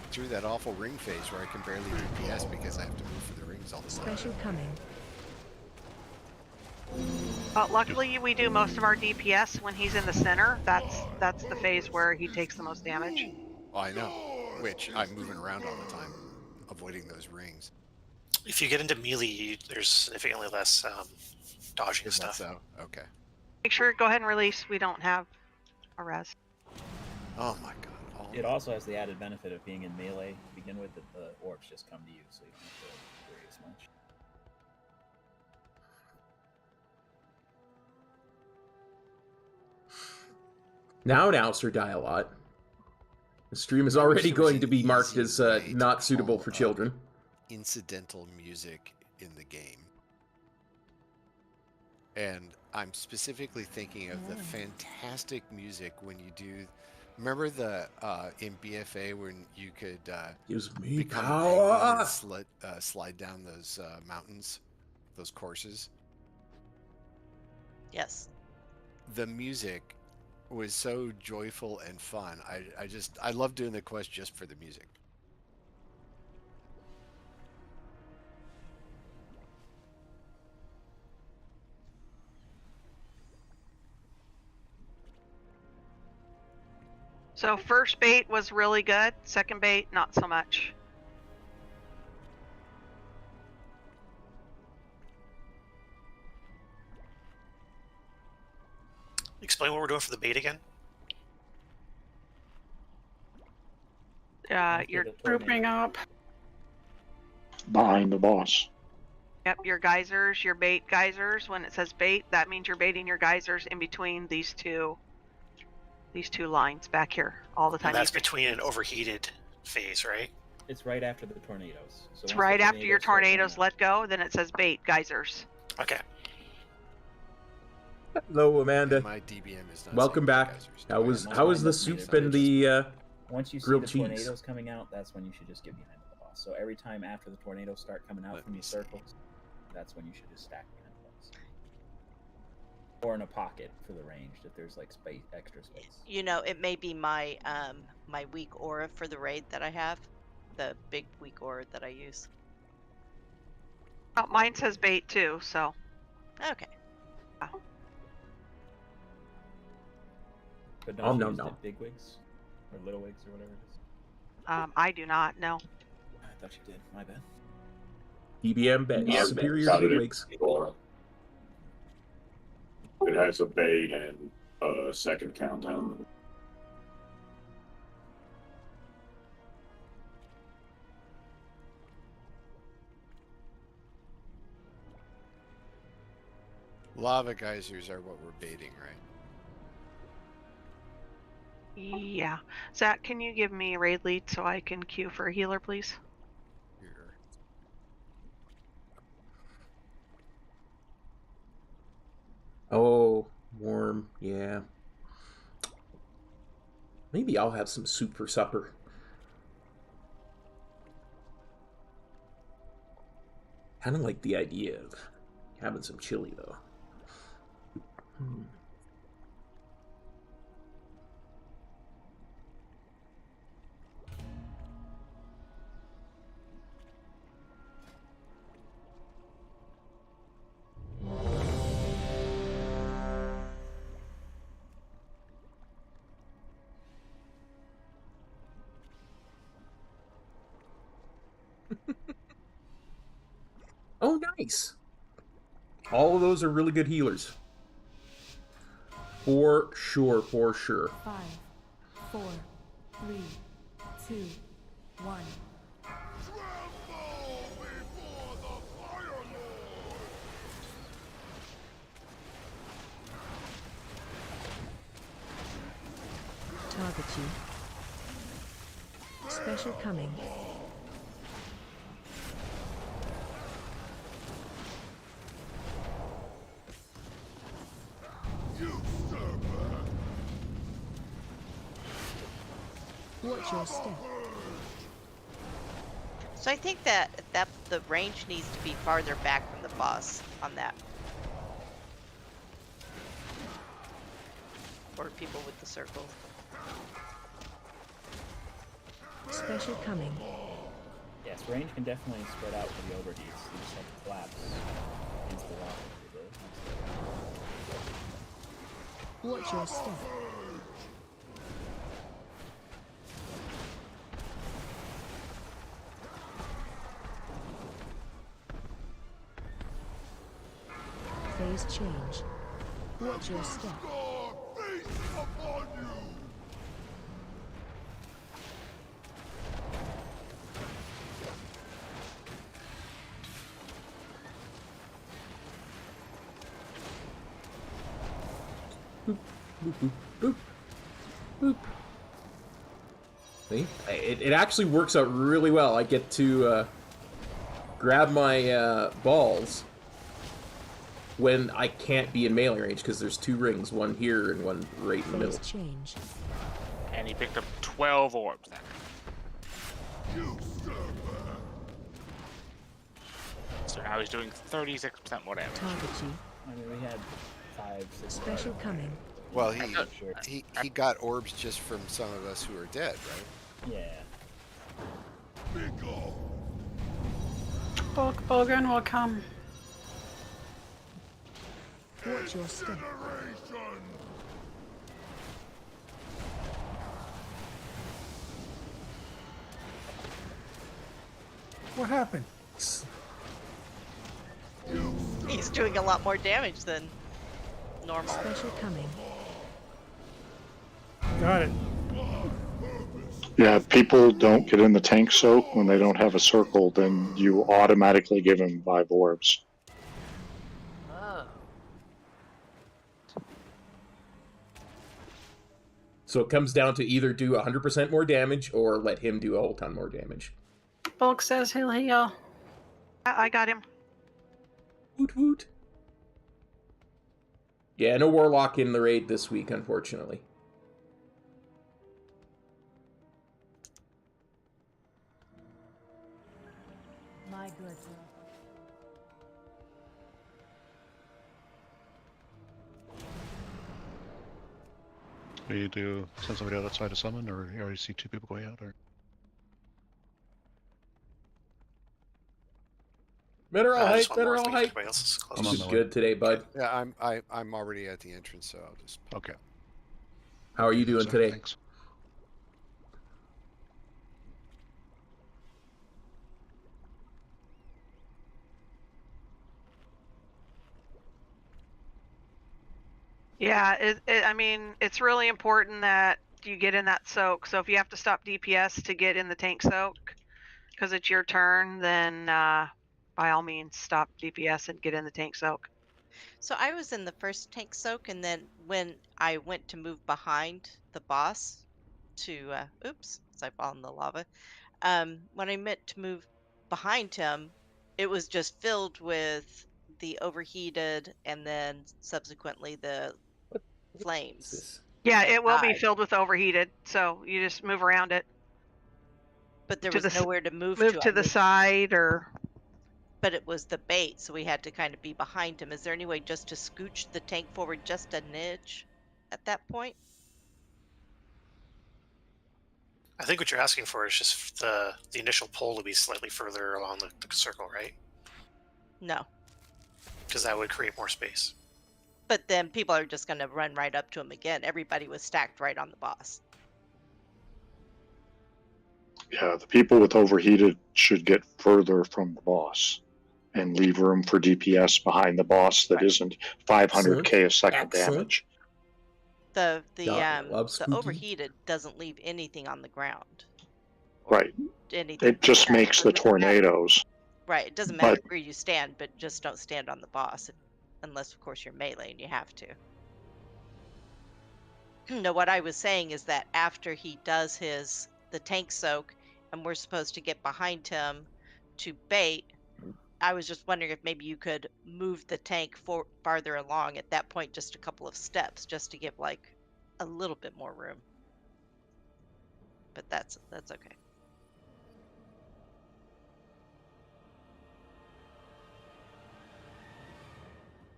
Through that awful ring phase where I can barely DPS because I have to move for the rings all the time. Special coming. Luckily, we do most of our DPS when he's in the center. That's the phase where he takes the most damage. Oh, I know. Which I'm moving around all the time, avoiding those rings. If you get into melee, there's significantly less dodging Is that stuff. so? Okay. Make sure go ahead and release. We don't have a res. Oh my god. It also has the added benefit of being in melee to begin with, that the orbs just come to you, so you don't have to worry as much. Now, Sir Die a lot. The stream is already going to be marked as not suitable for children. Incidental music in the game. And I'm specifically thinking of the fantastic music when you do. Remember the in BFA when you could Gives me become a power. penguin and slide down those mountains, those courses? Yes. The music was so joyful and fun. I love doing the quest just for the music. So first bait was really good. Second bait, not so much. Explain what we're doing for the bait again. You're grouping up. Behind the boss. Yep, your geysers, your bait geysers. When it says bait, that means you're baiting your geysers in between these two lines back here all the time. And that's between an overheated phase, right? It's right after the tornadoes. So It's right after your tornadoes let go, then it says bait geysers. Okay. Hello, Amanda. My DBM is not Welcome back. How was the soup and the once you see grilled the cheese? tornadoes coming out, that's when you should just get behind the boss. So every time after the tornadoes start coming out from these circles, that's when you should just stack behind the boss. Or in a pocket for the range if there's like space, extra space. You know, it may be my my weak aura for the raid that I have, the big weak aura that I use. Oh, mine says bait too, so. Okay. But don't you use no. the big wigs or little wigs or whatever it is? I do not know. I thought you did. My bad. DBM bet superior Got to it. wigs. It has a bait and a second countdown. Lava geysers are what we're baiting, right? Yeah. Zach, can you give me raid lead so I can queue for a healer, please? Oh, warm, yeah. Maybe I'll have some soup for supper. Kind of like the idea of having some chili, though. Oh, nice. All of those are really good healers. For sure, for sure. 5, 4, 3, 2, 1. Target you. Special coming. Watch your step. So I think that the range needs to be farther back from the boss on that. Or people with the circle. Special coming. Yes, range can definitely spread out for the overheats. You just have to collapse against the rock. Watch your step. Phase change. Watch your step. Boop, boop, boop, boop, boop. See? It actually works out really well. I get to grab my balls when I can't be in melee range because there's two rings, one here and one right in the middle. Change. And he picked up 12 orbs then. So now he's doing 36% more damage. Target you. I mean, we had 5, 6. Special coming. Well, he got orbs just from some of us who are dead, right? Yeah. Bulk Bogan will come. Watch your step. What happened? He's doing a lot more damage than normal. Special coming. Got it. Yeah, if people don't get in the tank soak when they don't have a circle, then you automatically give them 5 orbs. Oh. So it comes down to either do 100% more damage or let him do a whole ton more damage. Bulk says he'll heal. I got him. Woot woot. Yeah, no Warlock in the raid this week, unfortunately. My good. Do you do send somebody out outside to summon, or you already see 2 people going out? Or Mineral height, just one more mineral if we get height. everybody else is close. This is good today, bud. Yeah, I'm already at the entrance, so I'll just. Okay. How are you doing today? Thanks. Yeah, I mean, it's really important that you get in that soak. So if you have to stop DPS to get in the tank soak, because it's your turn, then by all means stop DPS and get in the tank soak. So I was in the first tank soak, and then when I went to move behind the boss to, oops, I fall in the lava. When I meant to move behind him, it was just filled with the overheated and then subsequently the flames. Yeah, I it will be died. filled with overheated, so you just move around it. But there to was the s- nowhere to move Move to. to the side or. But it was the bait, so we had to kind of be behind him. Is there any way just to scooch the tank forward just a nudge at that point? I think what you're asking for is just the initial pull to be slightly further along the circle, right? No. Because that would create more space. But then people are just going to run right up to him again. Everybody was stacked right on the boss. Yeah, the people with overheated should get further from the boss and leave room for DPS behind the boss that isn't 500k a second damage. The spooky. overheated doesn't leave anything on the ground. Right. Anything It just like that. makes So the it doesn't matter. tornadoes. Right. It doesn't matter But- where you stand, but just don't stand on the boss, unless of course you're melee and you have to. No, what I was saying is that after he does the tank soak, and we're supposed to get behind him to bait, I was just wondering if maybe you could move the tank farther along at that point, just a couple of steps, just to give like a little bit more room. But that's okay.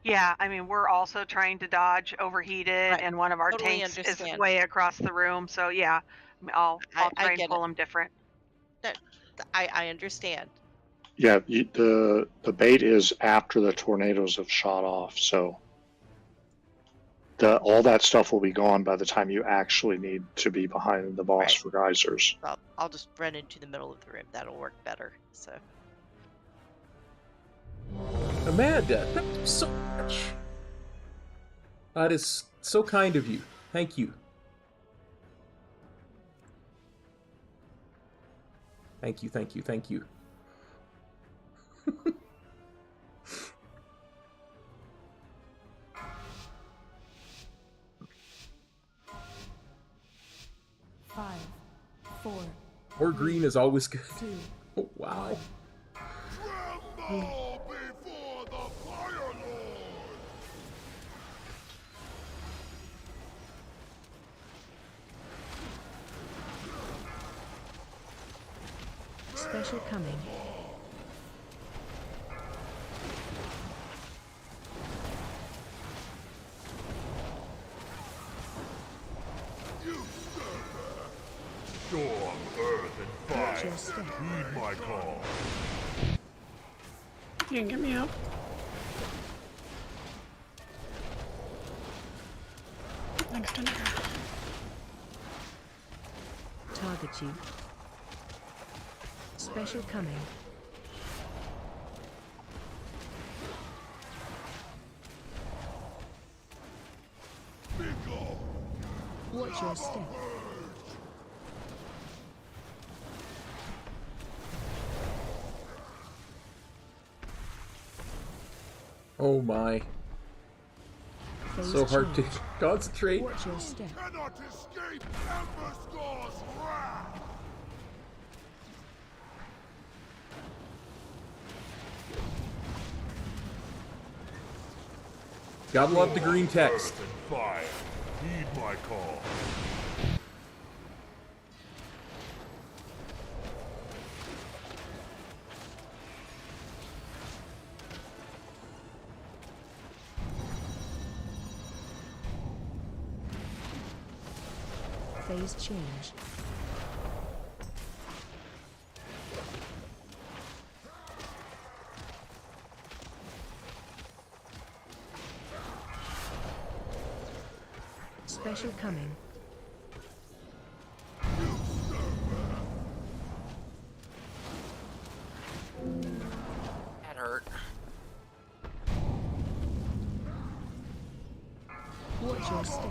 Yeah, I mean, we're also trying to dodge overheated, Right. and one of our Totally tanks is understand. way across the room. So yeah, I'll I try and get pull it. them different. I understand. Yeah, the bait is after the tornadoes have shot off, so all that stuff will be gone by the time you actually need to be behind the boss Right. for geysers. I'll just run into the middle of the room. That'll work better. So. Amanda, thank you so much. That is so kind of you. Thank you. Thank you, thank you, thank you. Five, 4, More green is always good. 2, Oh, wow. Special coming. Storm, earth, and Watch fire. your step. Heed my call. You can get me up. Thanks, Jennifer. Target you. Special coming. Watch your step. Oh my. So hard to concentrate. Watch your step. Cannot escape Emberscore's wrath! Gotta love the green text. Earth and fire, heed my call. Phase change. Special coming. That hurt. Watch your step.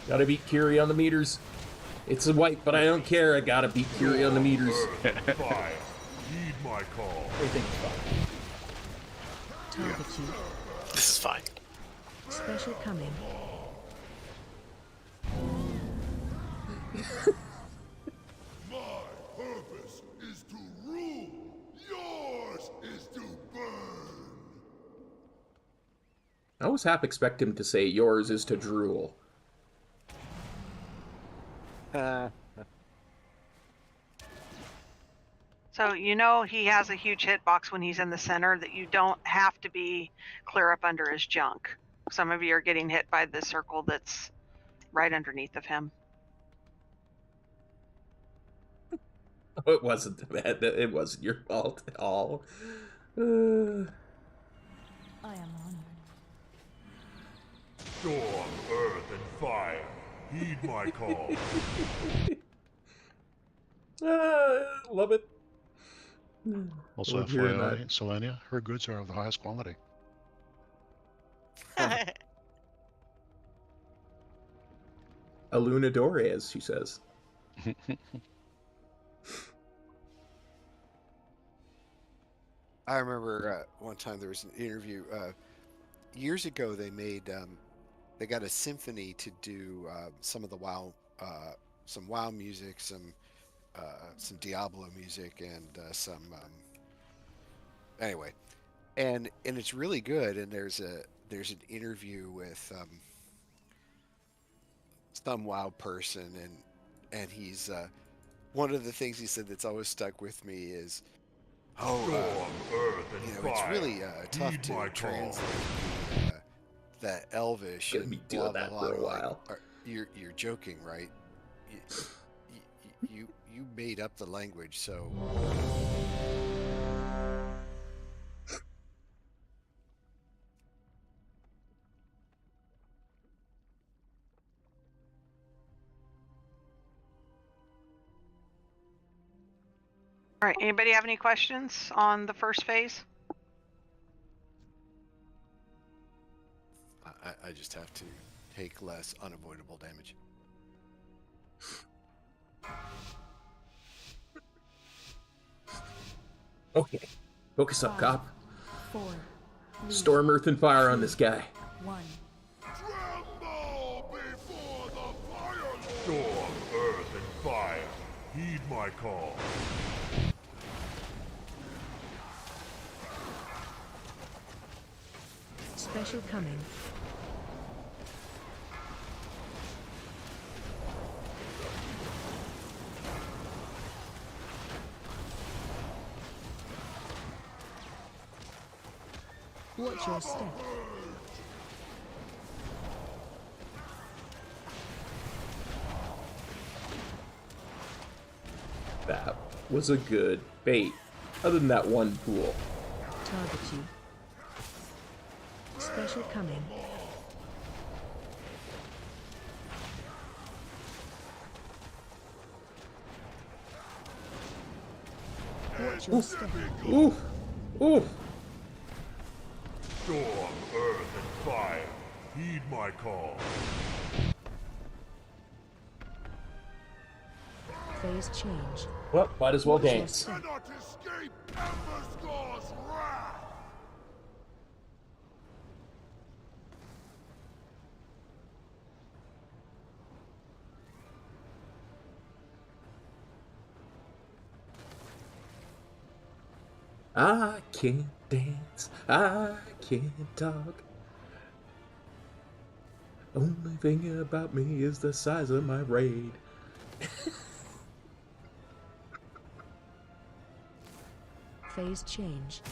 Gotta beat Curie on the meters. It's a wipe, but I don't care. I gotta beat Curie on the meters. Fire, heed my call. Everything's fine. Target you. This is fine. Special coming. My purpose is to rule. Yours is to burn. I always half expect him to say, yours is to drool. So you know he has a huge hitbox when he's in the center that you don't have to be clear up under his junk. Some of you are getting hit by the circle that's right underneath of him. It wasn't bad. It wasn't your fault at all. I am honored. Storm, earth, and fire, heed my call. Love it. Also, Love hearing FYI, that. Selenia, her goods are of the highest quality. Alunadore, as she says. I remember one time there was an interview. Years ago, they made they got a symphony to do some of the WoW, some WoW music, some Diablo music, and some anyway, and it's really good. And there's an interview with some WoW person, and he's one of the things he said that's always stuck with me is, it's really tough to translate that Elvish Gonna and be doing blah, that blah, for a blah. while. You're joking, right? You made up the language, so. All right, anybody have any questions on the first phase? I just have to take less unavoidable damage. Okay. Focus up, cop. 4, 3, Storm, earth, and fire on this guy. 1. Tremble before the fire. Storm, earth, and fire, heed my call. Special coming. Watch your step. That was a good bait. Other than that one pool. Target you. Special coming. Watch your step. Ooh! Ooh! Storm, earth, and fire, Heed my call. Phase change. Well, might as well Watch your dance. step. Cannot escape Emberscore's wrath. I can't dance, I can't talk. Only thing about me is the size of my raid. Phase change.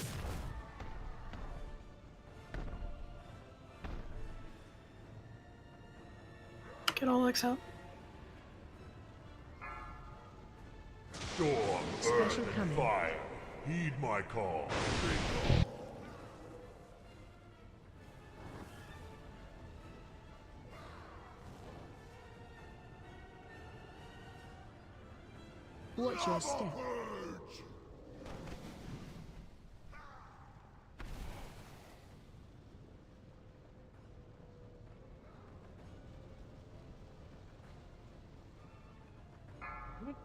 Get all X out. Storm, Special earth, and coming. fire. Heed my call. Watch your step.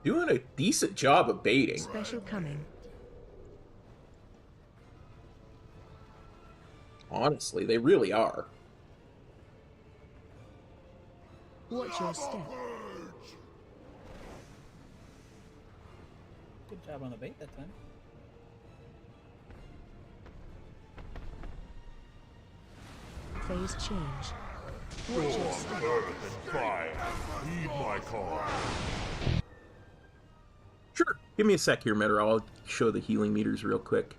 Doing a decent job of baiting. Special coming. Honestly, they really are. Watch your step. Good job on the bait that time. Phase change. Watch your Storm, step. earth, and fire. Heed my call. Sure. Give me a sec here, Metter. I'll show the healing meters real quick.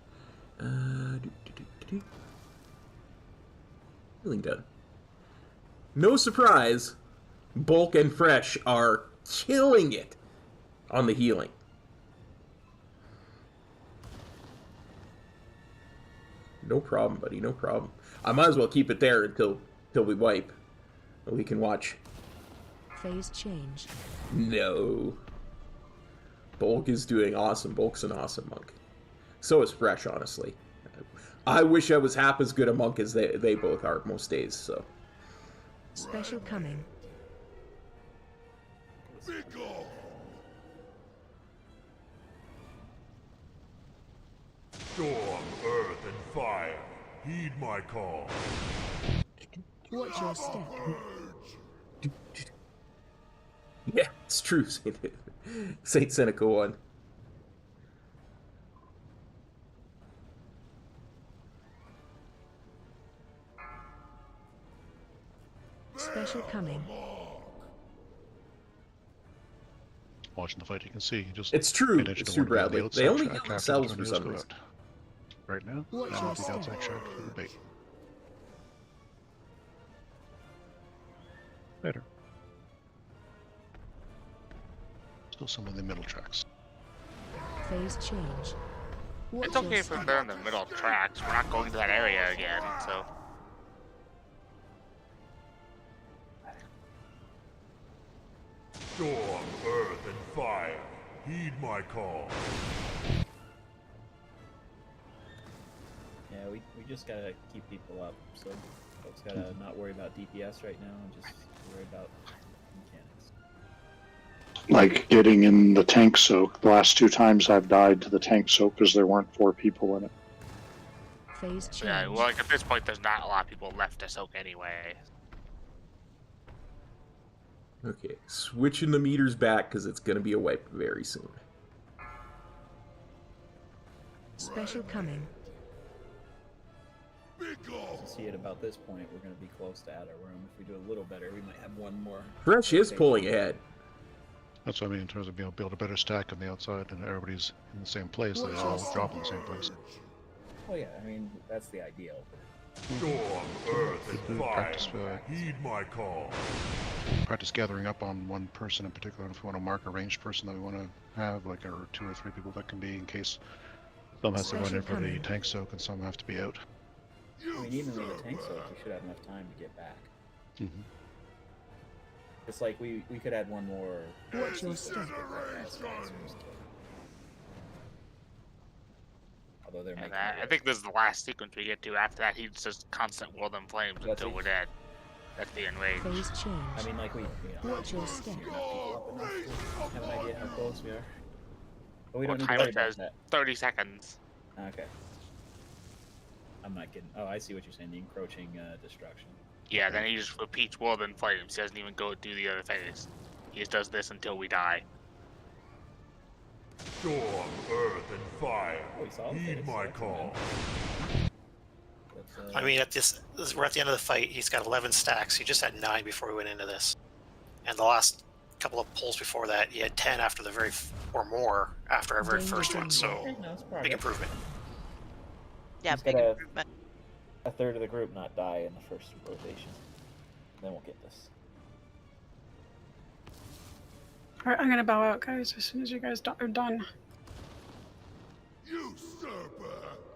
Healing done. No surprise, Bulk and Fresh are killing it on the healing. No problem, buddy. No problem. I might as well keep it there until we wipe. We can watch. Phase change. No. Bulk is doing awesome. Bulk's an awesome monk. So is Fresh, honestly. I wish I was half as good a monk as they both are most days, so. Special coming. Storm, earth, and fire. Heed my call. Watch your step. Yeah, it's true, Saint Seneca 1. Special coming. Watching the fight, you can see just. It's true. pay attention It's to true, one of the Bradley. outside They only track heal after the themselves for tornadoes some go reason. out. Right now, Watch and your the step. outside track for the bait. Better. Still some of the middle tracks. Phase change. Watch It's okay your if we're step. there in the middle of the tracks. We're not going to that area again, so. Storm, earth, and fire. Heed my call. Yeah, we just gotta keep people up. So folks gotta not worry about DPS right now and just worry about mechanics. Like getting in the tank soak. The last 2 times I've died to the tank soak because there weren't 4 people in it. Phase change. Yeah, well, like at this point, there's not a lot of people left to soak anyway. Okay, switching the meters back because it's going to be a wipe very soon. Special coming. To see it about this point, we're gonna be close to out of room. If we do a little better, we might have one more. Fresh is pulling ahead. That's what I mean in terms of being able to build a better stack on the outside and everybody's in the same place. They all drop in the same place. Oh yeah, I mean that's the ideal. Storm, earth, and fire. Practice, Heed my call. practice gathering up on one person in particular. If we want to mark a ranged person that we want to have, like, or 2 or 3 people that can be in case some has to run in for the tank soak and some have to be out. I mean, even with the tank soak, we should have enough time to get back. Mm-hmm. It's like we could add one more. Watch your step. Although they're And I think this is the last sequence we get to. After that, he's just constant world in flames until we're dead. That's the enraged. Phase change. I mean, like, Watch your step. people up enough to have an idea how close we are. But we Well, don't need to timer worry about says that. 30 seconds. Okay. I'm not kidding. Oh, I see what you're saying. The encroaching destruction. Yeah, then he just repeats World in Flames. He doesn't even go do the other phase. He just does this until we die. Storm, earth, and fire. Heed my call. I mean, we're at the end of the fight. He's got 11 stacks. He just had 9 before we went into this, and the last couple of pulls before that, he had 10 after the or more after our very first one. So big improvement. Yeah, He's big got improvement. A third of the group not die in the first rotation. Then we'll get this. Alright, I'm gonna bow out, guys, as soon as you guys are done.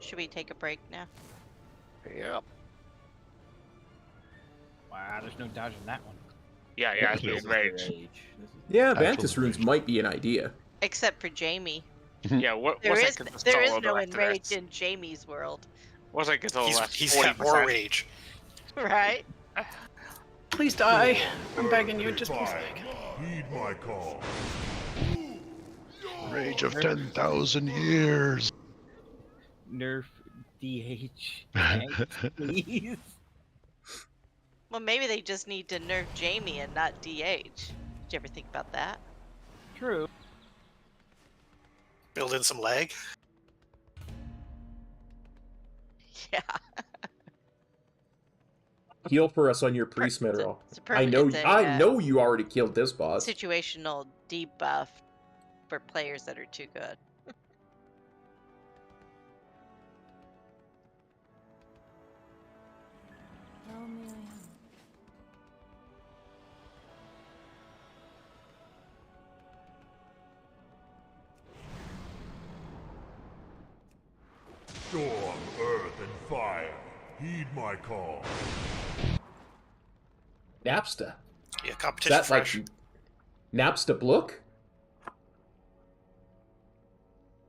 Should we take a break now? Yep. Wow, there's no dodging that one. Yeah, it's the enraged. Yeah, Vantis runes might be an idea. Except for Jamie. Yeah, what's There is solo no director enrage in Jamie's world. What's like until the last He's got more rage. Right? Please die. I'm begging you, just please die. Heed my call. Rage of 10,000 years. Nerf DH. Please. Well, maybe they just need to nerf Jamie and not DH. Did you ever think about that? True. Build in some lag. Yeah. Heal for us on your priest mineral. It's a I know. it's a, I know you already killed this boss. Situational debuff for players that are too good. Storm, earth, and fire. Heed my call. Napsta. Yeah, competition That fresh. like Napsta Blook?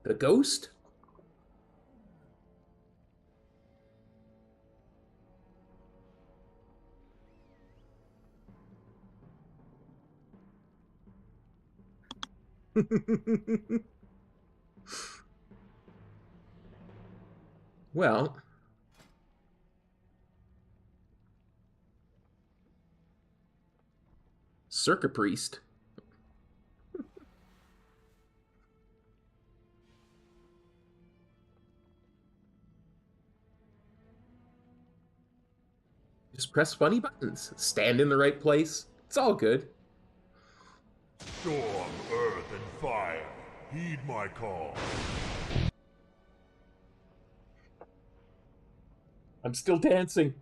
The ghost? Well, Circa Priest. Just press funny buttons. Stand in the right place. It's all good. Storm, earth, and fire. Heed my call. I'm still dancing.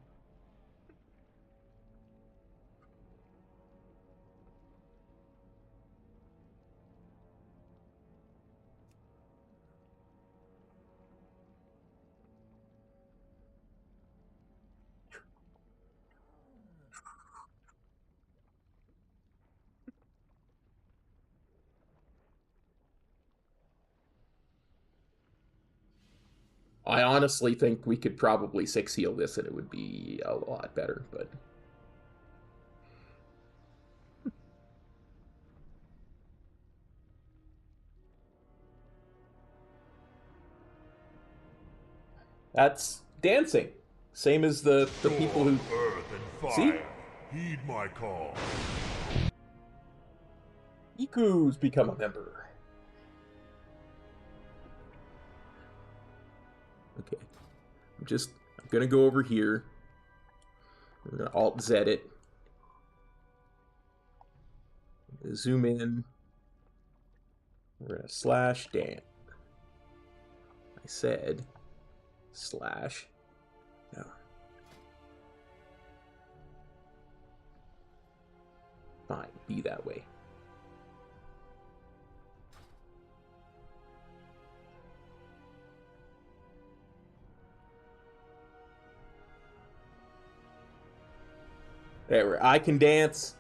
I honestly think we could probably 6 heal this and it would be a lot better, but... That's dancing. Same as the people who... Earth and See? fire. Heed my call. Iku's become a member. Okay. I'm gonna go over here. We're gonna Alt-Z it. Zoom in. We're gonna slash Dan. I said slash. No. Fine, be that way. There, I can dance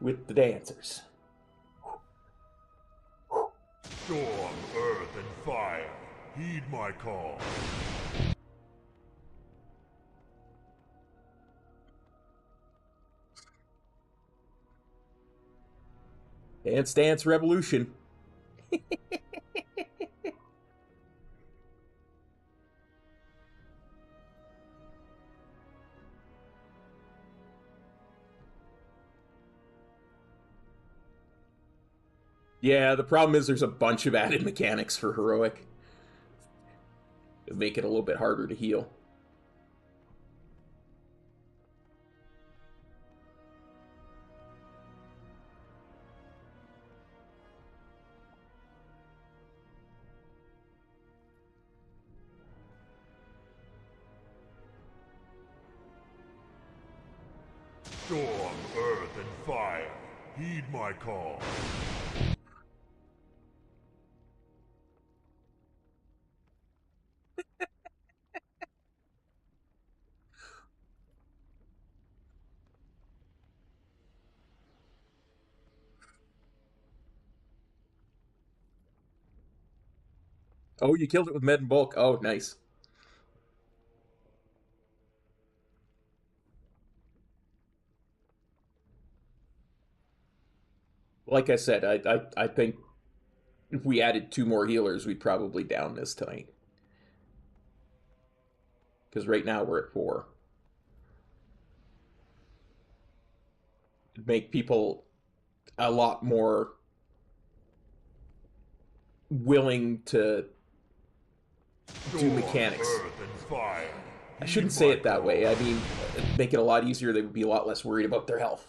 with the dancers. Storm, earth, and fire. Heed my call. Dance Dance Revolution. Yeah, the problem is there's a bunch of added mechanics for Heroic. It'll make it a little bit harder to heal. Storm, earth, and fire, heed my call. Oh, you killed it with Med and Bulk. Oh, nice. Like I said, I think if we added 2 more healers, we'd probably down this tonight. Because right now we're at 4. It'd make people a lot more willing to do mechanics. I shouldn't say it that way. I mean, make it a lot easier. They would be a lot less worried about their health.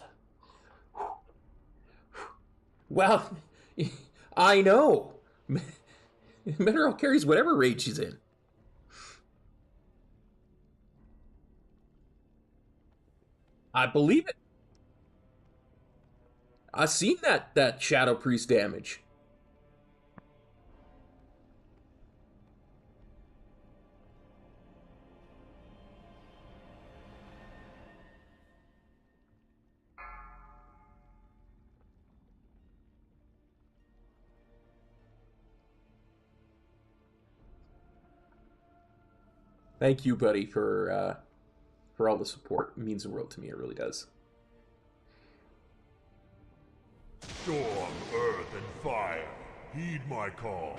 Well, I know. Mineral carries whatever raid she's in. I believe it. I've seen that Shadow Priest damage. Thank you, buddy, for all the support. It means the world to me. It really does. Storm, earth, and fire, heed my call.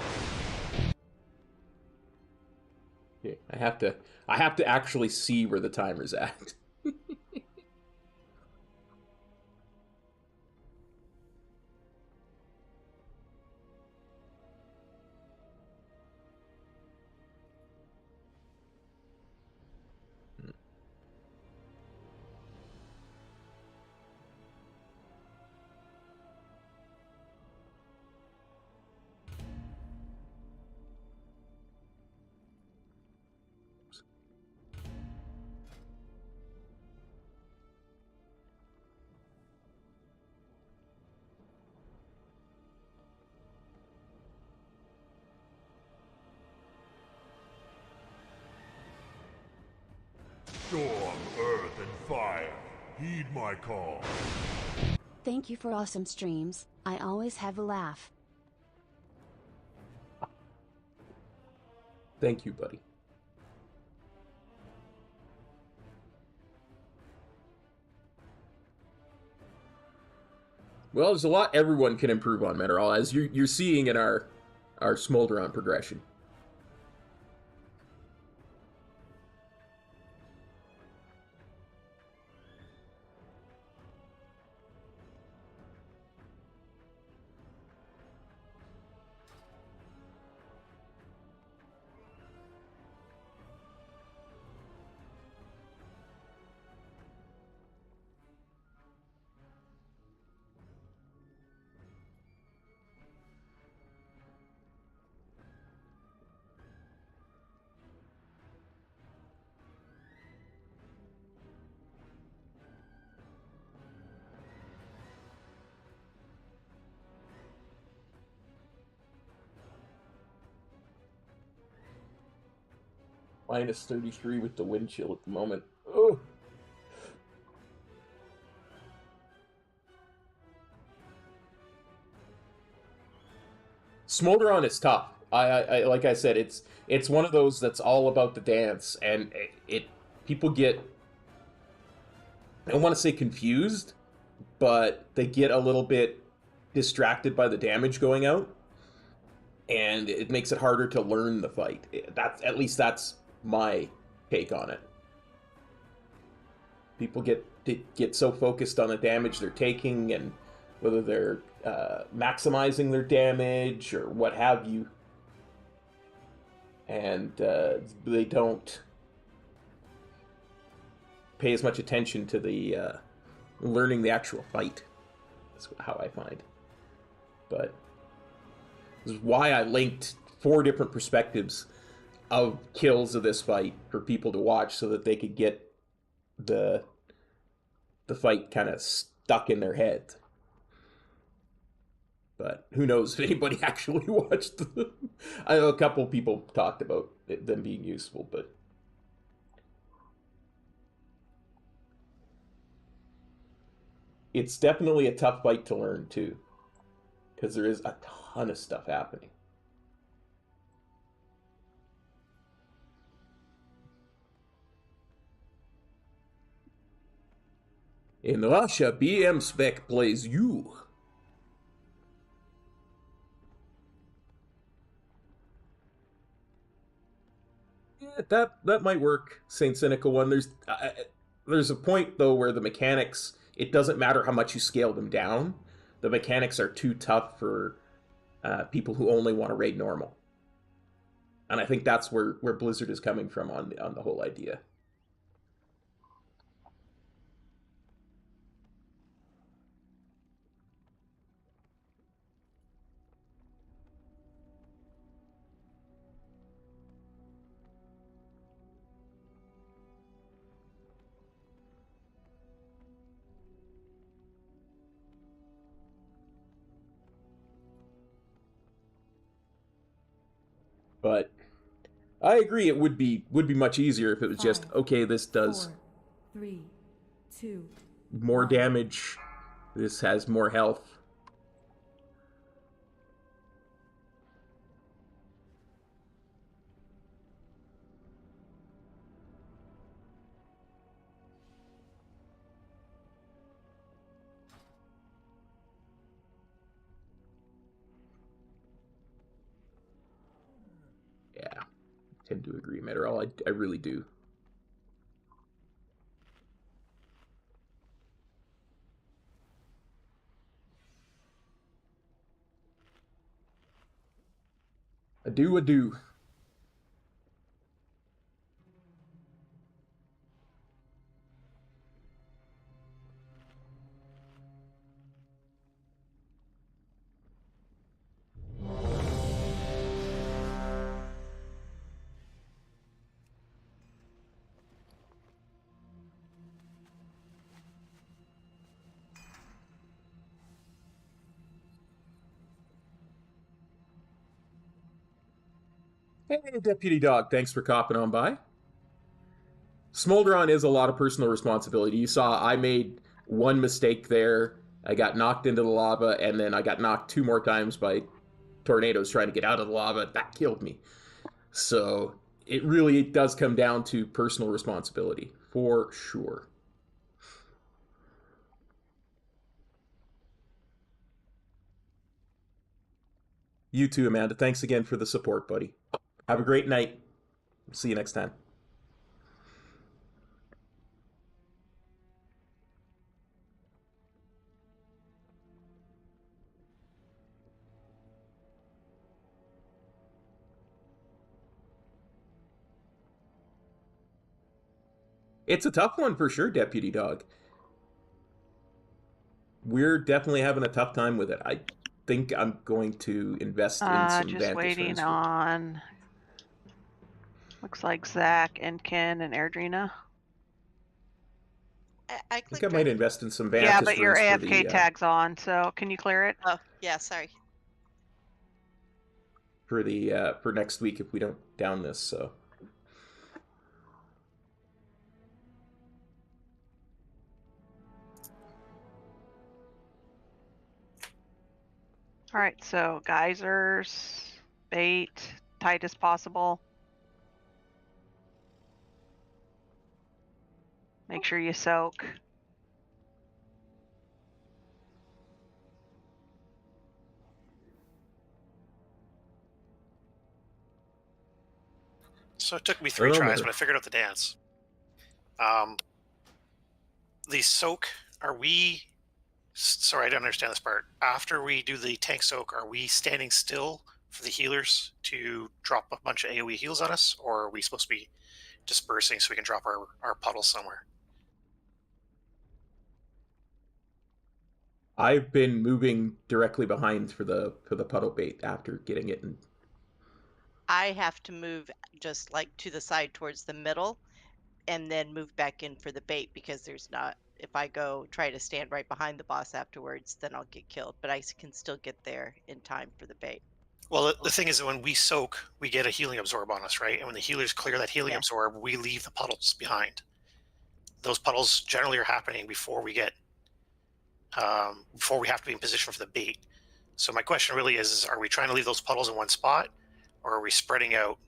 Yeah, I have to actually see where the timer's at. Storm, earth, and fire, heed my call. Thank you for awesome streams. I always have a laugh. Thank you, buddy. Well, there's a lot everyone can improve on, Mineral, as you're seeing in our Smolderon progression. Minus 33 with the wind chill at the moment. Oh. Smolderon is tough. I like I said, it's one of those that's all about the dance, and people get, I don't want to say confused, but they get a little bit distracted by the damage going out, and it makes it harder to learn the fight. At least that's my take on it. People get so focused on the damage they're taking and whether they're maximizing their damage or what have you, and they don't pay as much attention to the learning the actual fight. That's how I find. But this is why I linked 4 different perspectives of kills of this fight for people to watch so that they could get the fight kind of stuck in their head. But who knows if anybody actually watched them. I know a couple people talked about them being useful, but it's definitely a tough fight to learn too, because there is a ton of stuff happening. In Russia, BM spec plays you. Yeah, that might work, Saint Cynical one. There's a point though where the mechanics, it doesn't matter how much you scale them down. The mechanics are too tough for people who only want to raid normal. And I think that's where Blizzard is coming from on the whole idea. But I agree it would be much easier if it was just, okay, this does 4, 3, 2, more damage, this has more health. Yeah, I tend to agree, Meteorol. I really do. I do. Hey, Deputy Dog, thanks for copping on by. Smolderon is a lot of personal responsibility. You saw I made one mistake there. I got knocked into the lava, and then I got knocked 2 more times by tornadoes trying to get out of the lava. That killed me. So it really does come down to personal responsibility, for sure. You too, Amanda. Thanks again for the support, buddy. Have a great night. See you next time. It's a tough one for sure, Deputy Dog. We're definitely having a tough time with it. I think I'm going to invest in some just Vantage waiting transfer. on. Looks like Zach and Ken and Erdrina. I think I might invest in some Vantage. Yeah, but your runes AFK tag's on, so can you clear it? Oh, yeah, sorry. For next week if we don't down this. So. All right, so geysers, bait, tight as possible. Make sure you soak. So it took me 3 tries, but I figured out the dance. The soak, are we... Sorry, I don't understand this part. After we do the tank soak, are we standing still for the healers to drop a bunch of AoE heals on us? Or are we supposed to be dispersing so we can drop our puddles somewhere? I've been moving directly behind for the puddle bait after getting it. And I have to move just like to the side towards the middle and then move back in for the bait because there's not, if I go try to stand right behind the boss afterwards, then I'll get killed. But I can still get there in time for the bait. Well, the thing is that when we soak, we get a healing absorb on us, right? And when the healers clear that healing Yeah. absorb, we leave the puddles behind. Those puddles generally are happening before we get, before we have to be in position for the bait. So my question really is are we trying to leave those puddles in one spot, or are we spreading out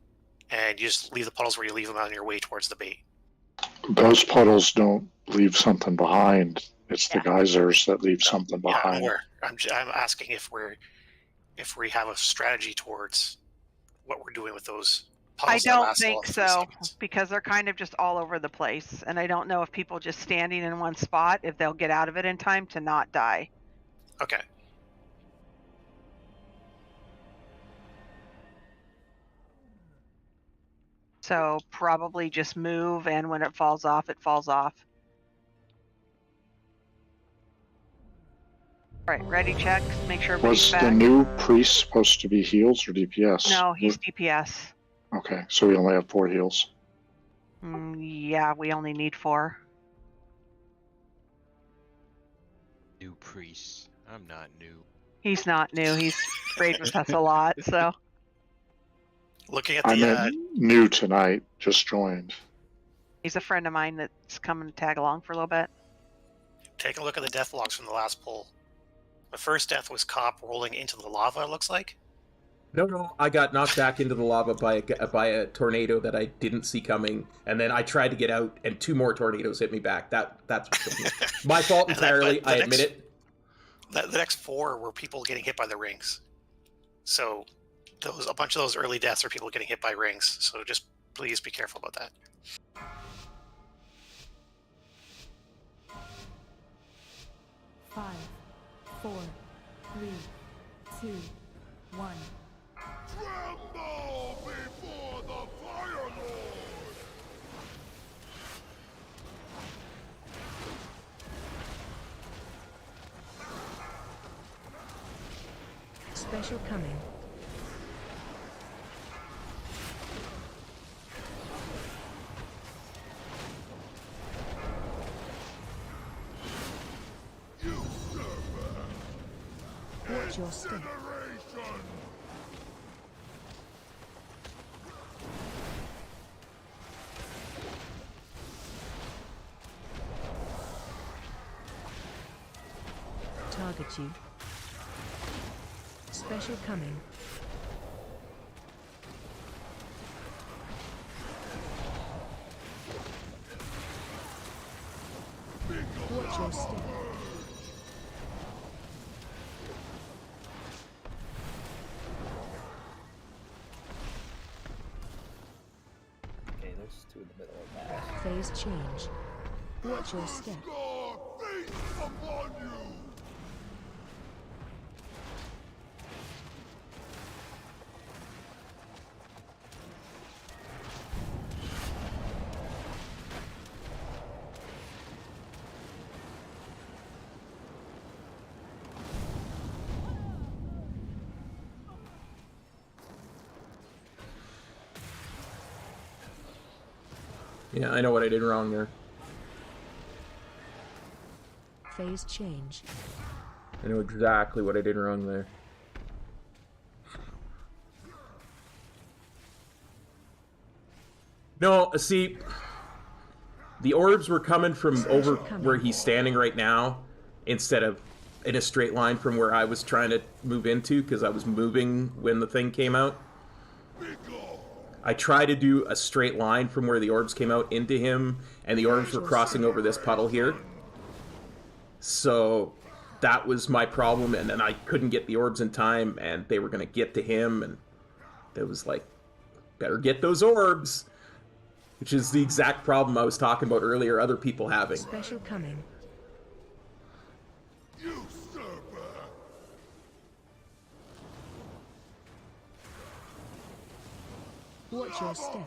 and you just leave the puddles where you leave them on your way towards the bait? Those puddles don't leave something behind. It's the geysers that leave something Yeah, I'm behind. aware. I'm asking if we have a strategy towards what we're doing with those I puddles. that don't last think all 3 so, seconds. because they're kind of just all over the place, and I don't know if people just standing in one spot, if they'll get out of it in time to not die. Okay. So probably just move, and when it falls off, it falls off. All right, ready, check. Make sure everybody's Was back. the new priest supposed to be heals or DPS? No, he's DPS. Okay, so we only have 4 heals. Yeah, we only need 4. New priest. I'm not new. He's not new. He's sprayed with us a lot, so. Looking at I the meant new tonight, just joined. He's a friend of mine that's coming to tag along for a little bit. take a look at the death logs from the last pull. The first death was Cop rolling into the lava, it looks like. No, I got knocked back into the lava by a tornado that I didn't see coming, and then I tried to get out, and 2 more tornadoes hit me back. That's my fault entirely. I admit it. The next 4 were people getting hit by the rings. So a bunch of those early deaths are people getting hit by rings. So just please be careful about that. Five, 4, 3, 2, 1. Tremble before the Fire Lord! Special coming. Watch your step. Target you. Special coming. Watch your step. Okay, there's 2 in the middle of that. Phase change. Watch your step. Upon you! Yeah, I know what I did wrong there. Phase change. I know exactly what I did wrong there. No, see, the orbs were coming from over where he's standing right now, instead of in a straight line from where I was trying to move into, because I was moving when the thing came out. I tried to do a straight line from where the orbs came out into him, and the orbs were crossing over this puddle here. So that was my problem, and then I couldn't get the orbs in time, and they were going to get to him, and it was like, better get those orbs. which is the exact problem I was talking about earlier, other people having. Special coming. Watch your step.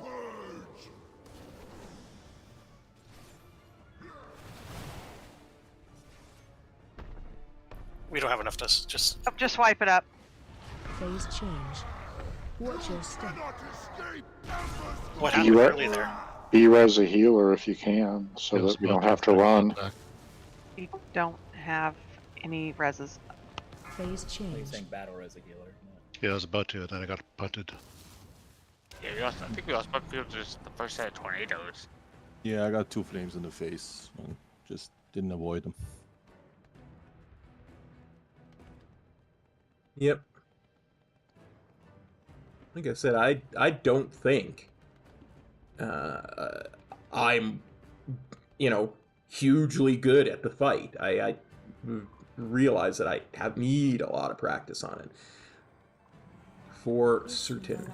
We don't have enough to just... Oh, just wipe it up. Phase change. Watch your step. What happened early there? Be res a healer if you can, so that we don't have to run. We don't have any reses. Phase change. He's saying battle res a healer. Yeah, I was about to, and then I got punted. Yeah, I think we also bumped just the first set of tornadoes. Yeah, I got 2 flames in the face. Just didn't avoid them. Yep. Like I said, I don't think I'm, hugely good at the fight. I realize that I need a lot of practice on it. For certain.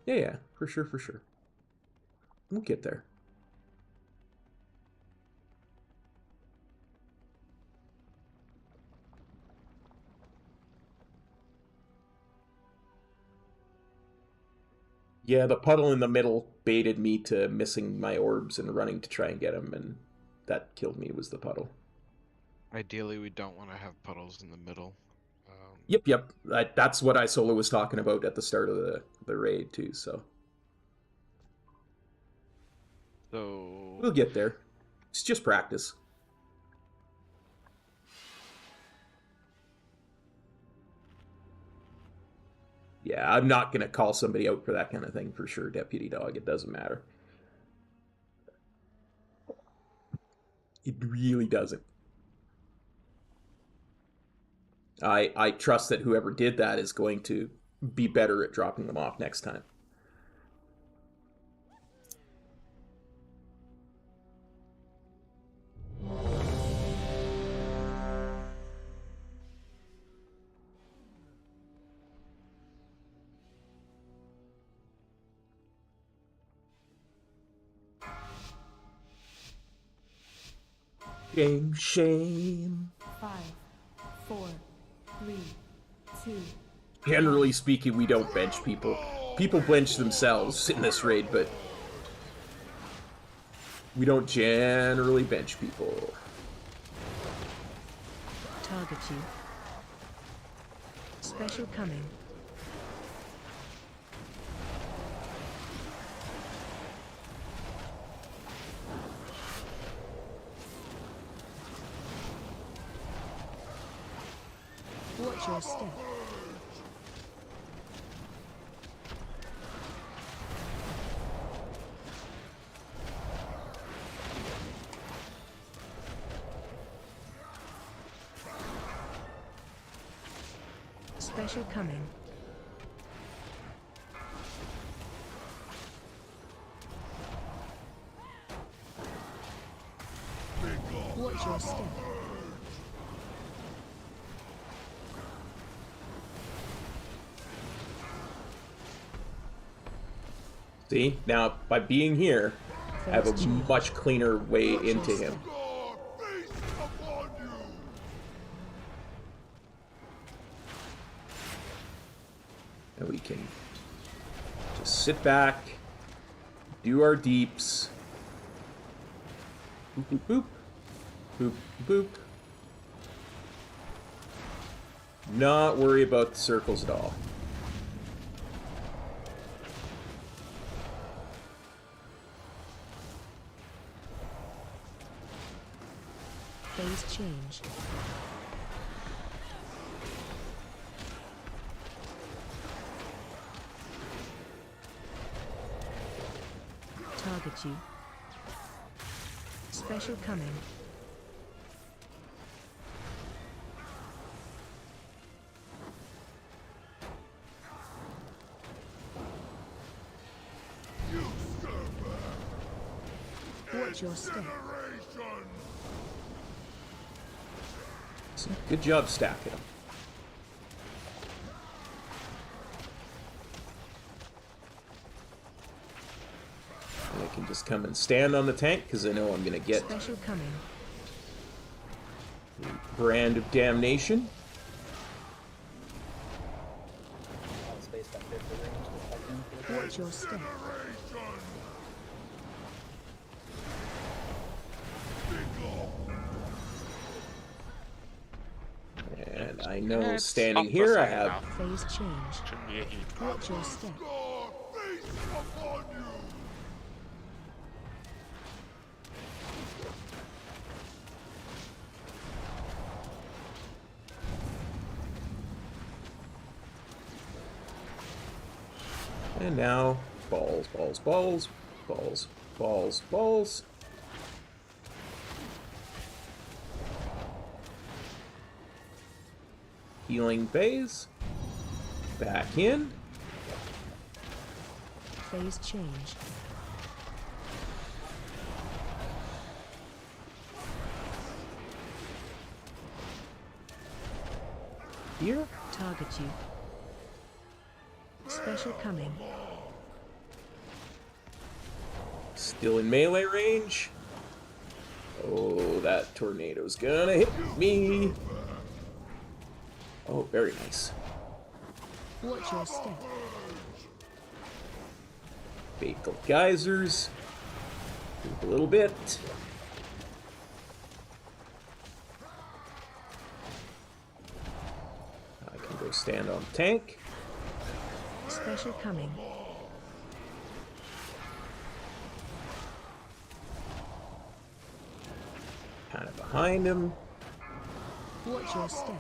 Yeah, for sure. We'll get there. Yeah, the puddle in the middle baited me to missing my orbs and running to try and get them, and that killed me, was the puddle. Ideally, we don't want to have puddles in the middle. Yep. That's what Isola was talking about at the start of the raid, too, so... We'll get there. It's just practice. Yeah, I'm not going to call somebody out for that kind of thing for sure, Deputy Dog. It doesn't matter. It really doesn't. I trust that whoever did that is going to be better at dropping them off next time. Shame. 5, 4, 3, 2. Generally speaking, we don't bench people. People bench themselves in this raid, but we don't generally bench people. Target you. Special coming. Watch your step. Special coming. Watch your step. See? Now, by being here, I have a much cleaner way into him. And we can just sit back, do our deeps. Boop, boop, boop. Boop, boop. Not worry about the circles at all. Phase change. Target you. Special coming. Watch your step. Good job stacking them. come and stand on the tank because I know I'm going to get Special coming. Brand of Damnation. Space back there for range to tuck in for the Watch your step. And I know standing here I have... Phase change. Shouldn't be a heat Watch your step. And now, balls, balls, balls, balls, balls, balls. Healing phase. Back in. Phase change. Here. Target you. Special coming. Still in melee range. Oh, that tornado's gonna hit me. Oh, very nice. Watch your step. Fatal geysers. Move a little bit. I can go stand on the tank. Special coming. Kind of behind him. Watch your step.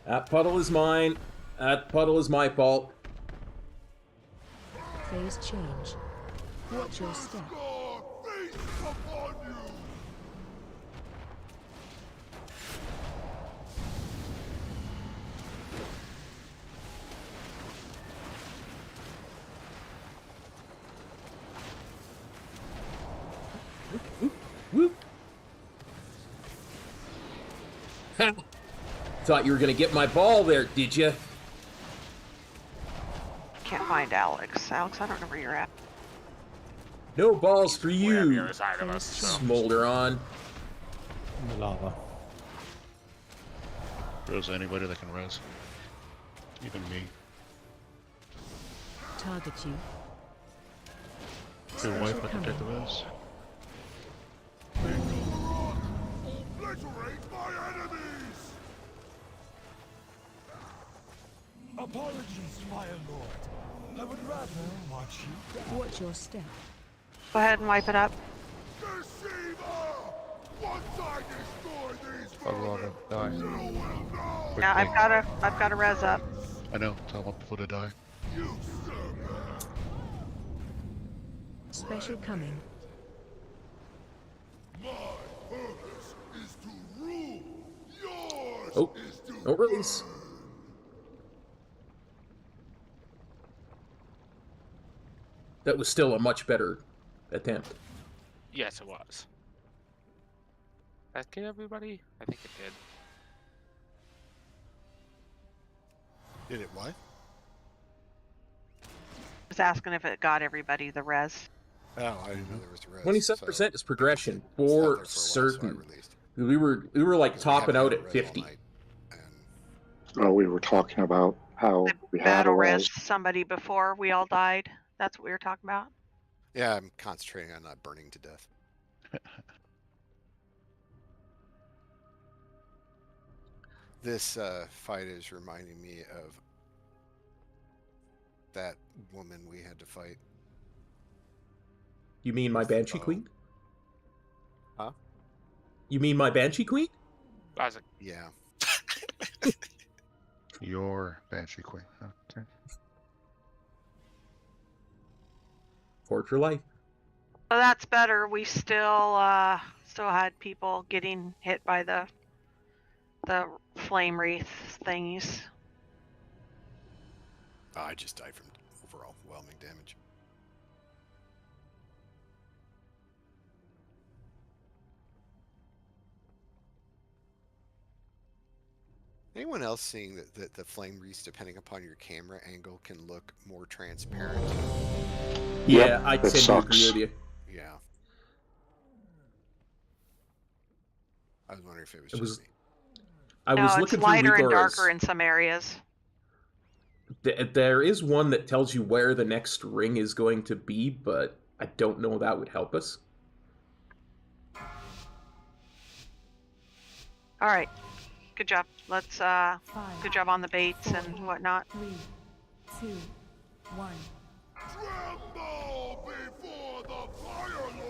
That puddle is mine. That puddle is my fault. Phase change. Watch your step. Whoop. Ha! Thought you were gonna get my ball there, did you? Can't find Alex. Alex, I don't know where you're at. No balls for Way on the you. other side of us, so. Smolder on. In the lava. Res anybody that can res. Even me. Target you. Your wife I can take the res. Obliterate my enemies! Apologies, Fire Lord. I would rather watch you die. Watch your step. Go ahead and wipe it up. Deceiver! Once I destroy these I'll die. you will know! Yeah, I've got a res up. I know, tell them people to die. Special coming. My purpose is to rule. Yours Oh, is to no release. That was still a much better attempt. Yes, it was. That get everybody? I think it did. Did it what? Just asking if it got everybody the res. Oh, I didn't know there was a res. 27% is progression for certain. We were like topping out at 50. Oh, we were talking about how we had a Battle res. res somebody before we all died. That's what we were talking about. Yeah, I'm concentrating on not burning to death. This fight is reminding me of that woman we had to fight. You mean my Banshee Queen? Huh? You mean my Banshee Queen? Yeah. Your Banshee Queen. Okay. Fort for life. So that's better. We still had people getting hit by the flame wreath thingies. I just died from overall whelming damage. Anyone else seeing that the flame wreaths, depending upon your camera angle, can look more transparent? Yeah, Yep, I it tend to sucks. agree with you. Yeah. I was wondering if it was It just was. me. I No, was it's looking lighter through and darker Ligora's. in some areas. There is one that tells you where the next ring is going to be, but I don't know that would help us. All right, good job. Let's good job on the baits and whatnot. 3, 2, 1. Tremble before the Fire Lord!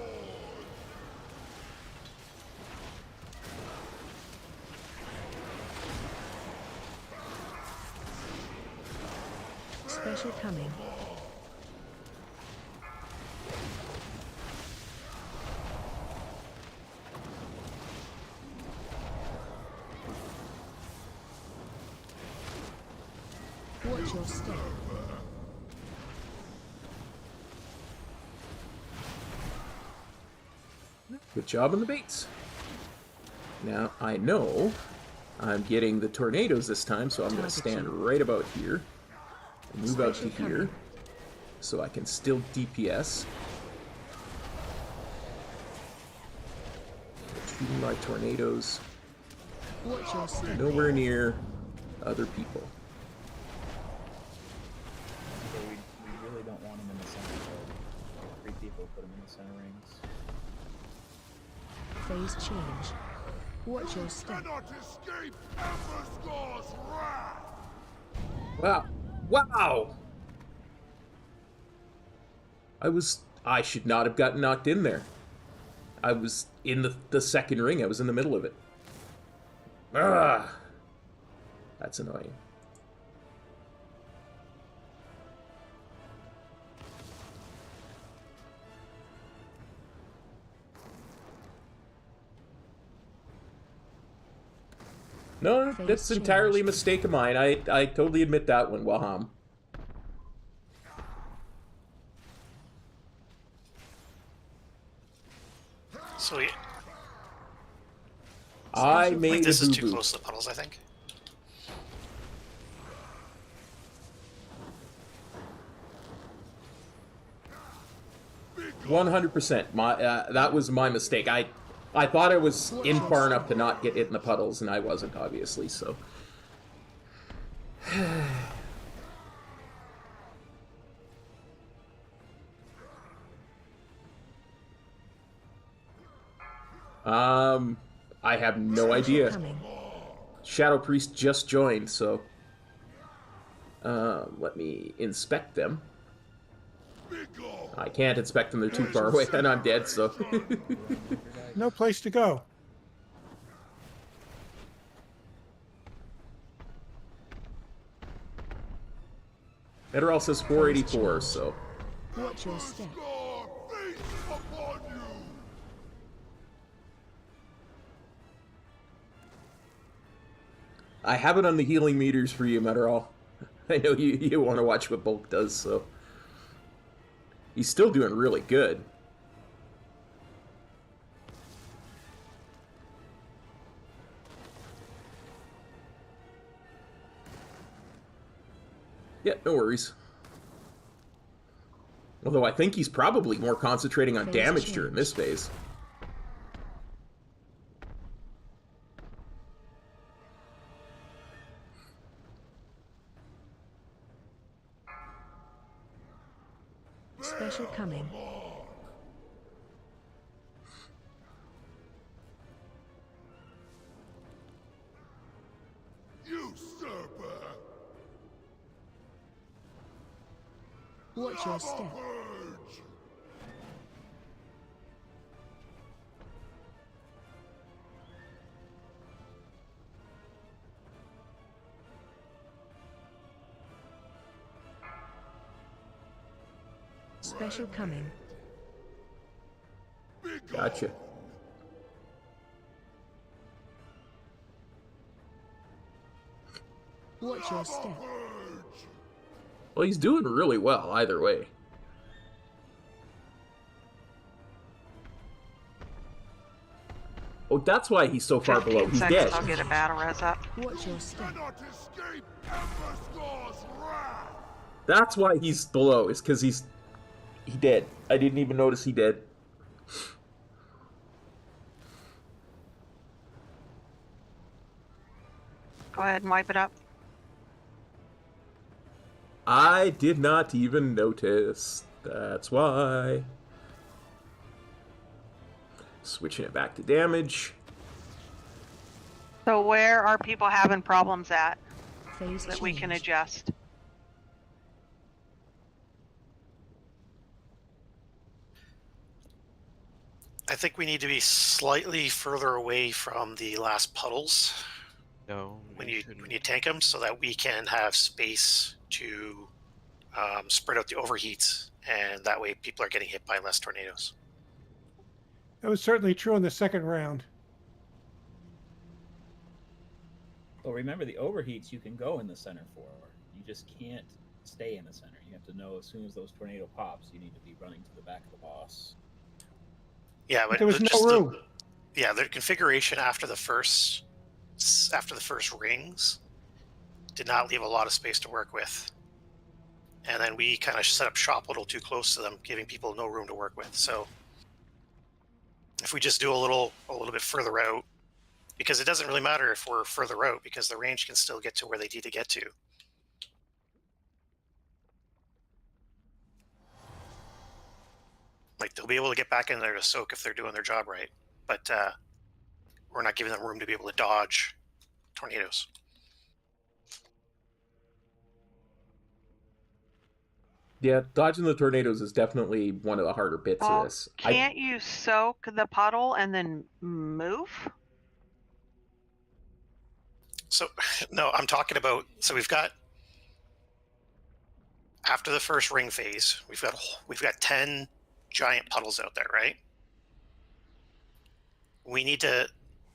Special coming. Watch your step. Good job on the baits. Now, I know I'm getting the tornadoes this time, so I'm going to stand right about here. And move out to here, so I can still DPS. Shooting my tornadoes. Watch your step. Nowhere near other people. Okay, we really don't want him in the center. So 3 people, put him in the center rings. Phase change. Watch your step. Cannot escape Emberscore's wrath! Wow. Wow! I should not have gotten knocked in there. I was in the second ring. I was in the middle of it. Ah! That's annoying. No, that's entirely a mistake of mine. I totally admit that one, Waham. Sweet. I made Like, this a is too boo-boo. close to the puddles, I think. %. That was my mistake. I thought I was in far enough to not get hit in the puddles, and I wasn't, obviously, so. I have no idea. Shadow Priest just joined, so let me inspect them. I can't inspect them, they're too far away, and I'm dead, so. No place to go. Ederall says 484, so. Watch your step. I have it on the healing meters for you, Ederall. I know you want to watch what Bulk does, so. He's still doing really good. Yeah, no worries. Although I think he's probably more concentrating on damage during this phase. Special coming. Usurper! Watch your step. Special coming. Gotcha. Watch your step. Well, he's doing really well either way. Oh, that's why he's so far below. 15 He's seconds, dead. I'll get a battle res up. Watch your step. That's why he's below. Is because he dead. I didn't even notice he dead. Go ahead and wipe it up. I did not even notice. That's why. Switching it back to damage. So where are people having problems at Phase that we can change. adjust? I think we need to be slightly further away from the last puddles No. when you tank them, so that we can have space to spread out the overheats, and that way people are getting hit by less tornadoes. That was certainly true in the second round. Well, remember the overheats you can go in the center for. You just can't stay in the center. You have to know as soon as those tornado pops, you need to be running to the back of the boss. Yeah, but There was just no room. the configuration after the first rings did not leave a lot of space to work with, and then we kind of set up shop a little too close to them, giving people no room to work with. So if we just do a little bit further out, because it doesn't really matter if we're further out, because the range can still get to where they need to get to. Like, they'll be able to get back in there to soak if they're doing their job right, but we're not giving them room to be able to dodge tornadoes. Yeah, dodging the tornadoes is definitely one of the harder bits of this. Can't you soak the puddle and then move? So, no, I'm talking about, so we've got, after the first ring phase, we've got 10 giant puddles out there, right? We need to,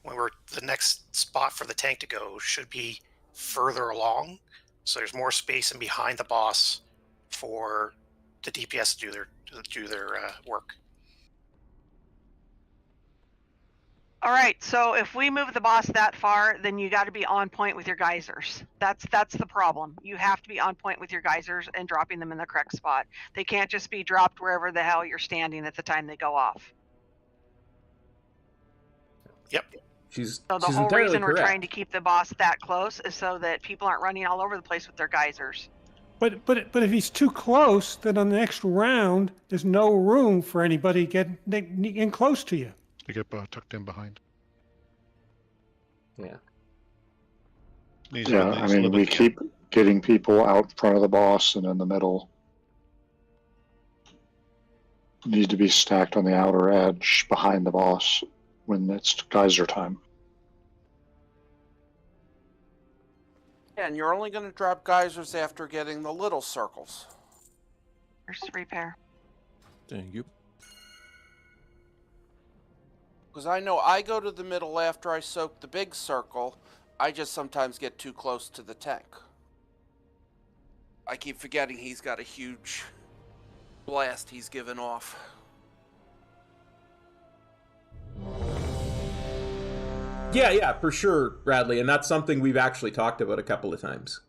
the next spot for the tank to go should be further along, so there's more space in behind the boss for the DPS to do their work. All right, so if we move the boss that far, then you got to be on point with your geysers. That's the problem. You have to be on point with your geysers and dropping them in the correct spot. They can't just be dropped wherever the hell you're standing at the time they go off. Yep. She's So the whole reason we're trying to keep the boss that close is so that people aren't running all over the place with their geysers. But if he's too close, then on the next round, there's no room for anybody getting in close to you. They get tucked in behind. Yeah. Yeah, I mean, we keep getting people out in front of the boss and in the middle. Need to be stacked on the outer edge behind the boss when it's geyser time. Yeah, and you're only going to drop geysers after getting the little circles. First repair. Thank you. Because I know I go to the middle after I soak the big circle. I just sometimes get too close to the tank. I keep forgetting he's got a huge blast he's given off. Yeah, for sure, Bradley, and that's something we've actually talked about a couple of times.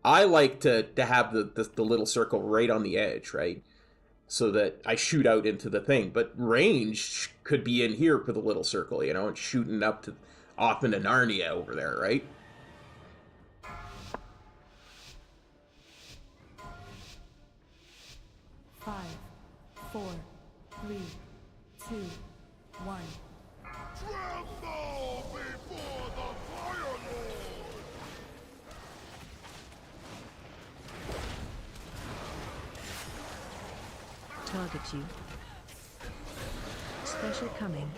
I like to have the little circle right on the edge, right? So that I shoot out into the thing. But range could be in here for the little circle, you know, and shooting up to off into Narnia over there, right? Five, 4, 3, 2, 1. Tremble before the Fire Lord! Target you. Special coming.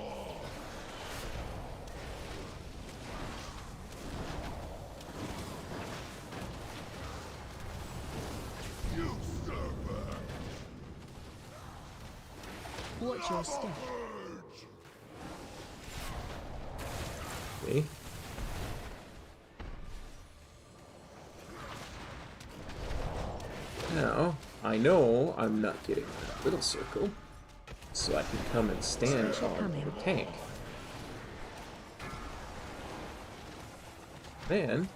Watch your step. Okay. Now, I know I'm not getting that little circle. so I can come and stand on the tank. Then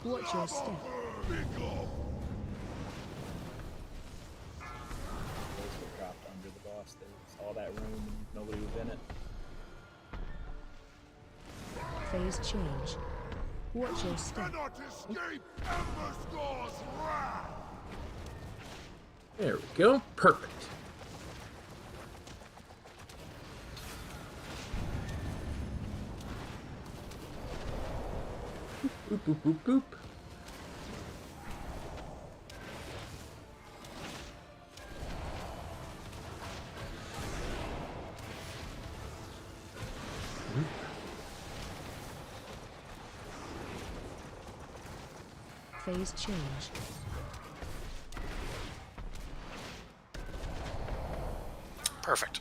Watch your step. Those were dropped under the boss. There was all that room, nobody was in it. Phase change. Watch your step. Cannot escape Emberscore's wrath! there we go. Perfect. Boop, boop, boop, boop. Phase change. Perfect.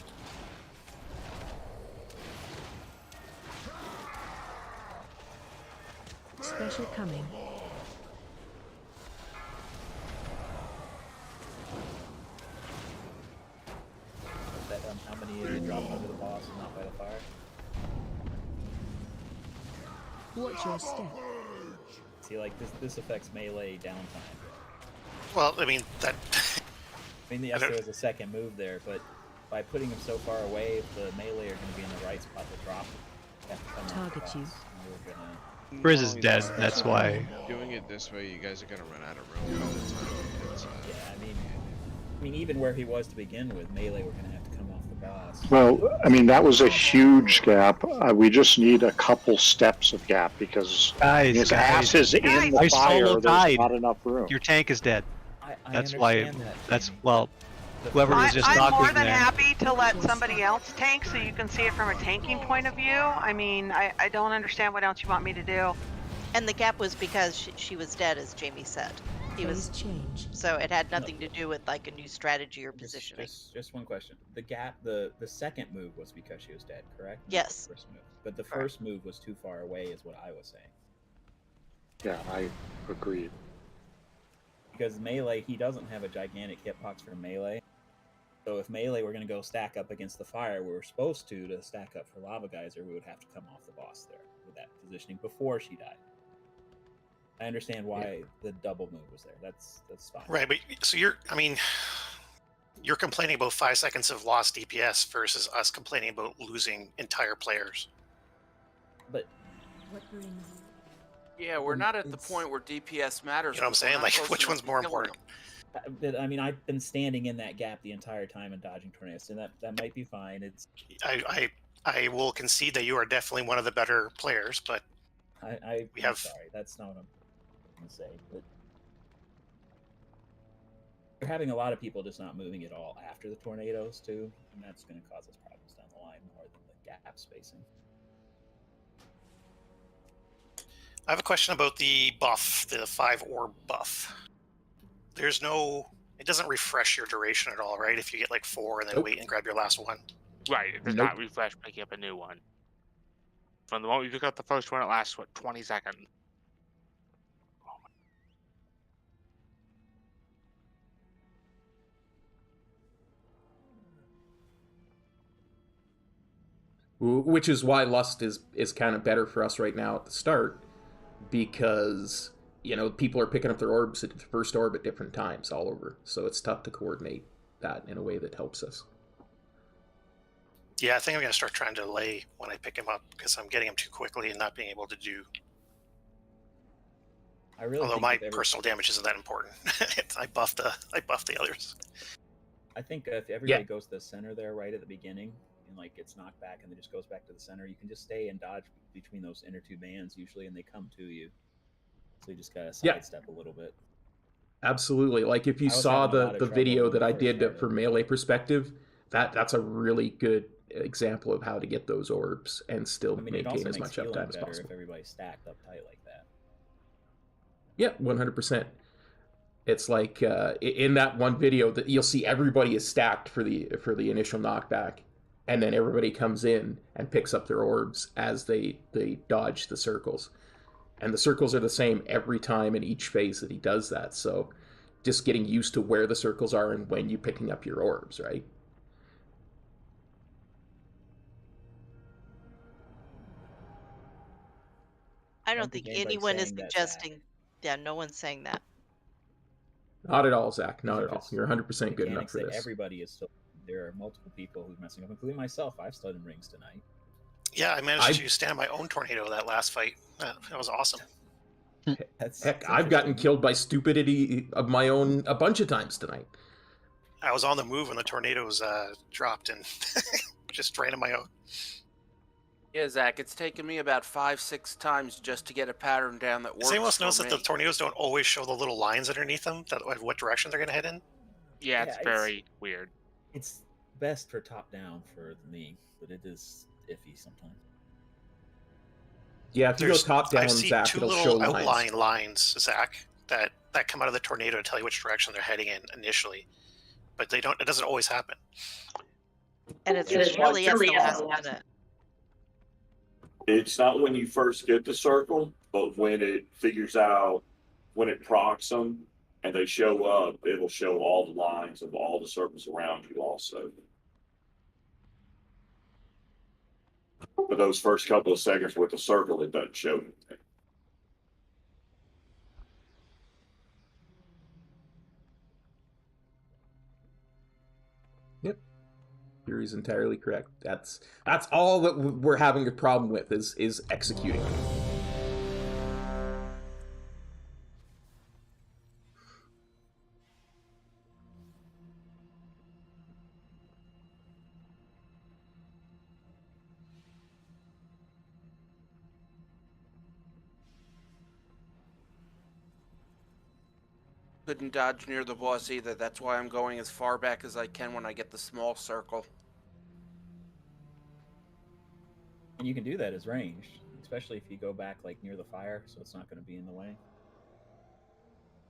Special coming. That, how many is it dropped under the boss and not by the fire? Watch your step. See, like this affects melee downtime. Well, I mean that. I mean, yes, there was a second move there, but by putting him so far away, if the melee are going to be in the right spot to drop, you have to come Target off the you. boss, and we're gonna... Riz is dead, that's why. Doing it this way, you guys are gonna run out of room all the time. It's, Yeah, I mean, even where he was to begin with, melee were going to have to come off the boss. Well, I mean, that was a huge gap. We just need a couple steps of gap because his ass is in the fire. There's not enough room. Your tank is dead. That's why. understand that, That's well. Whoever was just I'm talking more than there. happy to let somebody else tank so you can see it from a tanking point of view. I mean, I don't understand what else you want me to do. And the gap was because she was dead, as Jamie said. He was change. So it had nothing to do with like a new strategy or positioning. Just one question. The gap, the second move was because she was dead, correct? Not Yes. The first move. But the first move was too far away, is what I was saying. Yeah, I agreed. Because melee, he doesn't have a gigantic hitbox for melee. So if melee were going to go stack up against the fire, we were supposed to stack up for Lava Geyser, we would have to come off the boss there with that positioning before she died. I understand why the double move was there. That's fine. Right, but so you're complaining about 5 seconds of lost DPS versus us complaining about losing entire players. But Yeah, we're not at the point where DPS matters. You know what I'm saying? Like, which one's more important? But I mean, I've been standing in that gap the entire time and dodging tornadoes, and that might be fine. It's I will concede that you are definitely one of the better players, but I'm sorry, that's not what I'm gonna say. But you're having a lot of people just not moving at all after the tornadoes too, and that's going to cause us problems down the line more than the gap spacing. I have a question about the buff, the 5 orb buff. There's no, it doesn't refresh your duration at all, right? If you get like 4 and then wait and grab your last one. Right, it does not refresh picking up a new one. From the moment you pick up the first one, it lasts, what, 20 seconds? Which is why Lust is kind of better for us right now at the start, because, you know, people are picking up their orbs at the first orb at different times all over, so it's tough to coordinate that in a way that helps us. Yeah, I think I'm going to start trying to delay when I pick him up, because I'm getting him too quickly and not being able to do... Although my personal damage isn't that important. I buff the others. I think if everybody goes to the center there right at the beginning, and like gets knocked back and then just goes back to the center, you can just stay and dodge between those inner two bands usually, and they come to you. So you just gotta sidestep a little bit. Absolutely. Like if you saw the video that I did for melee perspective, that's a really good example of how to get those orbs and still maintain as much uptime as possible. If everybody's stacked up tight like that. Yeah, 100%. It's like in that one video that you'll see everybody is stacked for the initial knockback, and then everybody comes in and picks up their orbs as they dodge the circles. And the circles are the same every time in each phase that he does that. So just getting used to where the circles are and when you're picking up your orbs, right? I don't think anybody's anyone is saying that, suggesting. Yeah, no one's saying that. Not at all, Zach. Not at all. Just You're 100% good enough mechanics for that this. everybody is still. There are multiple people who's messing up, including myself. I've stood in rings tonight. Yeah, I managed to stand my own tornado that last fight. That was awesome. Heck, I've gotten killed by stupidity of my own a bunch of times tonight. I was on the move when the tornadoes dropped and just ran on my own. Yeah, Zach, it's taken me about 5-6 times just to get a pattern down that works. Does anyone else notice for that me. the tornadoes don't always show the little lines underneath them, that what direction they're going to head in? Yeah, it's very weird. It's best for top down for me, but it is iffy sometimes. Yeah, if you go top down, I see Zach, two it'll little show outline lines. lines, Zach, that come out of the tornado to tell you which direction they're heading in initially, but they don't. It doesn't always happen. And it's really at the last minute. It's not when you first get the circle, but when it figures out, when it procs them and they show up, it'll show all the lines of all the circles around you also. For those first couple of seconds with the circle, it doesn't show anything. Yep. Yuri's entirely correct. That's all that we're having a problem with is executing. Couldn't dodge near the boss either. That's why I'm going as far back as I can when I get the small circle. And you can do that as ranged, especially if you go back like near the fire, so it's not going to be in the way.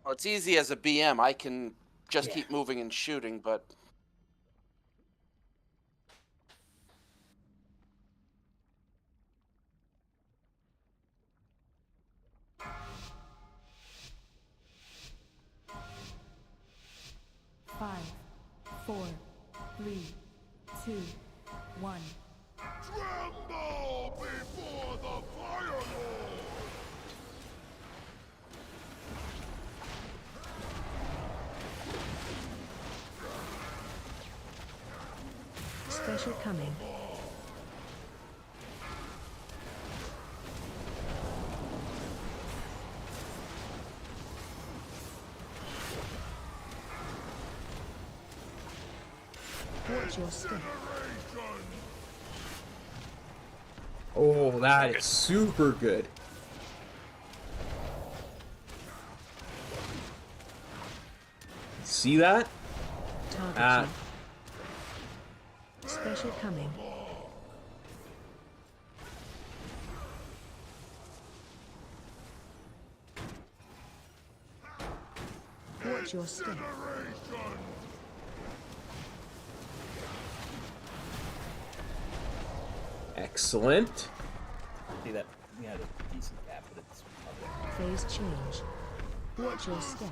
Well, it's easy as a BM. I can just keep moving and shooting, but... Five, 4, 3, 2, 1. Tremble before the fireball! Special coming. Watch your step. Oh, that is super good. See that? Target Special coming. Watch your step. Excellent. See that? We had a decent gap, but it's Phase change. Watch your step.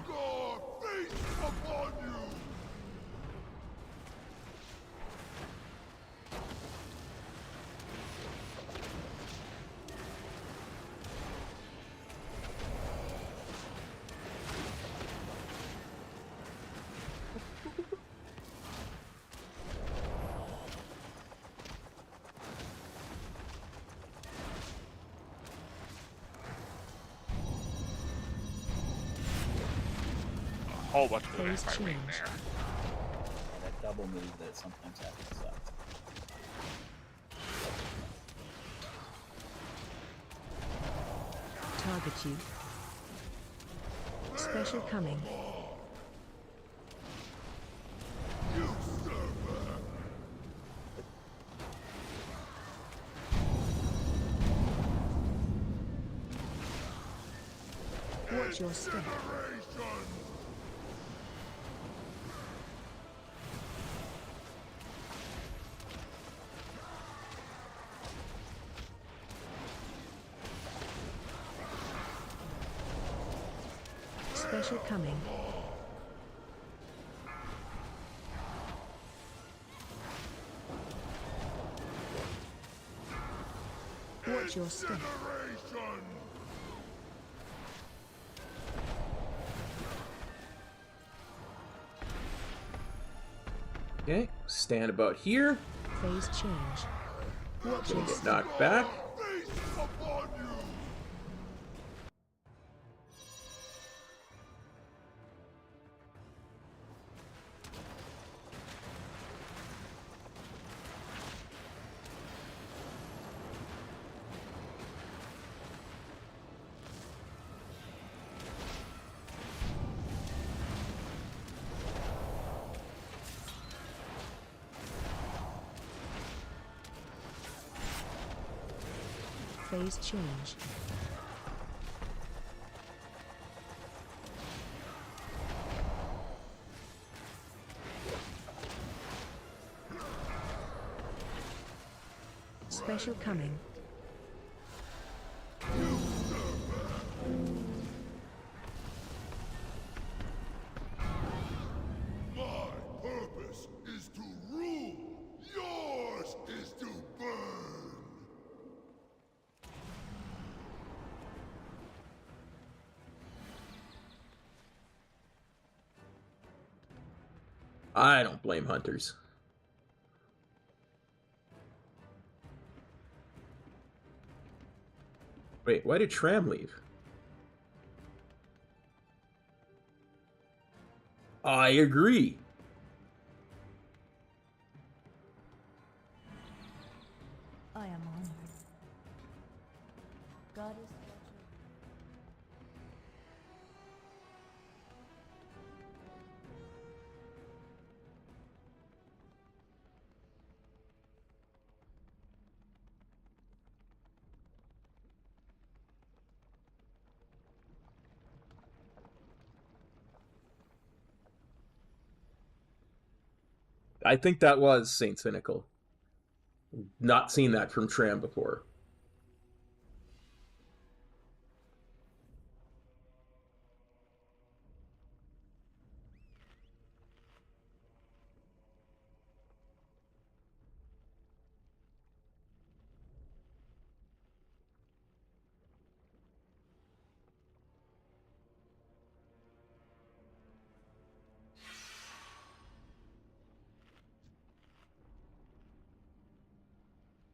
A whole bunch of them Phase by ring change. there. that double move that sometimes happens. Target you. Special coming. Watch your step. Special coming. Watch your step. Okay, stand about here. Phase change. Watch Gonna your get step. knocked back. Phase change. Special coming. My purpose is to rule. Yours is to burn. I don't blame hunters. Wait, why did Tram leave? I agree. I am honored. God is I think that was Saint Cynical. Not seen that from Tram before.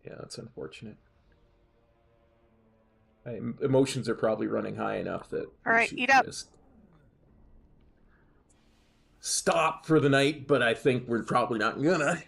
Yeah, that's unfortunate. Emotions are probably running high enough that All right, we should eat up. just stop for the night, but I think we're probably not gonna.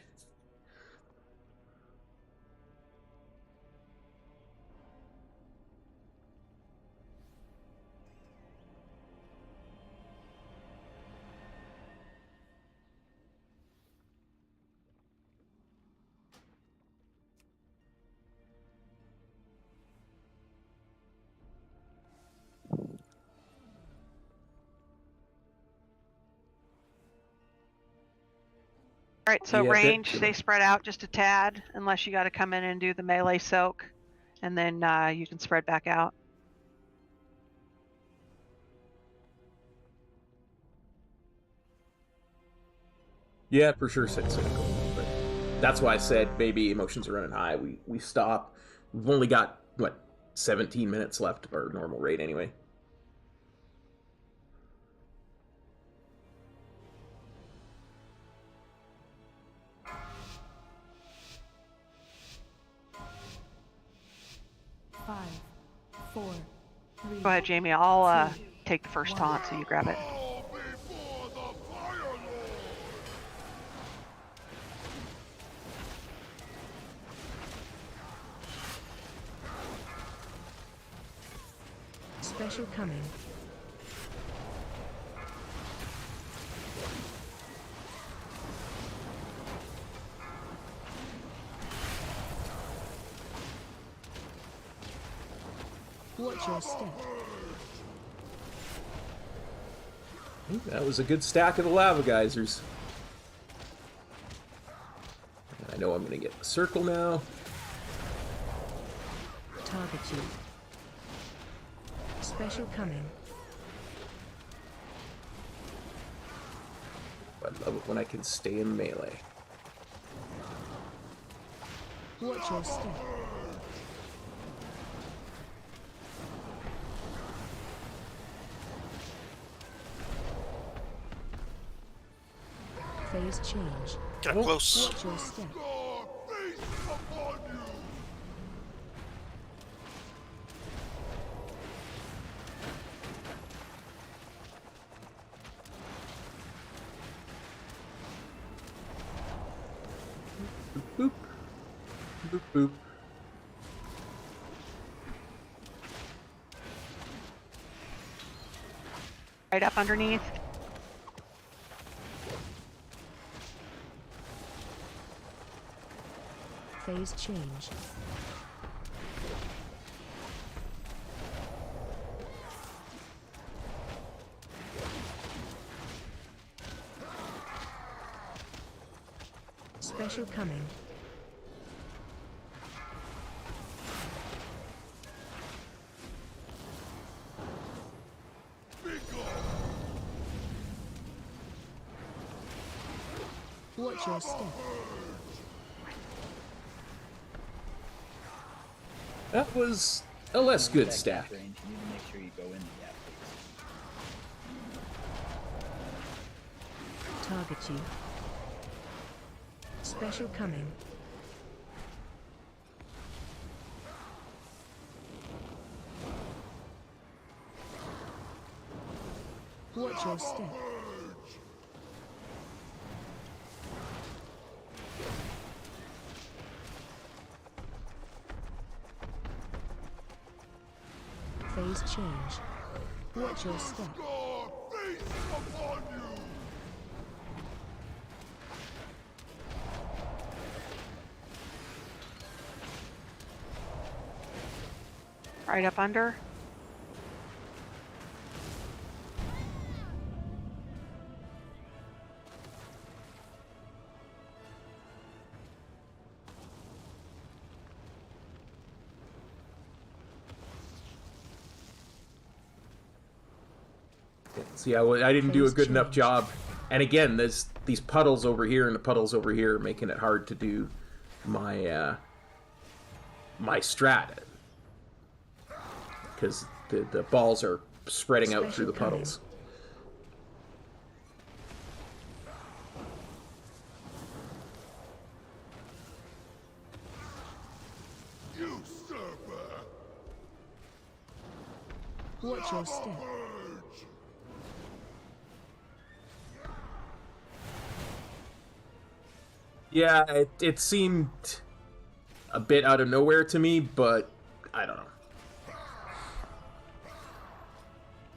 All right, so Yeah, range, they spread out just a tad, unless you got to come in and do the melee soak, and then you can spread back out. Yeah, for sure, Saint Cynical. But that's why I said maybe emotions are running high. We stop. We've only got what 17 minutes left of our normal rate anyway. Five, four, three. Go ahead, Jamie. I'll take the first taunt, so you grab it. Special coming. Watch your step. Ooh, that was a good stack of the lava geysers. I know I'm going to get the circle now. Target you. Special coming. I love it when I can stay in melee. Watch your step. Phase change. Get up close. Watch your step. Boop. Boop boop. Right up underneath. Phase change. Special coming. Watch your step. That was a less good stack. Range, you need to make sure you go in the gap, please. Target you. Special coming. Watch your step. Phase change. Watch your step. Right up under. See, I didn't do a good enough job. And again, there's these puddles over here and the puddles over here, making it hard to do my my strat. Because the balls are spreading out through the puddles. Watch your step. Yeah, it seemed a bit out of nowhere to me, but I don't know.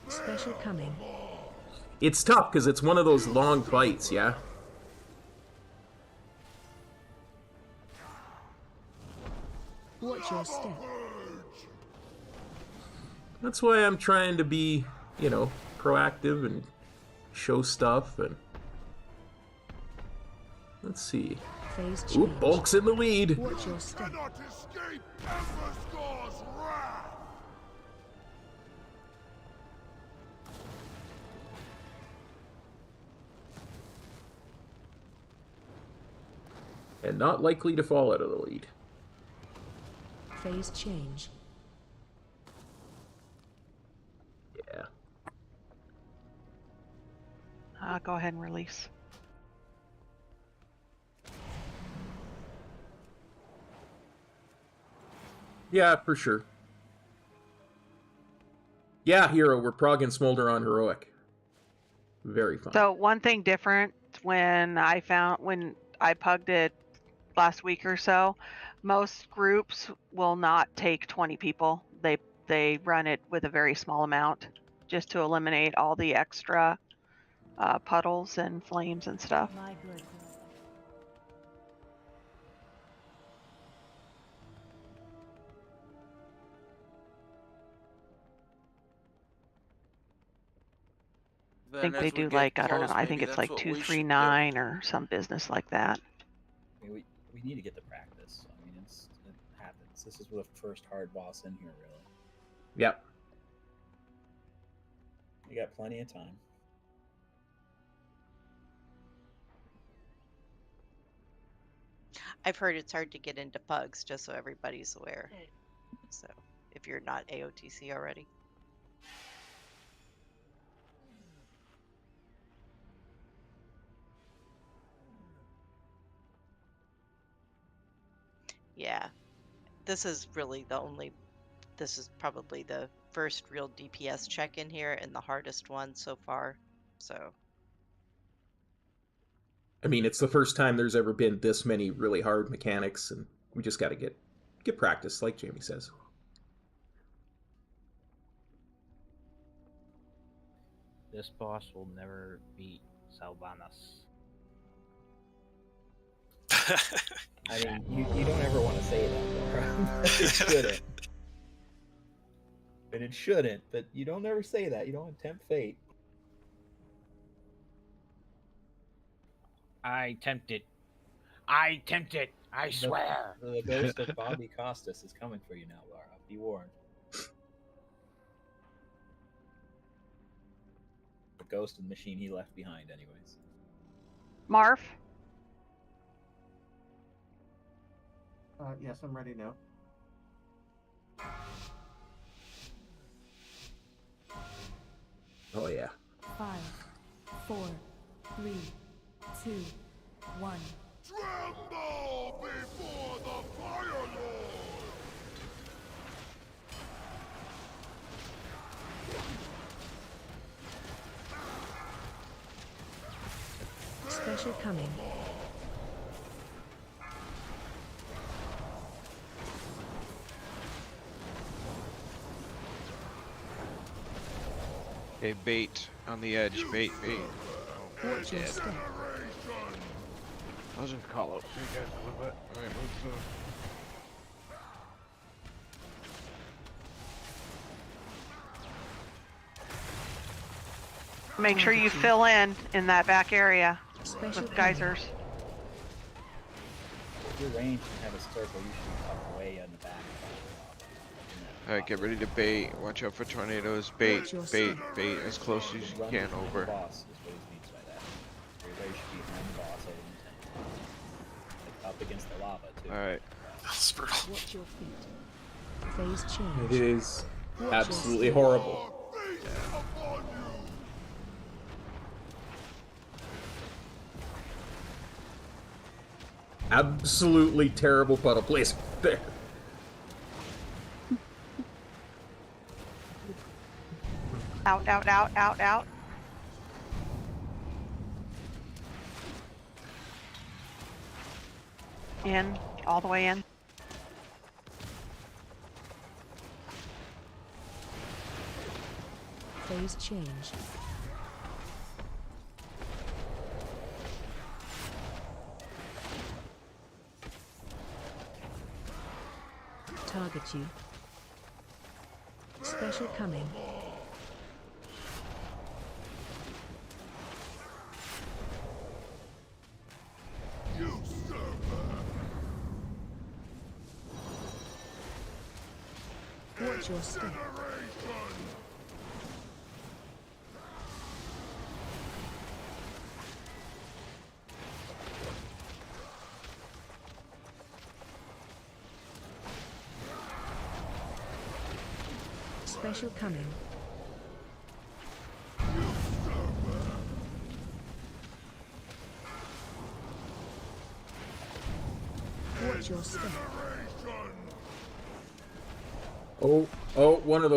Special coming. It's tough because it's one of those long fights, yeah? Watch your step. That's why I'm trying to be, you know, proactive and show stuff and... Let's see. Phase Ooh, change. Bulk's in the lead. Watch your step. And not likely to fall out of the lead. Phase change. Yeah. Go ahead and release. Yeah, for sure. Yeah, Hero, we're progging Smolder on Heroic. Very fun. So one thing different when I pugged it last week or so, most groups will not take 20 people. They run it with a very small amount just to eliminate all the extra puddles and flames and stuff. My good. I think they do like, I don't know, I think it's like 239 or some business like that. I mean, we need to get the practice. I mean, it happens. This is the first hard boss in here, really. Yep. You got plenty of time. I've heard it's hard to get into pugs, just so everybody's aware. So, if you're not AOTC already. Yeah. This is really the only. This is probably the first real DPS check in here and the hardest one so far. So. I mean, it's the first time there's ever been this many really hard mechanics, and we just got to get practice, like Jamie says. This boss will never beat Sylvanas. I mean, you don't ever want to say that, Laura. It shouldn't. And it shouldn't, but you don't ever say that. You don't tempt fate. I tempt it. I tempt it. I swear. The ghost of Bobby Costas is coming for you now, Laura. Be warned. The ghost of the machine he left behind, anyways. Marv? Yes, I'm ready now. Oh yeah. 5, 4, 3, 2, 1. Tremble before the Fire Lord! Special coming. Okay, bait on the edge. Bait. Watch your step. I'll just call out. You guys a little bit. Alright, let's Make sure you fill in that back area with geysers. If you're ranged and have a circle, you should be tucked away in the back. Alright, get ready to bait. Watch out for tornadoes. Bait as close as you can over. Boss is what he means by that. Everybody should be behind the boss over in the tent. Like up against the lava, too. Alright. That's brutal. Watch your feet. Phase change. It is absolutely horrible. Absolutely terrible puddle placement there. Out, out, out, out, out. In, all the way in. Phase change. Target you. Special coming. Watch your step. Special coming. Watch your step. Oh, one of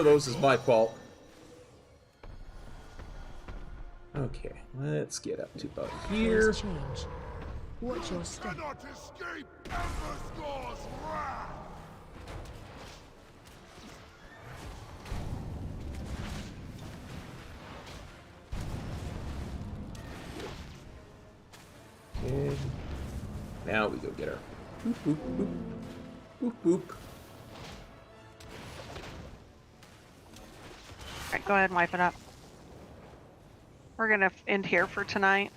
those is my fault. Okay, let's get up to about here. Phase change. Watch your step. Cannot escape Emberscore's wrath! Okay. Now we go get our boop boop boop boop boop. Alright, go ahead and wipe it up. We're gonna end here for tonight.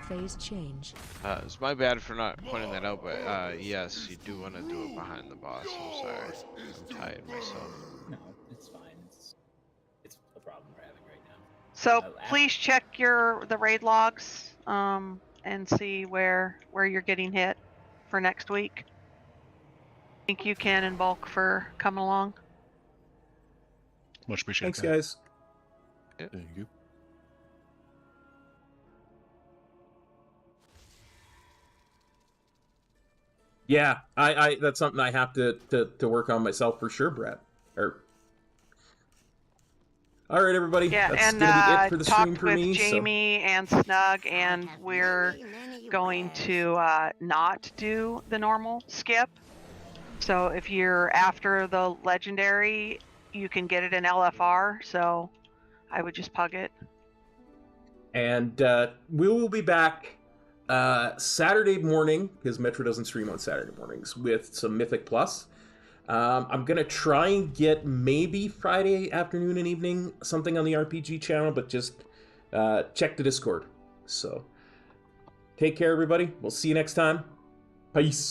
Phase change. It's my bad for not pointing that out, but yes, you do want to do it behind the boss. I'm sorry. I'm tired myself. No, it's fine. It's a problem we're having right now. So please check the raid logs and see where you're getting hit for next week. Thank you, Ken and Bulk, for coming along. Much appreciated. Thanks, guys. Thank you. Yeah, I that's something I have to work on myself for sure, Brett. All right, everybody. Yeah, That's and gonna be it for the stream talked for with me. Jamie and Snug, and we're going to not do the normal skip. So if you're after the legendary, you can get it in LFR. So I would just pug it. And we will be back Saturday morning, because Metro doesn't stream on Saturday mornings, with some Mythic Plus. I'm going to try and get maybe Friday afternoon and evening something on the RPG channel, but just check the Discord. So take care, everybody. We'll see you next time. Peace.